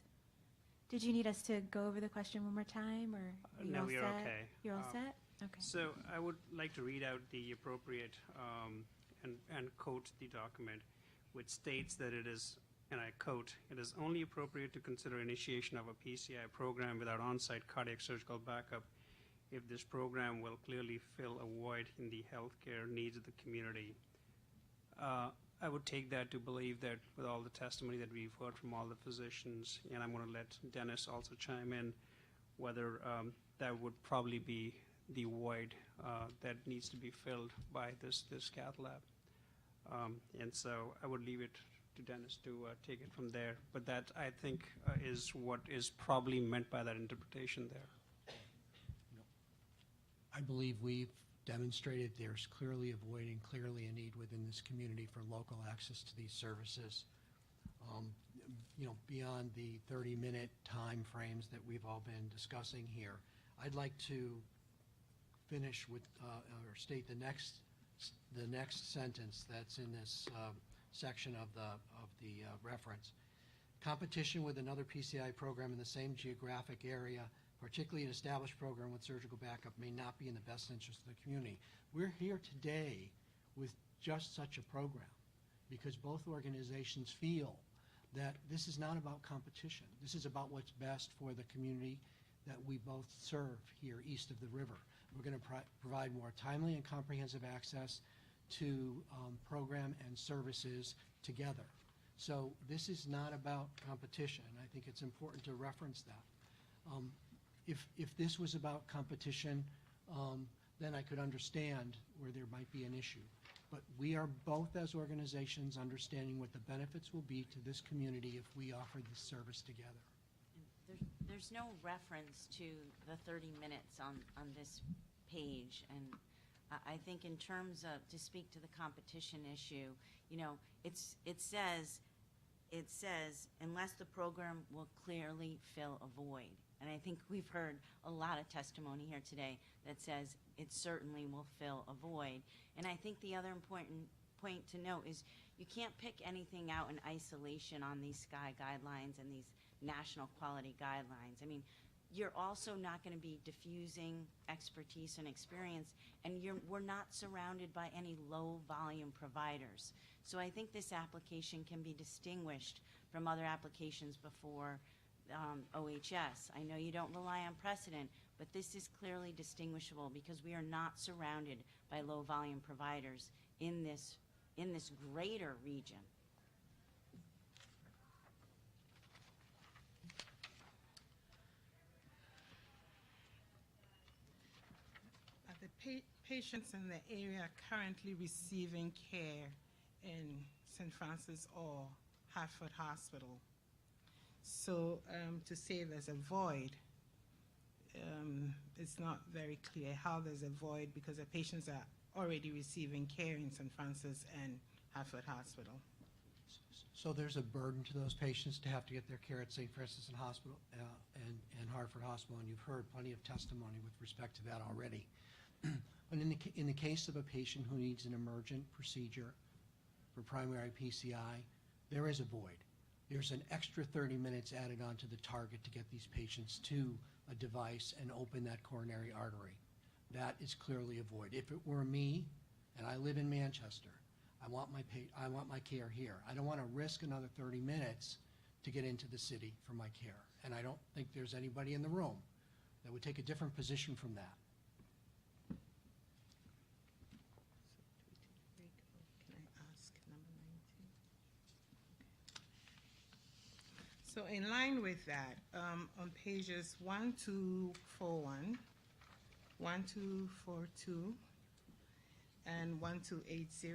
Did you need us to go over the question one more time, or are you No, all we are set? okay. You're all set? Okay. So I would like to read out the appropriate and quote the document, which states that it is, and I quote, "It is only appropriate to consider initiation of a PCI program without on-site cardiac surgical backup if this program will clearly fill a void in the healthcare needs of the community." I would take that to believe that with all the testimony that we've heard from all the physicians, and I'm going to let Dennis also chime in, whether that would probably be the void that needs to be filled by this cath lab. And so I would leave it to Dennis to take it from there. But that, I think, is what is probably meant by that interpretation there. I believe we've demonstrated there's clearly a void and clearly a need within this community for local access to these services. Beyond the 30-minute time frames that we've all been discussing here, I'd like to finish with, or state the next sentence that's in this section of the reference. Competition with another PCI program in the same geographic area, particularly an established program with surgical backup, may not be in the best interest of the community. We're here today with just such a program because both organizations feel that this is not about competition. This is about what's best for the community that we both serve here east of the river. We're going to provide more timely and comprehensive access to program and services together. So this is not about competition. I think it's important to reference that. If this was about competition, then I could understand where there might be an issue. But we are both, as organizations, understanding what the benefits will be to this community if we offer this service together. There's no reference to the 30 minutes on this page, and I think in terms of, to speak to the competition issue, it says unless the program will clearly fill a void. And I think we've heard a lot of testimony here today that says it certainly will fill a void. And I think the other important point to note is you can't pick anything out in isolation on these SCI guidelines and these national quality guidelines. I mean, you're also not going to be diffusing expertise and experience, and we're not surrounded by any low volume providers. So I think this application can be distinguished from other applications before OHS. I know you don't rely on precedent, but this is clearly distinguishable because we are not surrounded by low volume providers in this greater region. The patients in the area are currently receiving care in St. Francis or Hartford Hospital. So to say there's a void, it's not very clear how there's a void because the patients are already receiving care in St. Francis and Hartford Hospital. So there's a burden to those patients to have to get their care at St. Francis and Hospital and Hartford Hospital, and you've heard plenty of testimony with respect to that already. But in the case of a patient who needs an emergent procedure for primary PCI, there is a void. There's an extra 30 minutes added onto the target to get these patients to a device and open that coronary artery. That is clearly a void. If it were me, and I live in Manchester, I want my care here. I don't want to risk another 30 minutes to get into the city for my care. And I don't think there's anybody in the room that would take a different position from that. Can I ask number 19? So in line with that, on pages 1241, 1242, and 1280,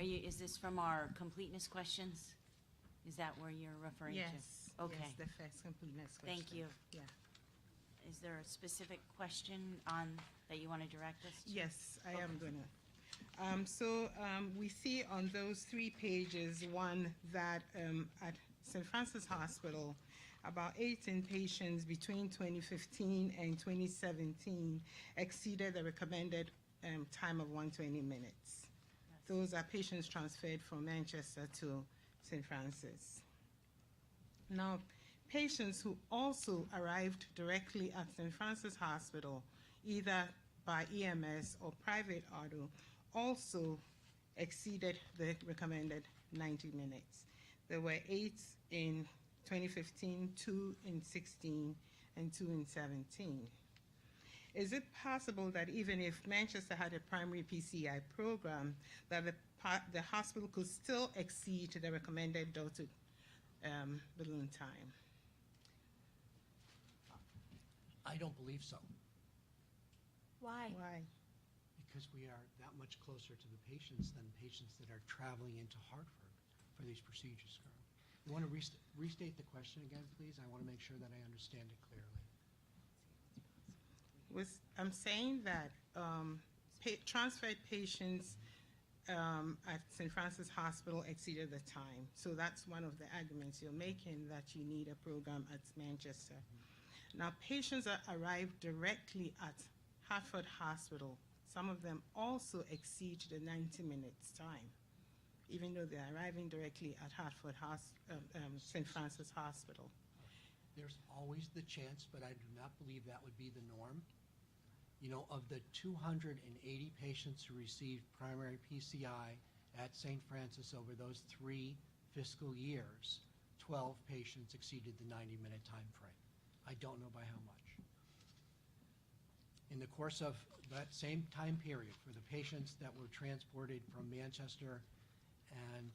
Is this from our completeness questions? Is that where you're referring to? yes. Okay. Yes, the first completeness question. Thank you. Yeah. Is there a specific question that you want to direct us to? Yes, I am gonna. So we see on those 3 pages, one, that at St. Francis Hospital, about 18 patients between 2015 and 2017 exceeded the recommended time of 120 minutes. Those are patients transferred from Manchester to St. Francis. Now, patients who also arrived directly at St. Francis Hospital, either by EMS or private auto, also exceeded the recommended 90 minutes. There were 8 in 2015, 2 in 16, and 2 in 17. Is it possible that even if Manchester had a primary PCI program, that the hospital could still exceed the recommended door-to balloon time? I don't believe so, Why? Why? because we are that much closer to the patients than patients that are traveling into Hartford for these procedures. You want to restate the question again, please? I want to make sure that I understand it clearly. I'm saying that transferred patients at St. Francis Hospital exceeded the time. So that's one of the arguments you're making, that you need a program at Manchester. Now, patients that arrive directly at Hartford Hospital, some of them also exceed the 90 minutes time, even though they're arriving directly at St. Francis Hospital. There's always the chance, but I do not believe that would be the norm. You know, of the 280 patients who received primary PCI at St. Francis over those 3 fiscal years, 12 patients exceeded the 90-minute time frame. I don't know by how much. In the course of that same time period, for the patients that were transported from Manchester and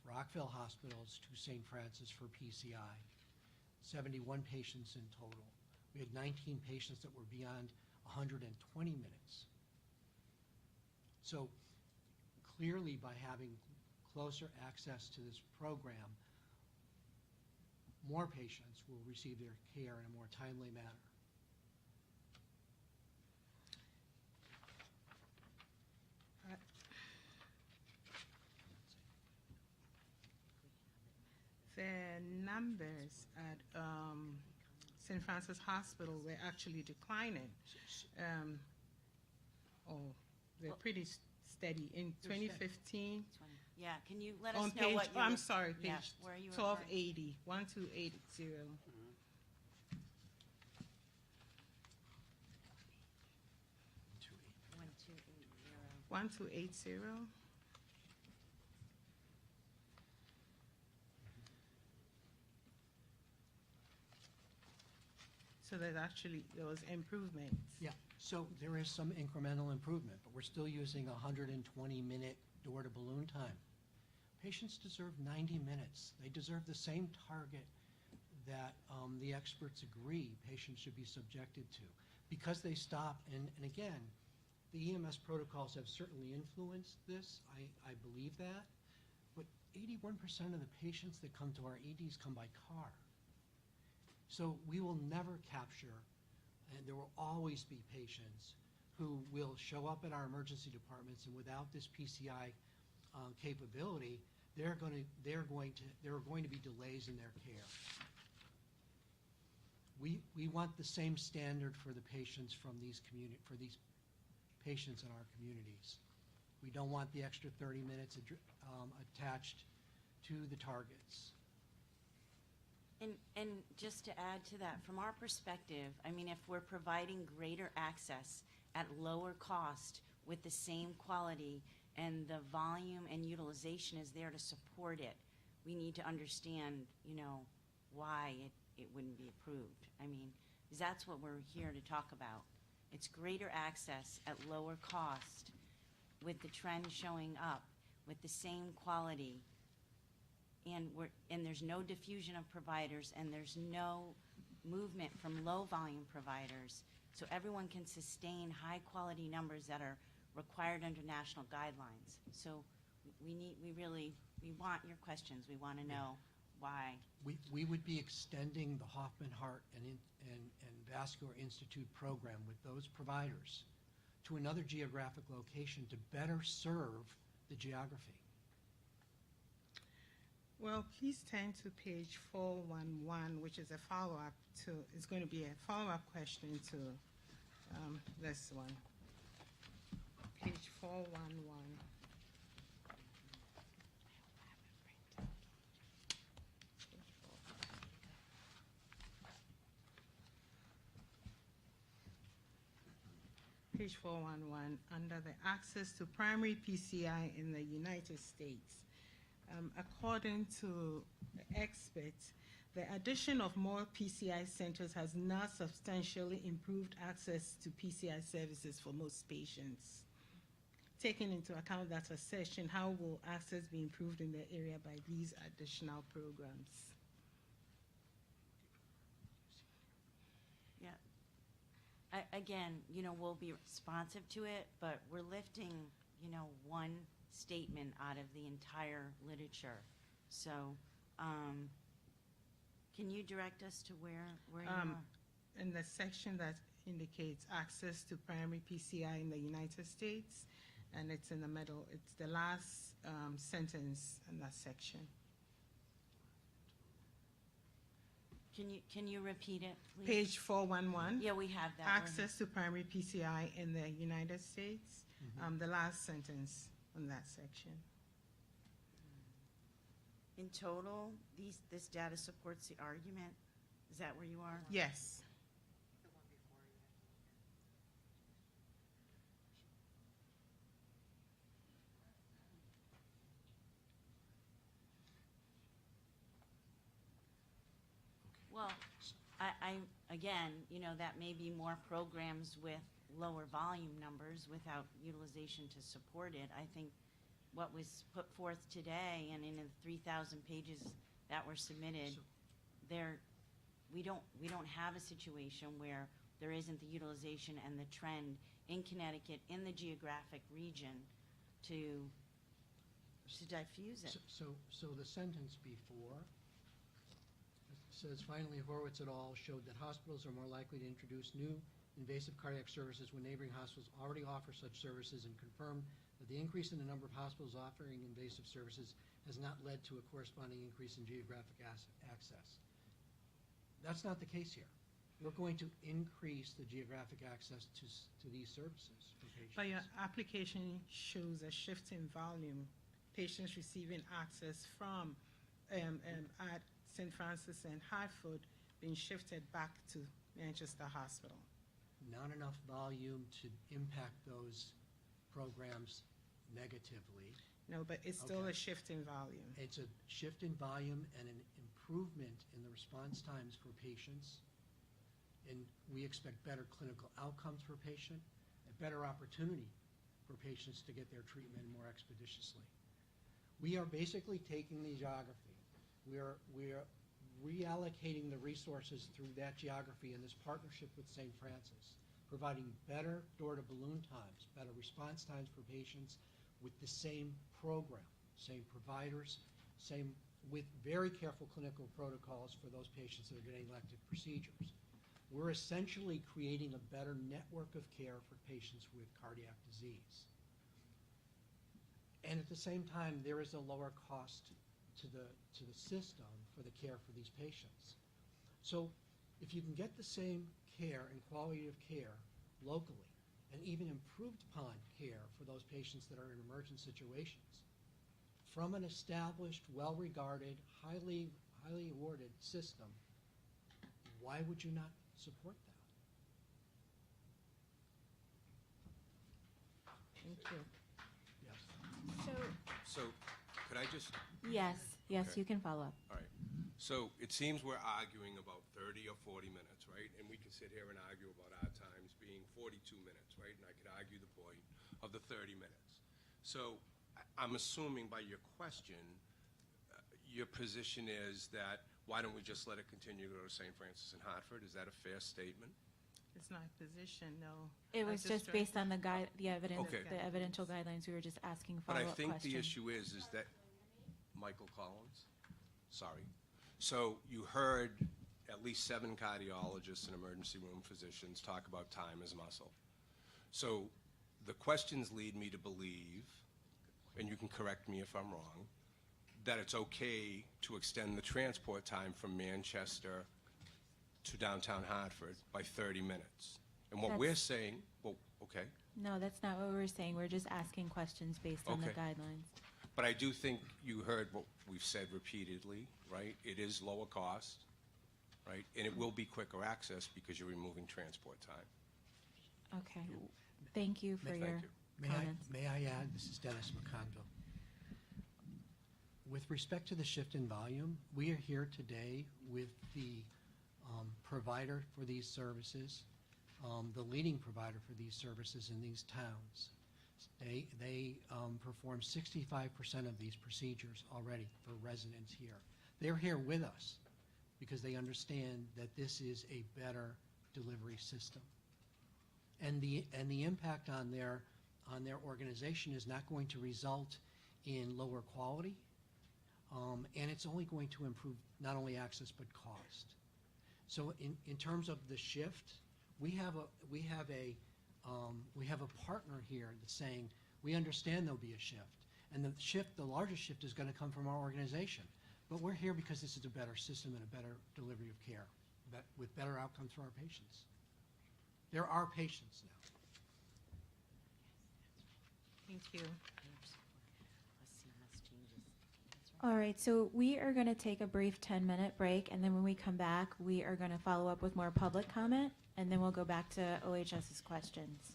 Rockville hospitals to St. Francis for PCI, 71 patients in total. We had 19 patients that were beyond 120 minutes. So clearly, by having closer access to this program, more patients will receive their care in a more timely manner. The numbers at St. Francis Hospital were actually declining. They're pretty steady. In 2015, Yeah, can you let on us know page, what you I'm were- sorry, yeah, page where are you referring? 1280, 1280. 1280. 1280. So there was improvements. Yeah, so there is some incremental improvement, but we're still using 120-minute door-to-balloon time. Patients deserve 90 minutes. They deserve the same target that the experts agree patients should be subjected to. Because they stop, and again, the EMS protocols have certainly influenced this, I believe that, but 81% of the patients that come to our EDs come by car. So we will never capture, and there will always be patients who will show up at our emergency departments, and without this PCI capability, there are going to be delays in their care. We want the same standard for the patients for these patients in our communities. We don't want the extra 30 minutes attached to the targets. And just to add to that, from our perspective, I mean, if we're providing greater access at lower cost with the same quality and the volume and utilization is there to support it, we need to understand, you know, why it wouldn't be approved. I mean, 'cause that's what we're here to talk about. It's greater access at lower cost with the trend showing up with the same quality. And there's no diffusion of providers, and there's no movement from low volume providers, so everyone can sustain high quality numbers that are required under national guidelines. So we want your questions. We want to know why. We would be extending the Hoffman Heart and Vascular Institute program with those providers to another geographic location to better serve the geography. Well, please turn to page 411, which is a follow-up to, it's going to be a follow-up question to this one. Page 411. page 411, under the access to primary PCI in the United States. According to the experts, the addition of more PCI centers has not substantially improved access to PCI services for most patients. Taking into account that assertion, how will access be improved in the area by these additional programs? Yeah. Again, we'll be responsive to it, but we're lifting, one statement out of the entire literature. So, can you direct us to where you are? In the section that indicates access to primary PCI in the United States, and it's in the middle, it's the last sentence in that section. Can you repeat it, please? Page 411. Yeah, we have that. Access to primary PCI in the United States, the last sentence in that section. In total, this data supports the argument? Is that where you are? Yes. Well, again, that may be more programs with lower volume numbers without utilization to support it. I think what was put forth today and in the 3,000 pages that were submitted, we don't have a situation where there isn't the utilization and the trend in Connecticut, in the geographic region, to diffuse it. So the sentence before says, finally, Horowitz et al. Showed that hospitals are more likely to introduce new invasive cardiac services when neighboring hospitals already offer such services, and confirmed that the increase in the number of hospitals offering invasive services has not led to a corresponding increase in geographic access. That's not the case here. We're going to increase the geographic access to these services for patients. But your application shows a shift in volume, patients receiving access from at St. Francis and Hartford being shifted back to Manchester Hospital. Not enough volume to impact those programs negatively. No, but it's still Okay. a shift in volume. It's a shift in volume and an improvement in the response times for patients. And we expect better clinical outcomes for patient, a better opportunity for patients to get their treatment more expeditiously. We are basically taking the geography. We are reallocating the resources through that geography in this partnership with St. Francis, providing better door-to-balloon times, better response times for patients with the same program, same providers, same with very careful clinical protocols for those patients that are getting elective procedures. We're essentially creating a better network of care for patients with cardiac disease. And at the same time, there is a lower cost to the system for the care for these patients. So if you can get the same care and quality of care locally, and even improved upon care for those patients that are in emergent situations, from an established, well-regarded, highly awarded system, why would you not support that? Thank you. Yes. So could I just, Yes, Okay. you can follow up. all right. So it seems we're arguing about 30 or 40 minutes, right? And we can sit here and argue about our times being 42 minutes, right? And I could argue the point of the 30 minutes. So I'm assuming by your question, your position is that why don't we just let it continue to go to St. Francis and Hartford? Is that a fair statement? It's not a position, no. It was just based on the evidence, Okay. the evidential guidelines. We were just asking But I follow-up think questions. the issue is that, Michael Collins, sorry. So you heard at least 7 cardiologists and emergency room physicians talk about time as muscle. So the questions lead me to believe, and you can correct me if I'm wrong, that it's okay to extend the transport time from Manchester to downtown Hartford by 30 minutes. And what we're saying, well, okay. No, that's not what we're saying. We're just asking questions based on the Okay. guidelines. But I do think you heard what we've said repeatedly, right? It is lower cost, right? And it will be quicker access because you're removing transport time. Okay. Thank you for Thank your comments. May I add, this is Dennis McConville. With respect to the shift in volume, we are here today with the provider for these services, the leading provider for these services in these towns. They perform 65% of these procedures already for residents here. They're here with us because they understand that this is a better delivery system. And the impact on their organization is not going to result in lower quality, and it's only going to improve not only access but cost. So in terms of the shift, we have a partner here that's saying we understand there'll be a shift, and the largest shift is going to come from our organization. But we're here because this is a better system and a better delivery of care, with better outcomes for our patients. There are patients now. Thank you. All right, so we are going to take a brief 10-minute break, and then when we come back, we are going to follow up with more public comment, and then we'll go back to OHS's questions.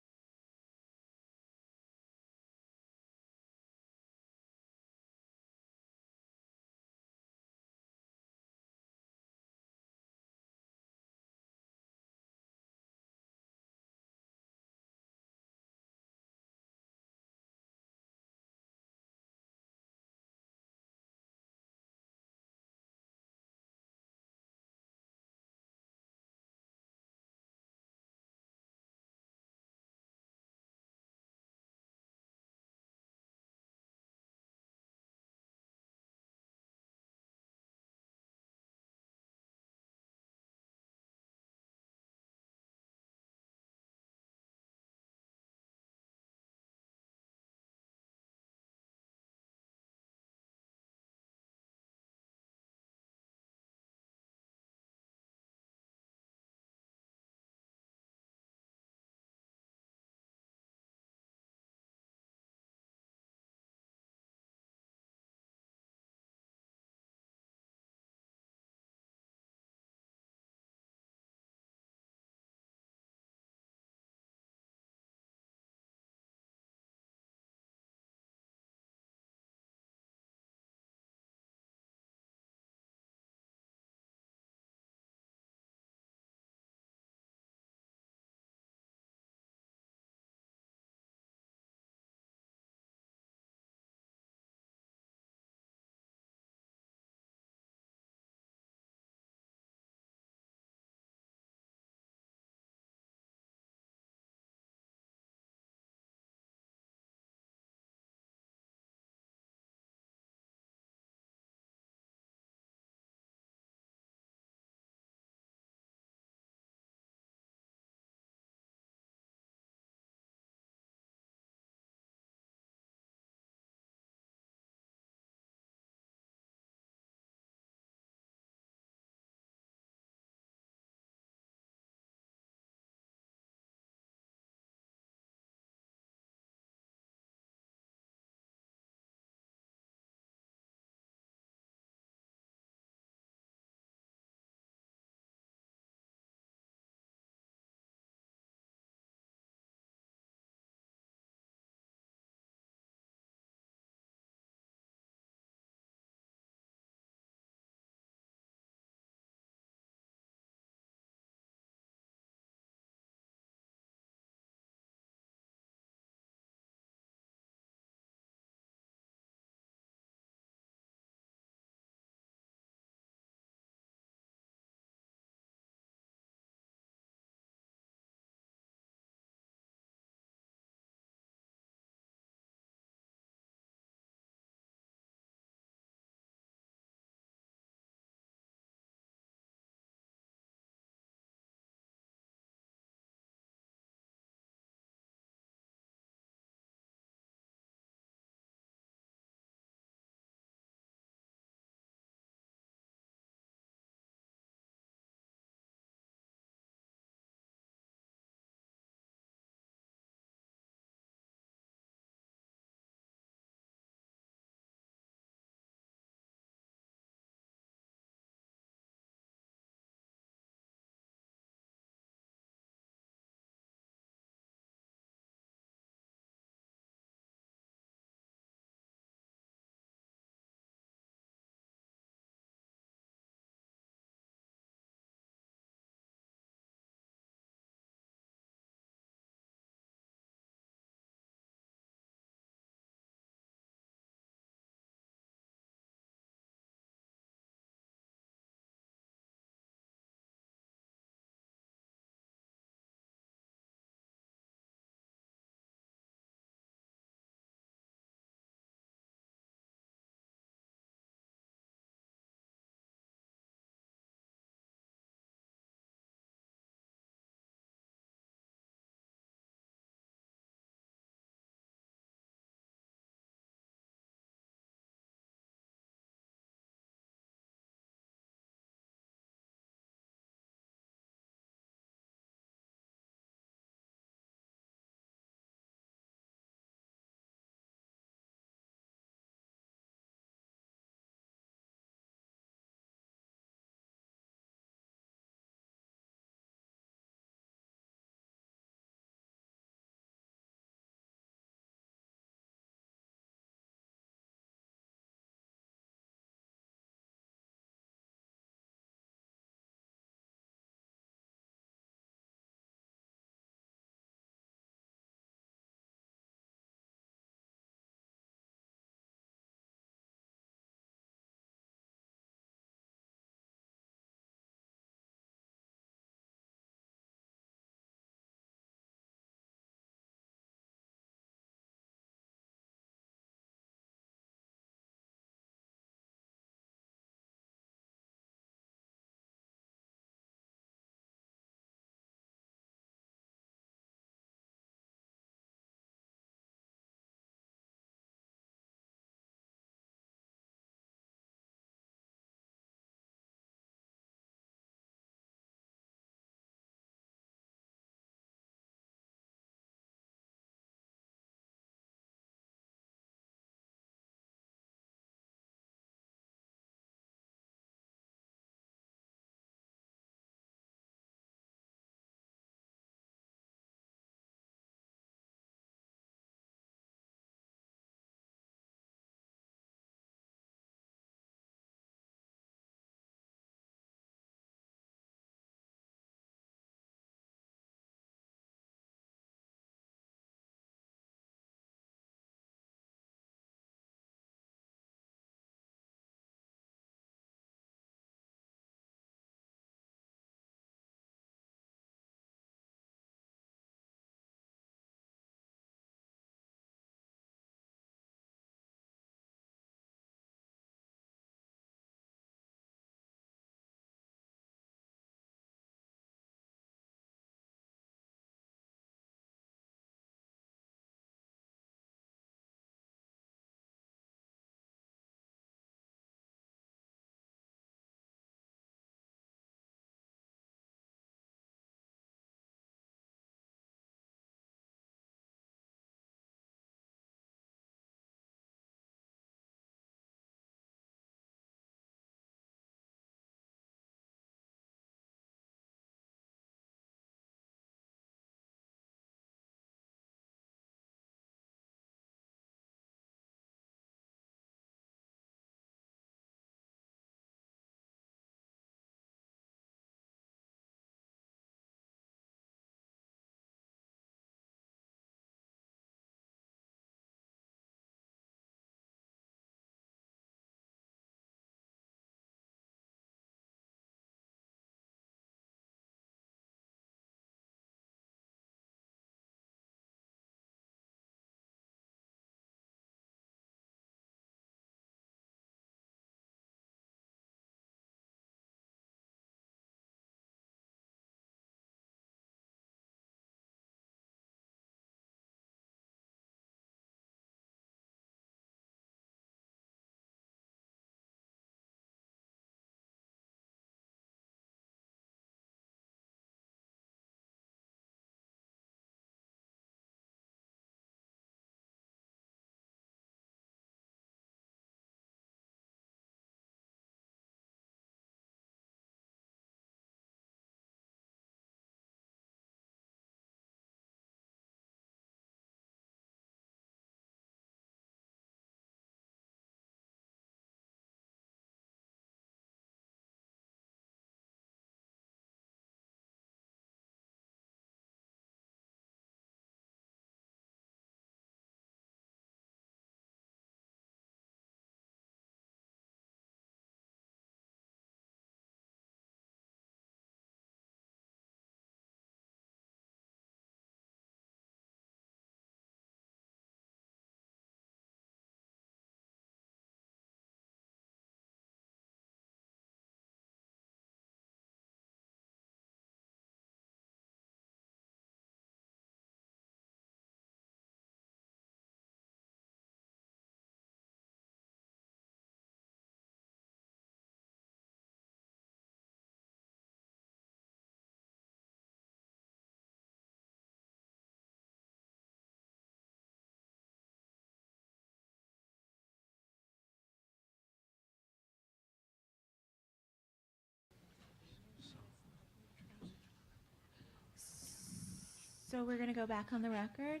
So we're going to go back on the record.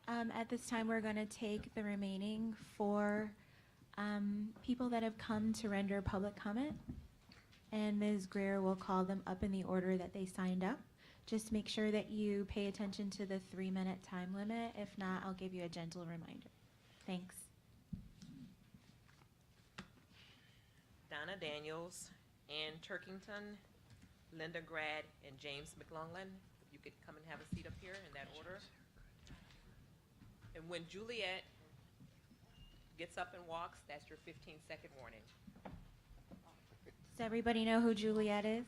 At this time, we're going to take the remaining four people that have come to render public comment, and Ms. Greer will call them up in the order that they signed up. Just make sure that you pay attention to the 3-minute time limit. If not, I'll give you a gentle reminder. Thanks. Donna Daniels, Ann Turkington, Linda Grad, and James McLaughlin. If you could come and have a seat up here in that order. And when Juliet gets up and walks, that's your 15-second warning. Does everybody know who Juliet is?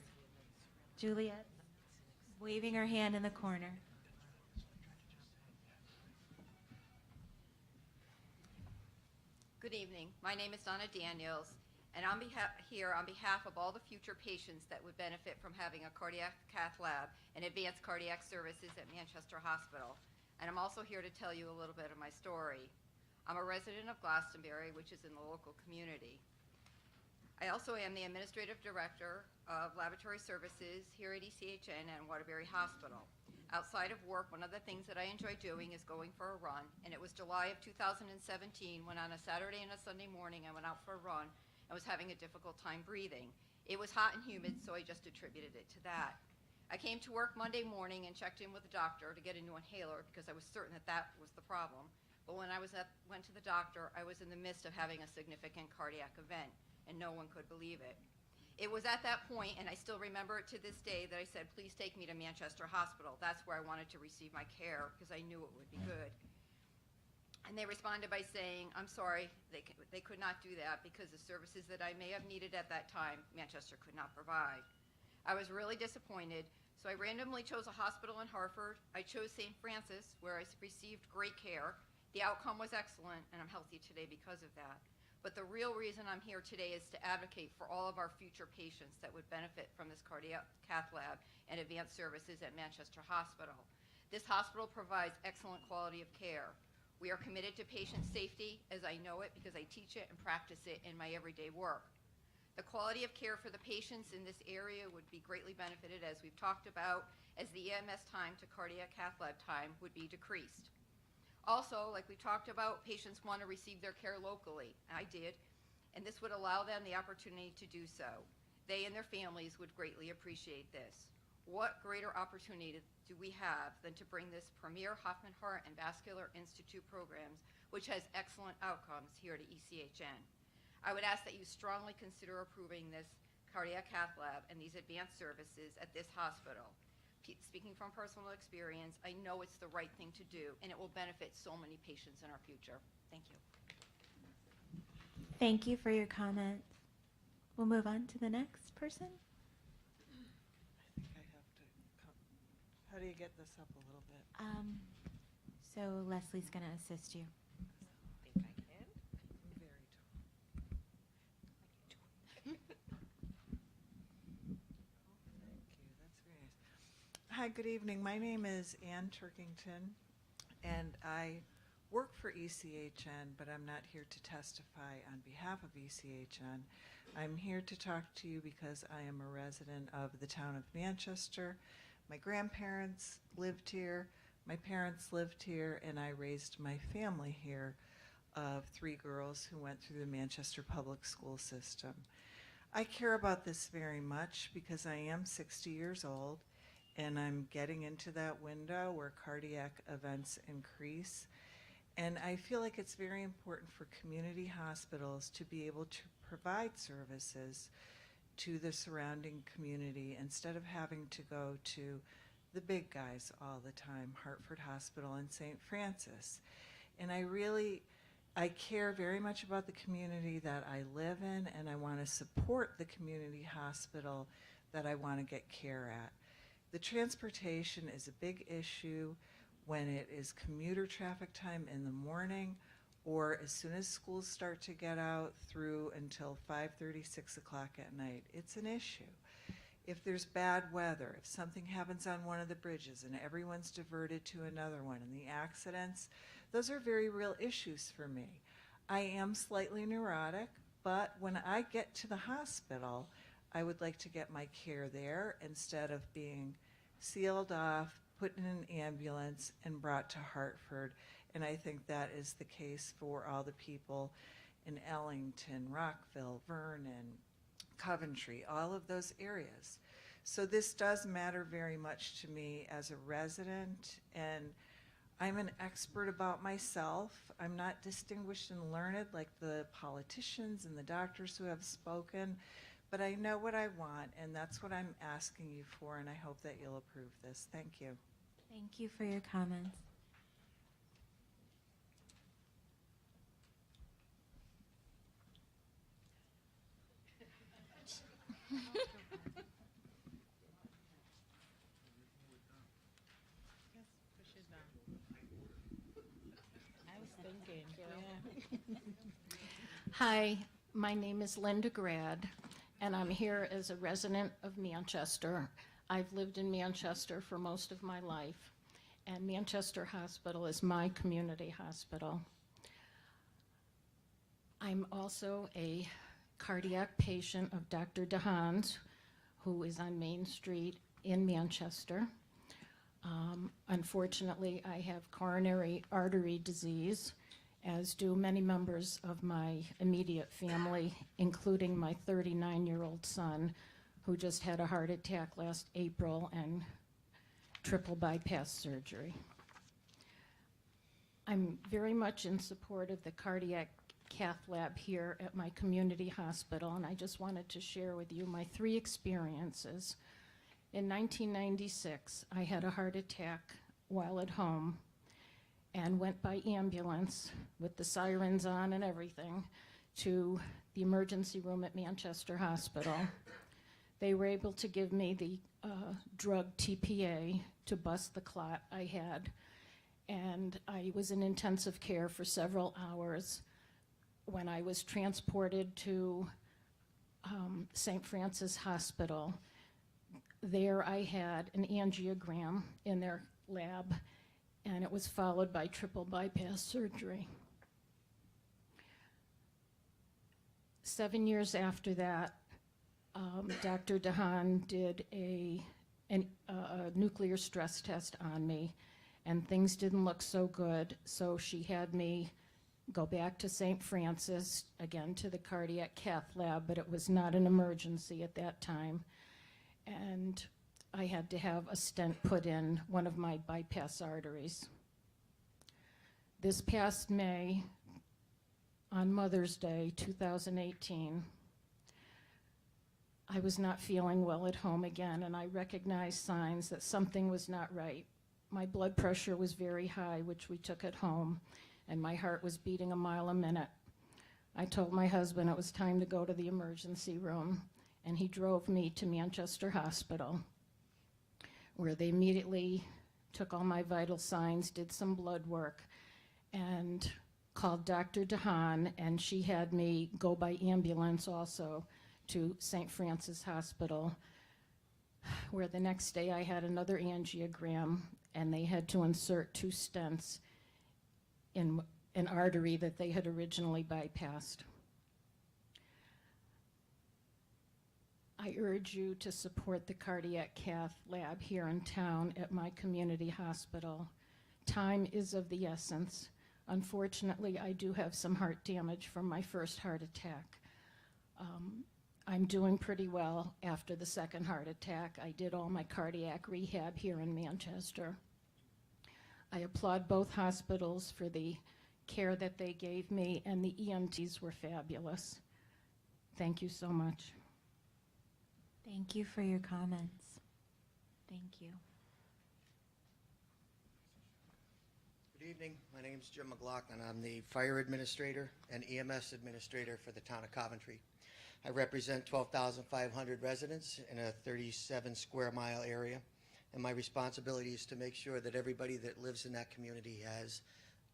Juliet, waving her hand in the corner. Good evening. My name is Donna Daniels, and I'm here on behalf of all the future patients that would benefit from having a cardiac cath lab and advanced cardiac services at Manchester Hospital. And I'm also here to tell you a little bit of my story. I'm a resident of Glastonbury, which is in the local community. I also am the Administrative Director of Laboratory Services here at ECHN and Waterbury Hospital. Outside of work, one of the things that I enjoy doing is going for a run, and it was July of 2017 when on a Saturday and a Sunday morning I went out for a run and was having a difficult time breathing. It was hot and humid, so I just attributed it to that. I came to work Monday morning and checked in with the doctor to get a new inhaler because I was certain that that was the problem. But when I went to the doctor, I was in the midst of having a significant cardiac event, and no one could believe it. It was at that point, and I still remember it to this day, that I said, please take me to Manchester Hospital. That's where I wanted to receive my care because I knew it would be good. And they responded by saying, I'm sorry, they could not do that because the services that I may have needed at that time, Manchester could not provide. I was really disappointed, so I randomly chose a hospital in Hartford. I chose St. Francis, where I received great care. The outcome was excellent, and I'm healthy today because of that. But the real reason I'm here today is to advocate for all of our future patients that would benefit from this cardiac cath lab and advanced services at Manchester Hospital. This hospital provides excellent quality of care. We are committed to patient safety, as I know it because I teach it and practice it in my everyday work. The quality of care for the patients in this area would be greatly benefited, as we've talked about, as the EMS time to cardiac cath lab time would be decreased. Also, like we talked about, patients want to receive their care locally. I did, and this would allow them the opportunity to do so. They and their families would greatly appreciate this. What greater opportunity do we have than to bring this premier Hoffman Heart and Vascular Institute programs, which has excellent outcomes, here to ECHN. I would ask that you strongly consider approving this cardiac cath lab and these advanced services at this hospital. Speaking from personal experience, I know it's the right thing to do, and it will benefit so many patients in our future. Thank you. Thank you for your comments. We'll move on to the next person. I think I have to come. How do you get this up a little bit? So Leslie's going to assist you. I think I can. Very tall. Oh, thank you. That's very nice. Hi, good evening. My name is Ann Turkington, and I work for ECHN, but I'm not here to testify on behalf of ECHN. I'm here to talk to you because I am a resident of the town of Manchester. My grandparents lived here, my parents lived here, and I raised my family here of 3 girls who went through the Manchester public school system. I care about this very much because I am 60 years old, and I'm getting into that window where cardiac events increase. And I feel like it's very important for community hospitals to be able to provide services to the surrounding community instead of having to go to the big guys all the time, Hartford Hospital and St. Francis. And I care very much about the community that I live in, and I want to support the community hospital that I want to get care at. The transportation is a big issue when it is commuter traffic time in the morning, or as soon as schools start to get out through until 5:30, 6 o'clock at night. It's an issue. If there's bad weather, if something happens on one of the bridges and everyone's diverted to another one, and the accidents, those are very real issues for me. I am slightly neurotic, but when I get to the hospital, I would like to get my care there instead of being sealed off, put in an ambulance and brought to Hartford. And I think that is the case for all the people in Ellington, Rockville, Vernon, Coventry, all of those areas. So this does matter very much to me as a resident, and I'm an expert about myself. I'm not distinguished and learned like the politicians and the doctors who have spoken, but I know what I want, and that's what I'm asking you for, and I hope that you'll approve this. Thank you. Thank you for your comments. Hi, my name is Linda Grad, and I'm here as a resident of Manchester. I've lived in Manchester for most of my life, and Manchester Hospital is my community hospital. I'm also a cardiac patient of Dr. DeHaan's, who is on Main Street in Manchester. Unfortunately, I have coronary artery disease, as do many members of my immediate family, including my 39-year-old son, who just had a heart attack last April and triple bypass surgery. I'm very much in support of the cardiac cath lab here at my community hospital, and I just wanted to share with you my 3 experiences. In 1996, I had a heart attack while at home and went by ambulance with the sirens on and everything to the emergency room at Manchester Hospital. They were able to give me the drug TPA to bust the clot I had, and I was in intensive care for several hours. When I was transported to St. Francis Hospital, there I had an angiogram in their lab, and it was followed by triple bypass surgery. 7 years after that, Dr. DeHaan did a nuclear stress test on me, and things didn't look so good, so she had me go back to St. Francis, again to the cardiac cath lab, but it was not an emergency at that time. And I had to have a stent put in one of my bypass arteries. This past May, on Mother's Day, 2018, I was not feeling well at home again, and I recognized signs that something was not right. My blood pressure was very high, which we took at home, and my heart was beating a mile a minute. I told my husband it was time to go to the emergency room, and he drove me to Manchester Hospital, where they immediately took all my vital signs, did some blood work, and called Dr. DeHaan, and she had me go by ambulance also to St. Francis Hospital, where the next day I had another angiogram, and they had to insert 2 stents in an artery that they had originally bypassed. I urge you to support the cardiac cath lab here in town at my community hospital. Time is of the essence. Unfortunately, I do have some heart damage from my first heart attack. I'm doing pretty well after the second heart attack. I did all my cardiac rehab here in Manchester. I applaud both hospitals for the care that they gave me, and the EMTs were fabulous. Thank you so much. Thank you for your comments. Thank you. Good evening. My name is Jim McLaughlin. I'm the Fire Administrator and EMS Administrator for the town of Coventry. I represent 12,500 residents in a 37 square mile area, and my responsibility is to make sure that everybody that lives in that community has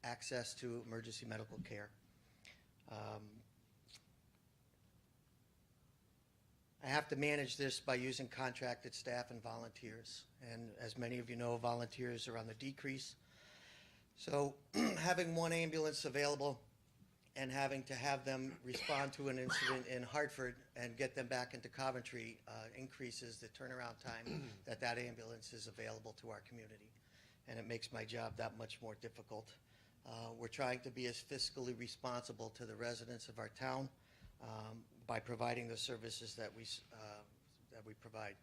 access to emergency medical care. I have to manage this by using contracted staff and volunteers, and as many of you know, volunteers are on the decrease. So having one ambulance available and having to have them respond to an incident in Hartford and get them back into Coventry increases the turnaround time that ambulance is available to our community. and it makes my job that much more difficult. We're trying to be as fiscally responsible to the residents of our town by providing the services that we provide.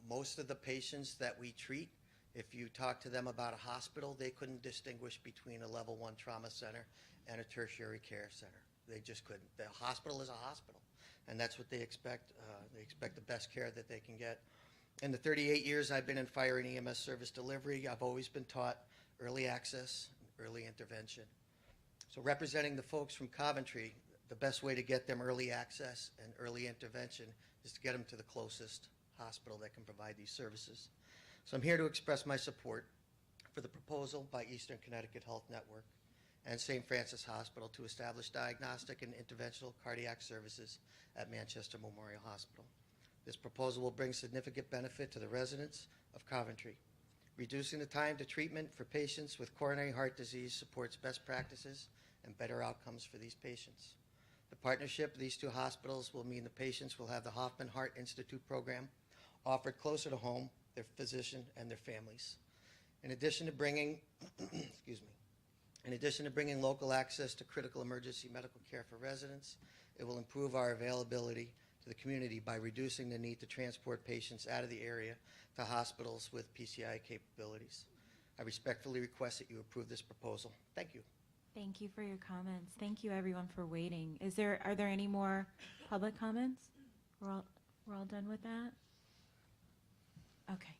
Most of the patients that we treat, if you talk to them about a hospital, they couldn't distinguish between a level 1 trauma center and a tertiary care center. They just couldn't. The hospital is a hospital, and that's what they expect. They expect the best care that they can get. In the 38 years I've been in fire and EMS service delivery, I've always been taught early access, early intervention. So representing the folks from Coventry, the best way to get them early access and early intervention is to get them to the closest hospital that can provide these services. So I'm here to express my support for the proposal by Eastern Connecticut Health Network and St. Francis Hospital to establish diagnostic and interventional cardiac services at Manchester Memorial Hospital. This proposal will bring significant benefit to the residents of Coventry. Reducing the time to treatment for patients with coronary heart disease supports best practices and better outcomes for these patients. The partnership of these two hospitals will mean the patients will have the Hoffman Heart Institute program offered closer to home, their physician, and their families. In addition to bringing, local access to critical emergency medical care for residents, it will improve our availability to the community by reducing the need to transport patients out of the area to hospitals with PCI capabilities. I respectfully request that you approve this proposal. Thank you. Thank you for your comments. Thank you, everyone, for waiting. Are there any more public comments? We're all done with that? Okay.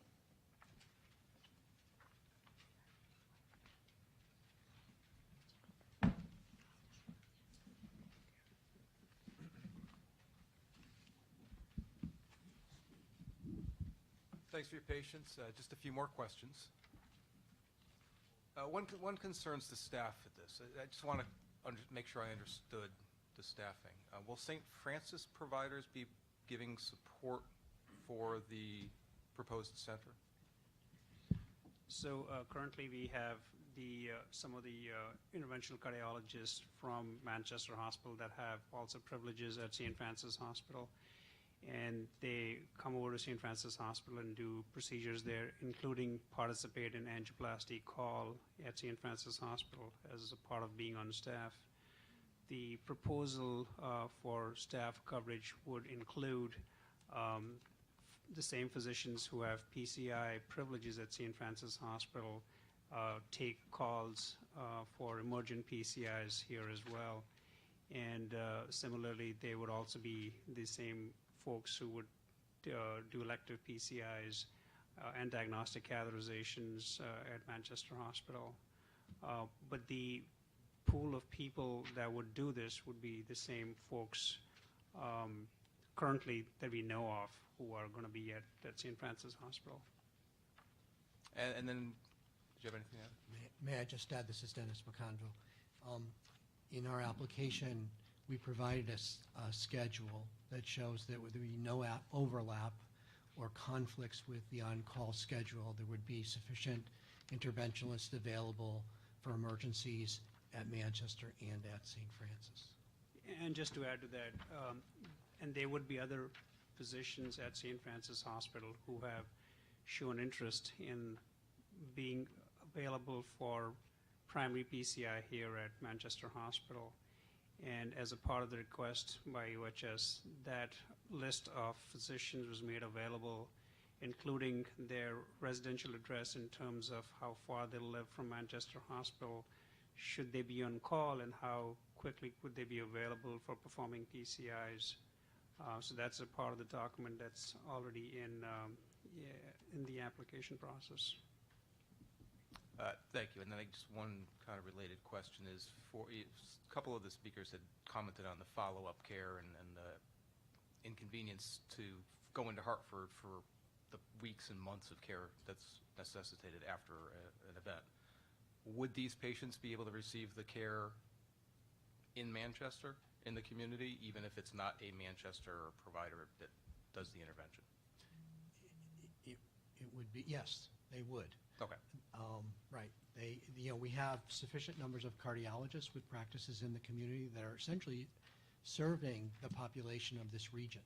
Thanks for your patience. Just a few more questions. One concerns the staff at this. I just want to make sure I understood the staffing. Will St. Francis providers be giving support for the proposed center? So currently we have some of the interventional cardiologists from Manchester Hospital that have also privileges at St. Francis Hospital. And they come over to St. Francis Hospital and do procedures there, including participate in angioplasty call at St. Francis Hospital as a part of being on staff. The proposal for staff coverage would include the same physicians who have PCI privileges at St. Francis Hospital take calls for emergent PCIs here as well. And similarly, they would also be the same folks who would do elective PCIs and diagnostic catheterizations at Manchester Hospital. But the pool of people that would do this would be the same folks currently that we know of who are going to be at St. Francis Hospital. And then, do you have anything to add? May I just add, this is Dennis McConville. In our application, we provided a schedule that shows that there would be no overlap or conflicts with the on-call schedule. There would be sufficient interventionalists available for emergencies at Manchester and at St. Francis. And just to add to that, and there would be other physicians at St. Francis Hospital who have shown interest in being available for primary PCI here at Manchester Hospital. And as a part of the request by UHS, that list of physicians was made available, including their residential address in terms of how far they live from Manchester Hospital, should they be on call, and how quickly would they be available for performing PCIs. So that's a part of the document that's already in the application process. Thank you. And then just one kind of related question is, a couple of the speakers had commented on the follow-up care and the inconvenience to go into Hartford for the weeks and months of care that's necessitated after an event. Would these patients be able to receive the care in Manchester, in the community, even if it's not a Manchester provider that does the intervention? It would be, yes, they would. Okay. Right. We have sufficient numbers of cardiologists with practices in the community that are essentially serving the population of this region.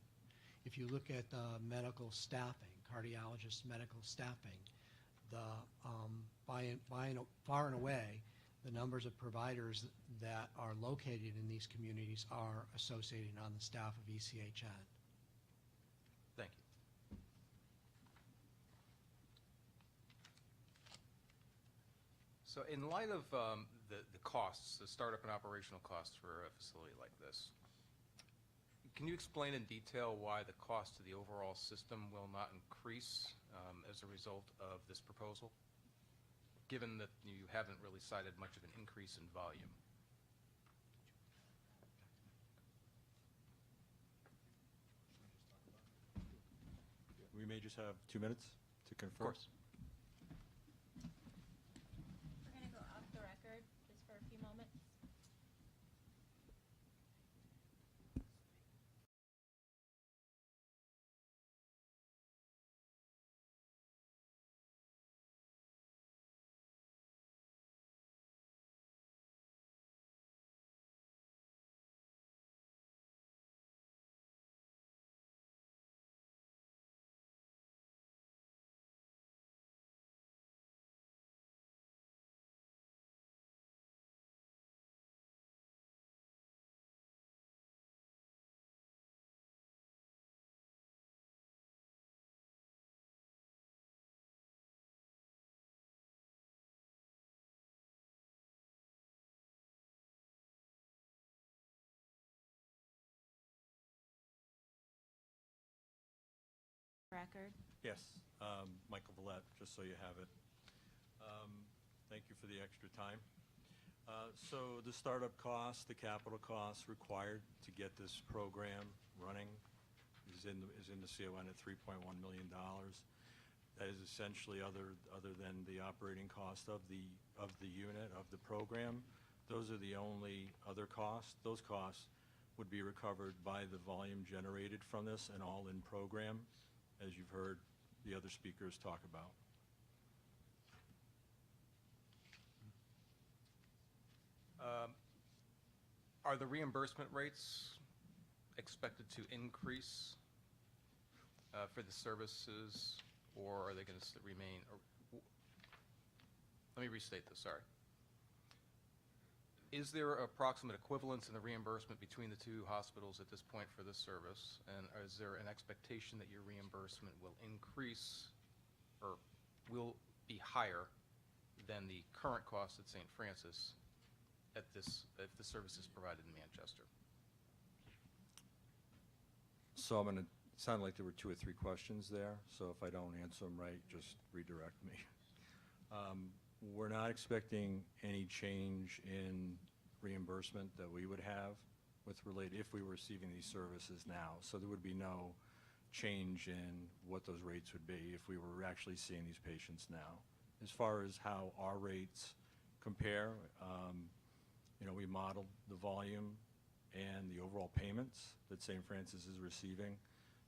If you look at medical staffing, cardiologist medical staffing, far and away, the numbers of providers that are located in these communities are associated on the staff of ECHN. Thank you. So in light of the costs, the startup and operational costs for a facility like this, can you explain in detail why the cost of the overall system will not increase as a result of this proposal, given that you haven't really cited much of an increase in volume? We may just have 2 minutes to confirm. Of course. We're going to go off the record just for a few moments. Record. Yes, Michael Villette, just so you have it. Thank you for the extra time. So the startup costs, the capital costs required to get this program running is in the CON at $3.1 million. That is essentially other than the operating cost of the unit, of the program. Those are the only other costs. Those costs would be recovered by the volume generated from this and all in program, as you've heard the other speakers talk about. Are the reimbursement rates expected to increase for the services, or are they going to remain? Let me restate this, sorry. Is there approximate equivalence in the reimbursement between the two hospitals at this point for this service? And is there an expectation that your reimbursement will increase or will be higher than the current cost at St. Francis if the service is provided in Manchester? So I'm going to sound like there were 2 or 3 questions there. So if I don't answer them right, just redirect me. We're not expecting any change in reimbursement that we would have if we were receiving these services now. So there would be no change in what those rates would be if we were actually seeing these patients now. As far as how our rates compare, we modeled the volume and the overall payments that St. Francis is receiving.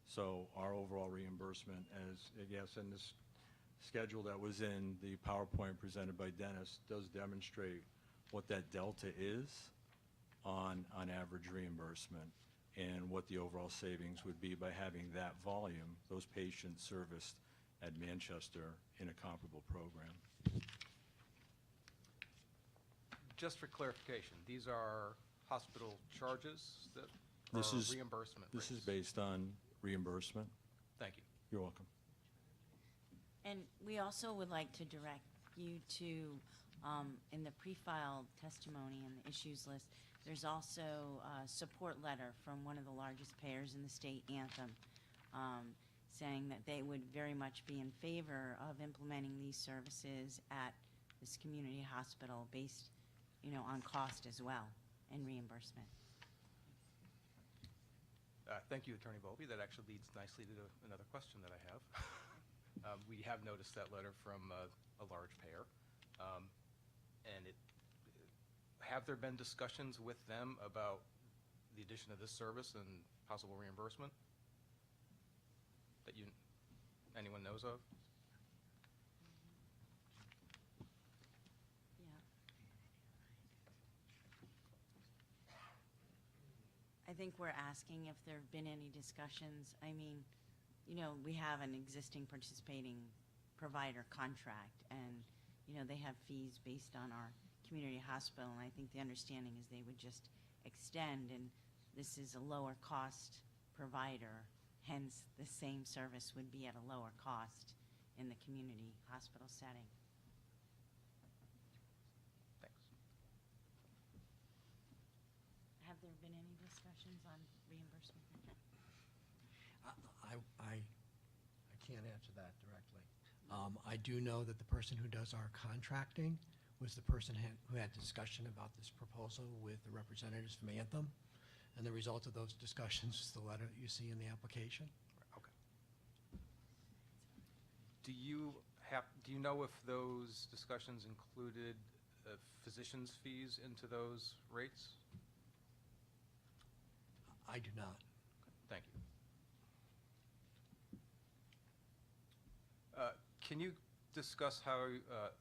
So our overall reimbursement, in this schedule that was in the PowerPoint presented by Dennis, does demonstrate what that delta is on average reimbursement and what the overall savings would be by having that volume, those patients serviced at Manchester in a comparable program. Just for clarification, these are hospital charges that This are is reimbursement This is rates? based on reimbursement. Thank you. You're welcome. And we also would like to direct you to, in the pre-filed testimony and the issues list, there's also a support letter from one of the largest payers in the state, Anthem, saying that they would very much be in favor of implementing these services at this community hospital based, on cost as well and reimbursement. Thank you, Attorney Bowlby. That actually leads nicely to another question that I have. We have noticed that letter from a large payer. Have there been discussions with them about the addition of this service and possible reimbursement that anyone knows of? I think we're asking if there have been any discussions. I mean, we have an existing participating provider contract, and, you know, they have fees based on our community hospital, and I think the understanding is they would just extend, and this is a lower cost provider, hence the same service would be at a lower cost in the community hospital setting. Thanks. Have there been any discussions on reimbursement? I can't answer that directly. I do know that the person who does our contracting was the person who had discussion about this proposal with the representatives from Anthem, and the result of those discussions is the letter that you see in the application. Okay. Do you know if those discussions included physicians' fees into those rates? I do not. Thank you. Can you discuss how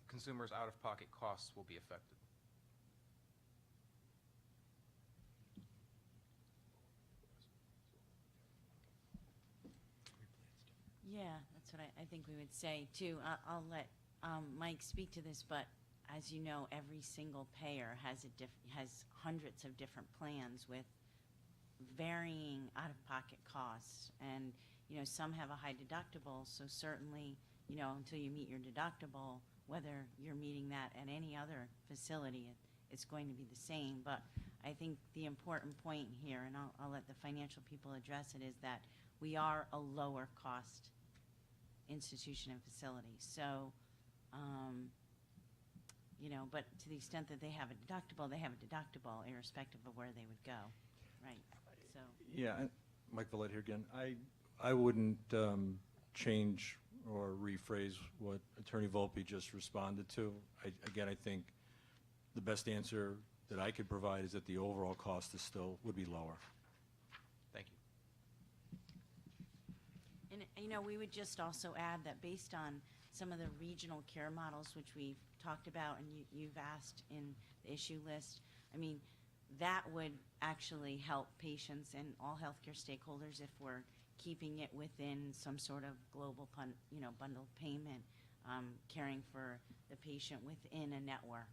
consumers' out-of-pocket costs will be affected? Yeah, that's what I think we would say too. I'll let Mike speak to this, but as you know, every single payer has has hundreds of different plans with varying out-of-pocket costs, and you know, some have a high deductible, so certainly, you know, until you meet your deductible, whether you're meeting that at any other facility, it's going to be the same. But I think the important point here, and I'll let the financial people address it, is that we are a lower cost institution and facility. So, you know, but to the extent that they have a deductible, they have a deductible, irrespective of where they would go, right? So. Yeah, Mike Villette here again. I wouldn't change or rephrase what Attorney Volpe just responded to. Again, I think the best answer that I could provide is that the overall cost would be lower. Thank you. And, you know, we would just also add that based on some of the regional care models, which we've talked about and you've asked in the issue list, I mean, that would actually help patients and all healthcare stakeholders if we're keeping it within some sort of global, bundled payment, caring for the patient within a network.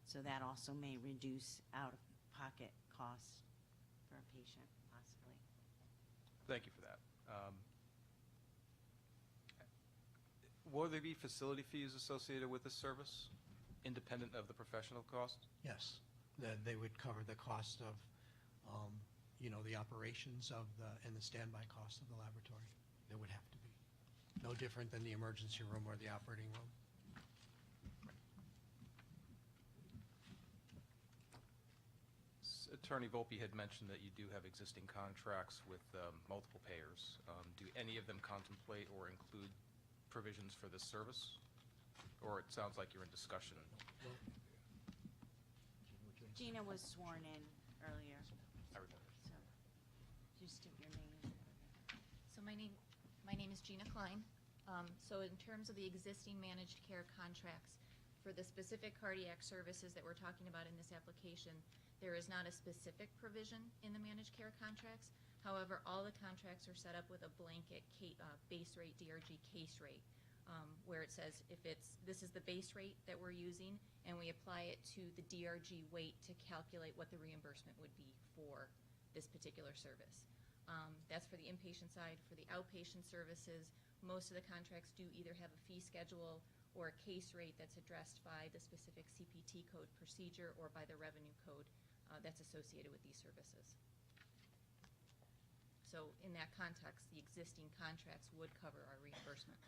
So that also may reduce out-of-pocket costs for a patient, possibly. Thank you for that. Will there be facility fees associated with this service, independent of the professional cost? Yes, they would cover the cost of, the operations and the standby cost of the laboratory. There would have to be. No different than the emergency room or the operating room. Attorney Volpe had mentioned that you do have existing contracts with multiple payers. Do any of them contemplate or include provisions for this service? Or it sounds like you're in discussion. Gina was sworn in earlier. I remember. So, just state your name. So my name is Gina Klein. So in terms of the existing managed care contracts, for the specific cardiac services that we're talking about in this application, there is not a specific provision in the managed care contracts. However, all the contracts are set up with a blanket base rate, DRG case rate, where it says this is the base rate that we're using, and we apply it to the DRG weight to calculate what the reimbursement would be for this particular service. That's for the inpatient side. For the outpatient services, most of the contracts do either have a fee schedule or a case rate that's addressed by the specific CPT code procedure or by the revenue code that's associated with these services. So in that context, the existing contracts would cover our reimbursement.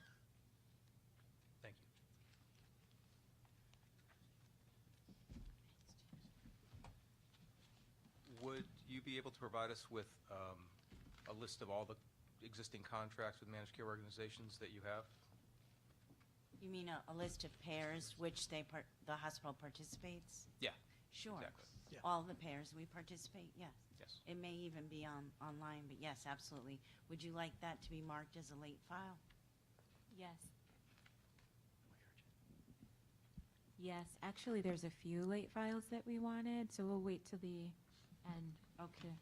Thank you. Would you be able to provide us with a list of all the existing contracts with managed care organizations that you have? You mean a list of payers which the hospital participates? Yeah. Sure. Exactly. Yeah. All the payers we participate, yes. Yes. It may even be online, but yes, absolutely. Would you like that to be marked as a late file? Yes. Yes, actually there's a few late files that we wanted, so we'll wait till the end. Okay.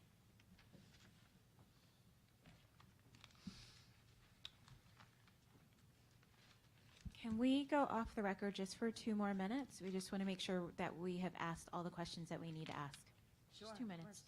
Can we go off the record just for 2 more minutes? We just want to make sure that we have asked all the questions that we need to ask. Just 2 minutes.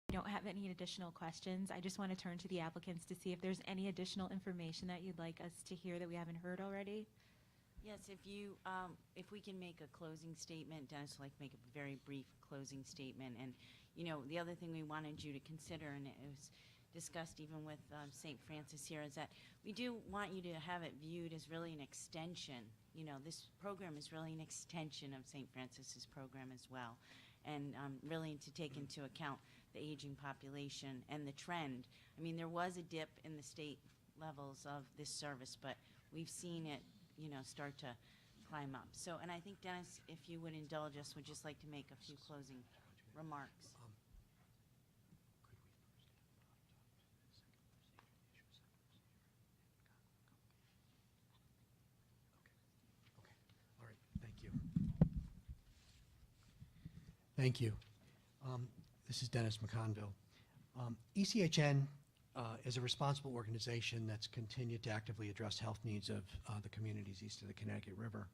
We don't have any additional questions. I just want to turn to the applicants to see if there's any additional information that you'd like us to hear that we haven't heard already. Yes, if we can make a closing statement, Dennis would like to make a very brief closing statement. And, you know, the other thing we wanted you to consider, and it was discussed even with St. Francis here, is that we do want you to have it viewed as really an extension. You know, this program is really an extension of St. Francis's program as well. And really to take into account the aging population and the trend. I mean, there was a dip in the state levels of this service, but we've seen it, you know, start to climb up. So, and I think, Dennis, if you would indulge us, would just like to make a few closing remarks. All right, thank you. Thank you. This is Dennis McConville. ECHN is a responsible organization that's continued to actively address health needs of the communities east of the Connecticut River.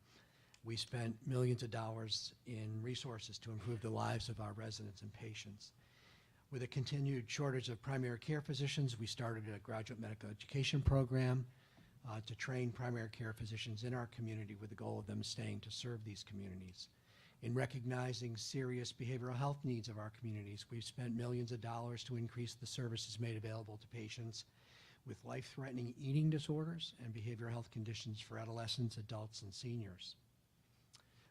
We spent millions of dollars in resources to improve the lives of our residents and patients. With a continued shortage of primary care physicians, we started a graduate medical education program to train primary care physicians in our community with the goal of them staying to serve these communities. In recognizing serious behavioral health needs of our communities, we've spent millions of dollars to increase the services made available to patients with life-threatening eating disorders and behavioral health conditions for adolescents, adults, and seniors.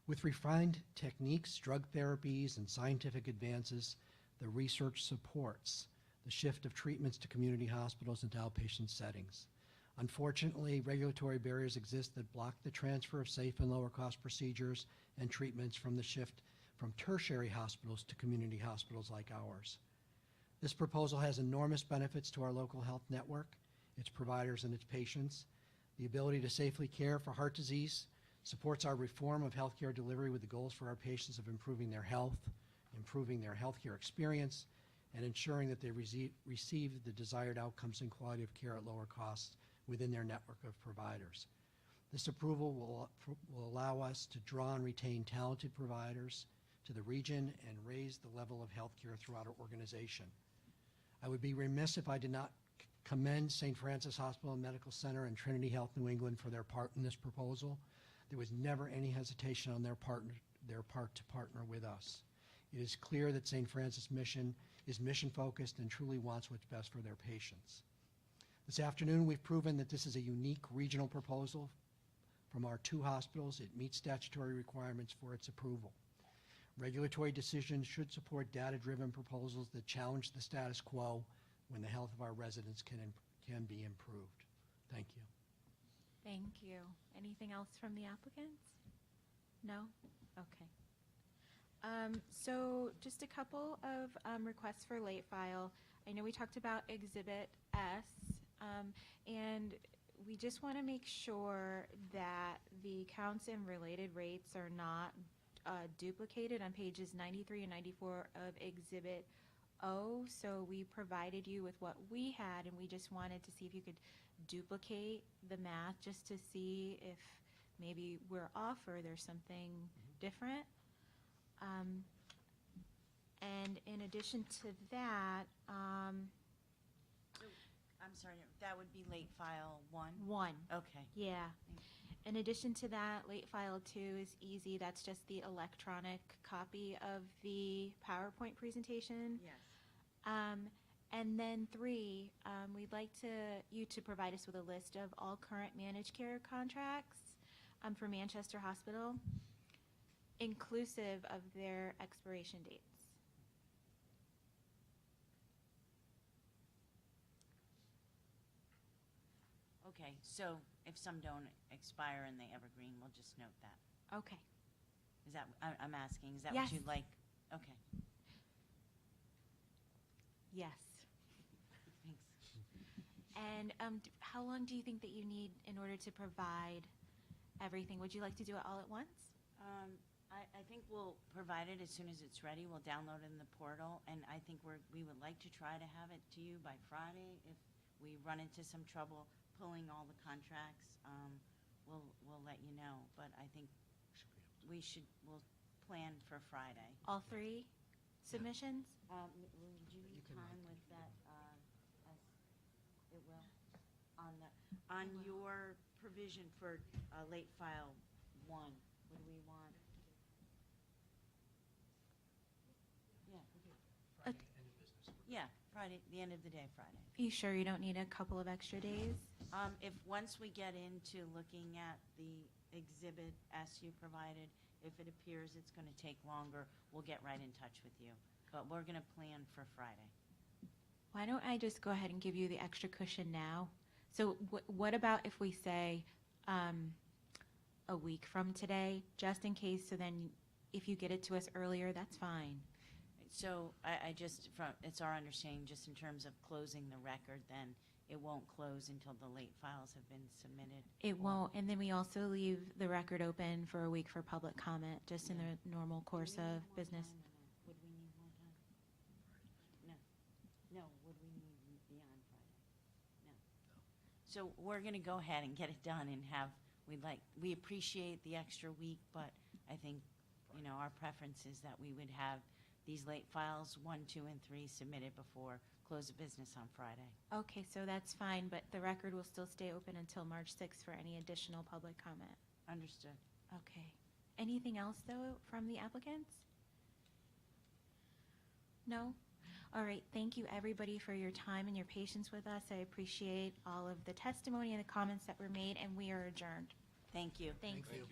With refined techniques, drug therapies, and scientific advances, the research supports the shift of treatments to community hospitals and to outpatient settings. Unfortunately, regulatory barriers exist that block the transfer of safe and lower-cost procedures and treatments from the shift from tertiary hospitals to community hospitals like ours. This proposal has enormous benefits to our local health network, its providers, and its patients. The ability to safely care for heart disease supports our reform of healthcare delivery with the goals for our patients of improving their health, improving their healthcare experience, and ensuring that they receive the desired outcomes and quality of care at lower costs within their network of providers. This approval will allow us to draw and retain talented providers to the region and raise the level of healthcare throughout our organization. I would be remiss if I did not commend St. Francis Hospital and Medical Center and Trinity Health New England for their part in this proposal. There was never any hesitation on their part to partner with us. It is clear that St. Francis mission is mission-focused and truly wants what's best for their patients. This afternoon, we've proven that this is a unique regional proposal from our two hospitals. It meets statutory requirements for its approval. Regulatory decisions should support data-driven proposals that challenge the status quo when the health of our residents can be improved. Thank you. Thank you. Anything else from the applicants? No? Okay. So just a couple of requests for late file. I know we talked about Exhibit S, and we just want to make sure that the counts and related rates are not duplicated on pages 93 and 94 of Exhibit O. So we provided you with what we had, and we just wanted to see if you could duplicate the math just to see if maybe we're off or there's something different. And in addition to that, I'm sorry, that would be late file 1? 1. Okay. Yeah. In addition to that, late file 2 is easy. That's just the electronic copy of the PowerPoint presentation. Yes. And then 3, we'd like you to provide us with a list of all current managed care contracts for Manchester Hospital, inclusive of their expiration dates. Okay, so if some don't expire and they evergreen, we'll just note that. Okay. Is that, I'm asking, is that Yes. what you'd like? Okay, Yes. thanks. And how long do you think that you need in order to provide everything? Would you like to do it all at once? I think we'll provide it as soon as it's ready. We'll download it in the portal, and I think we would like to try to have it to you by Friday. If we run into some trouble pulling all the contracts, we'll let you know. But I think we'll plan for Friday. All 3 submissions? Would you need time with that? It will. On your provision for late file 1, would we want? Yeah, Friday, the end of the day, Friday. Are you sure you don't need a couple of extra days? If once we get into looking at the exhibit S you provided, if it appears it's going to take longer, we'll get right in touch with you. But we're going to plan for Friday. Why don't I just go ahead and give you the extra cushion now? So what about if we say a week from today, just in case, so then if you get it to us earlier, that's fine. So it's our understanding, just in terms of closing the record, then it won't close until the late files have been submitted. It won't, and then we also leave the record open for a week for public comment, just in the normal course of business. Would we need more time? No. No, would we need beyond Friday? No. So we're going to go ahead and get it done and we appreciate the extra week, but I think, our preference is that we would have these late files 1, 2, and 3 submitted before close of business on Friday. Okay, so that's fine, but the record will still stay open until March 6th for any additional public comment. Understood. Okay. Anything else, though, from the applicants? No? All right, thank you, everybody, for your time and your patience with us. I appreciate all of the testimony and the comments that were made, and we are adjourned. Thank you. Thanks. Thank you.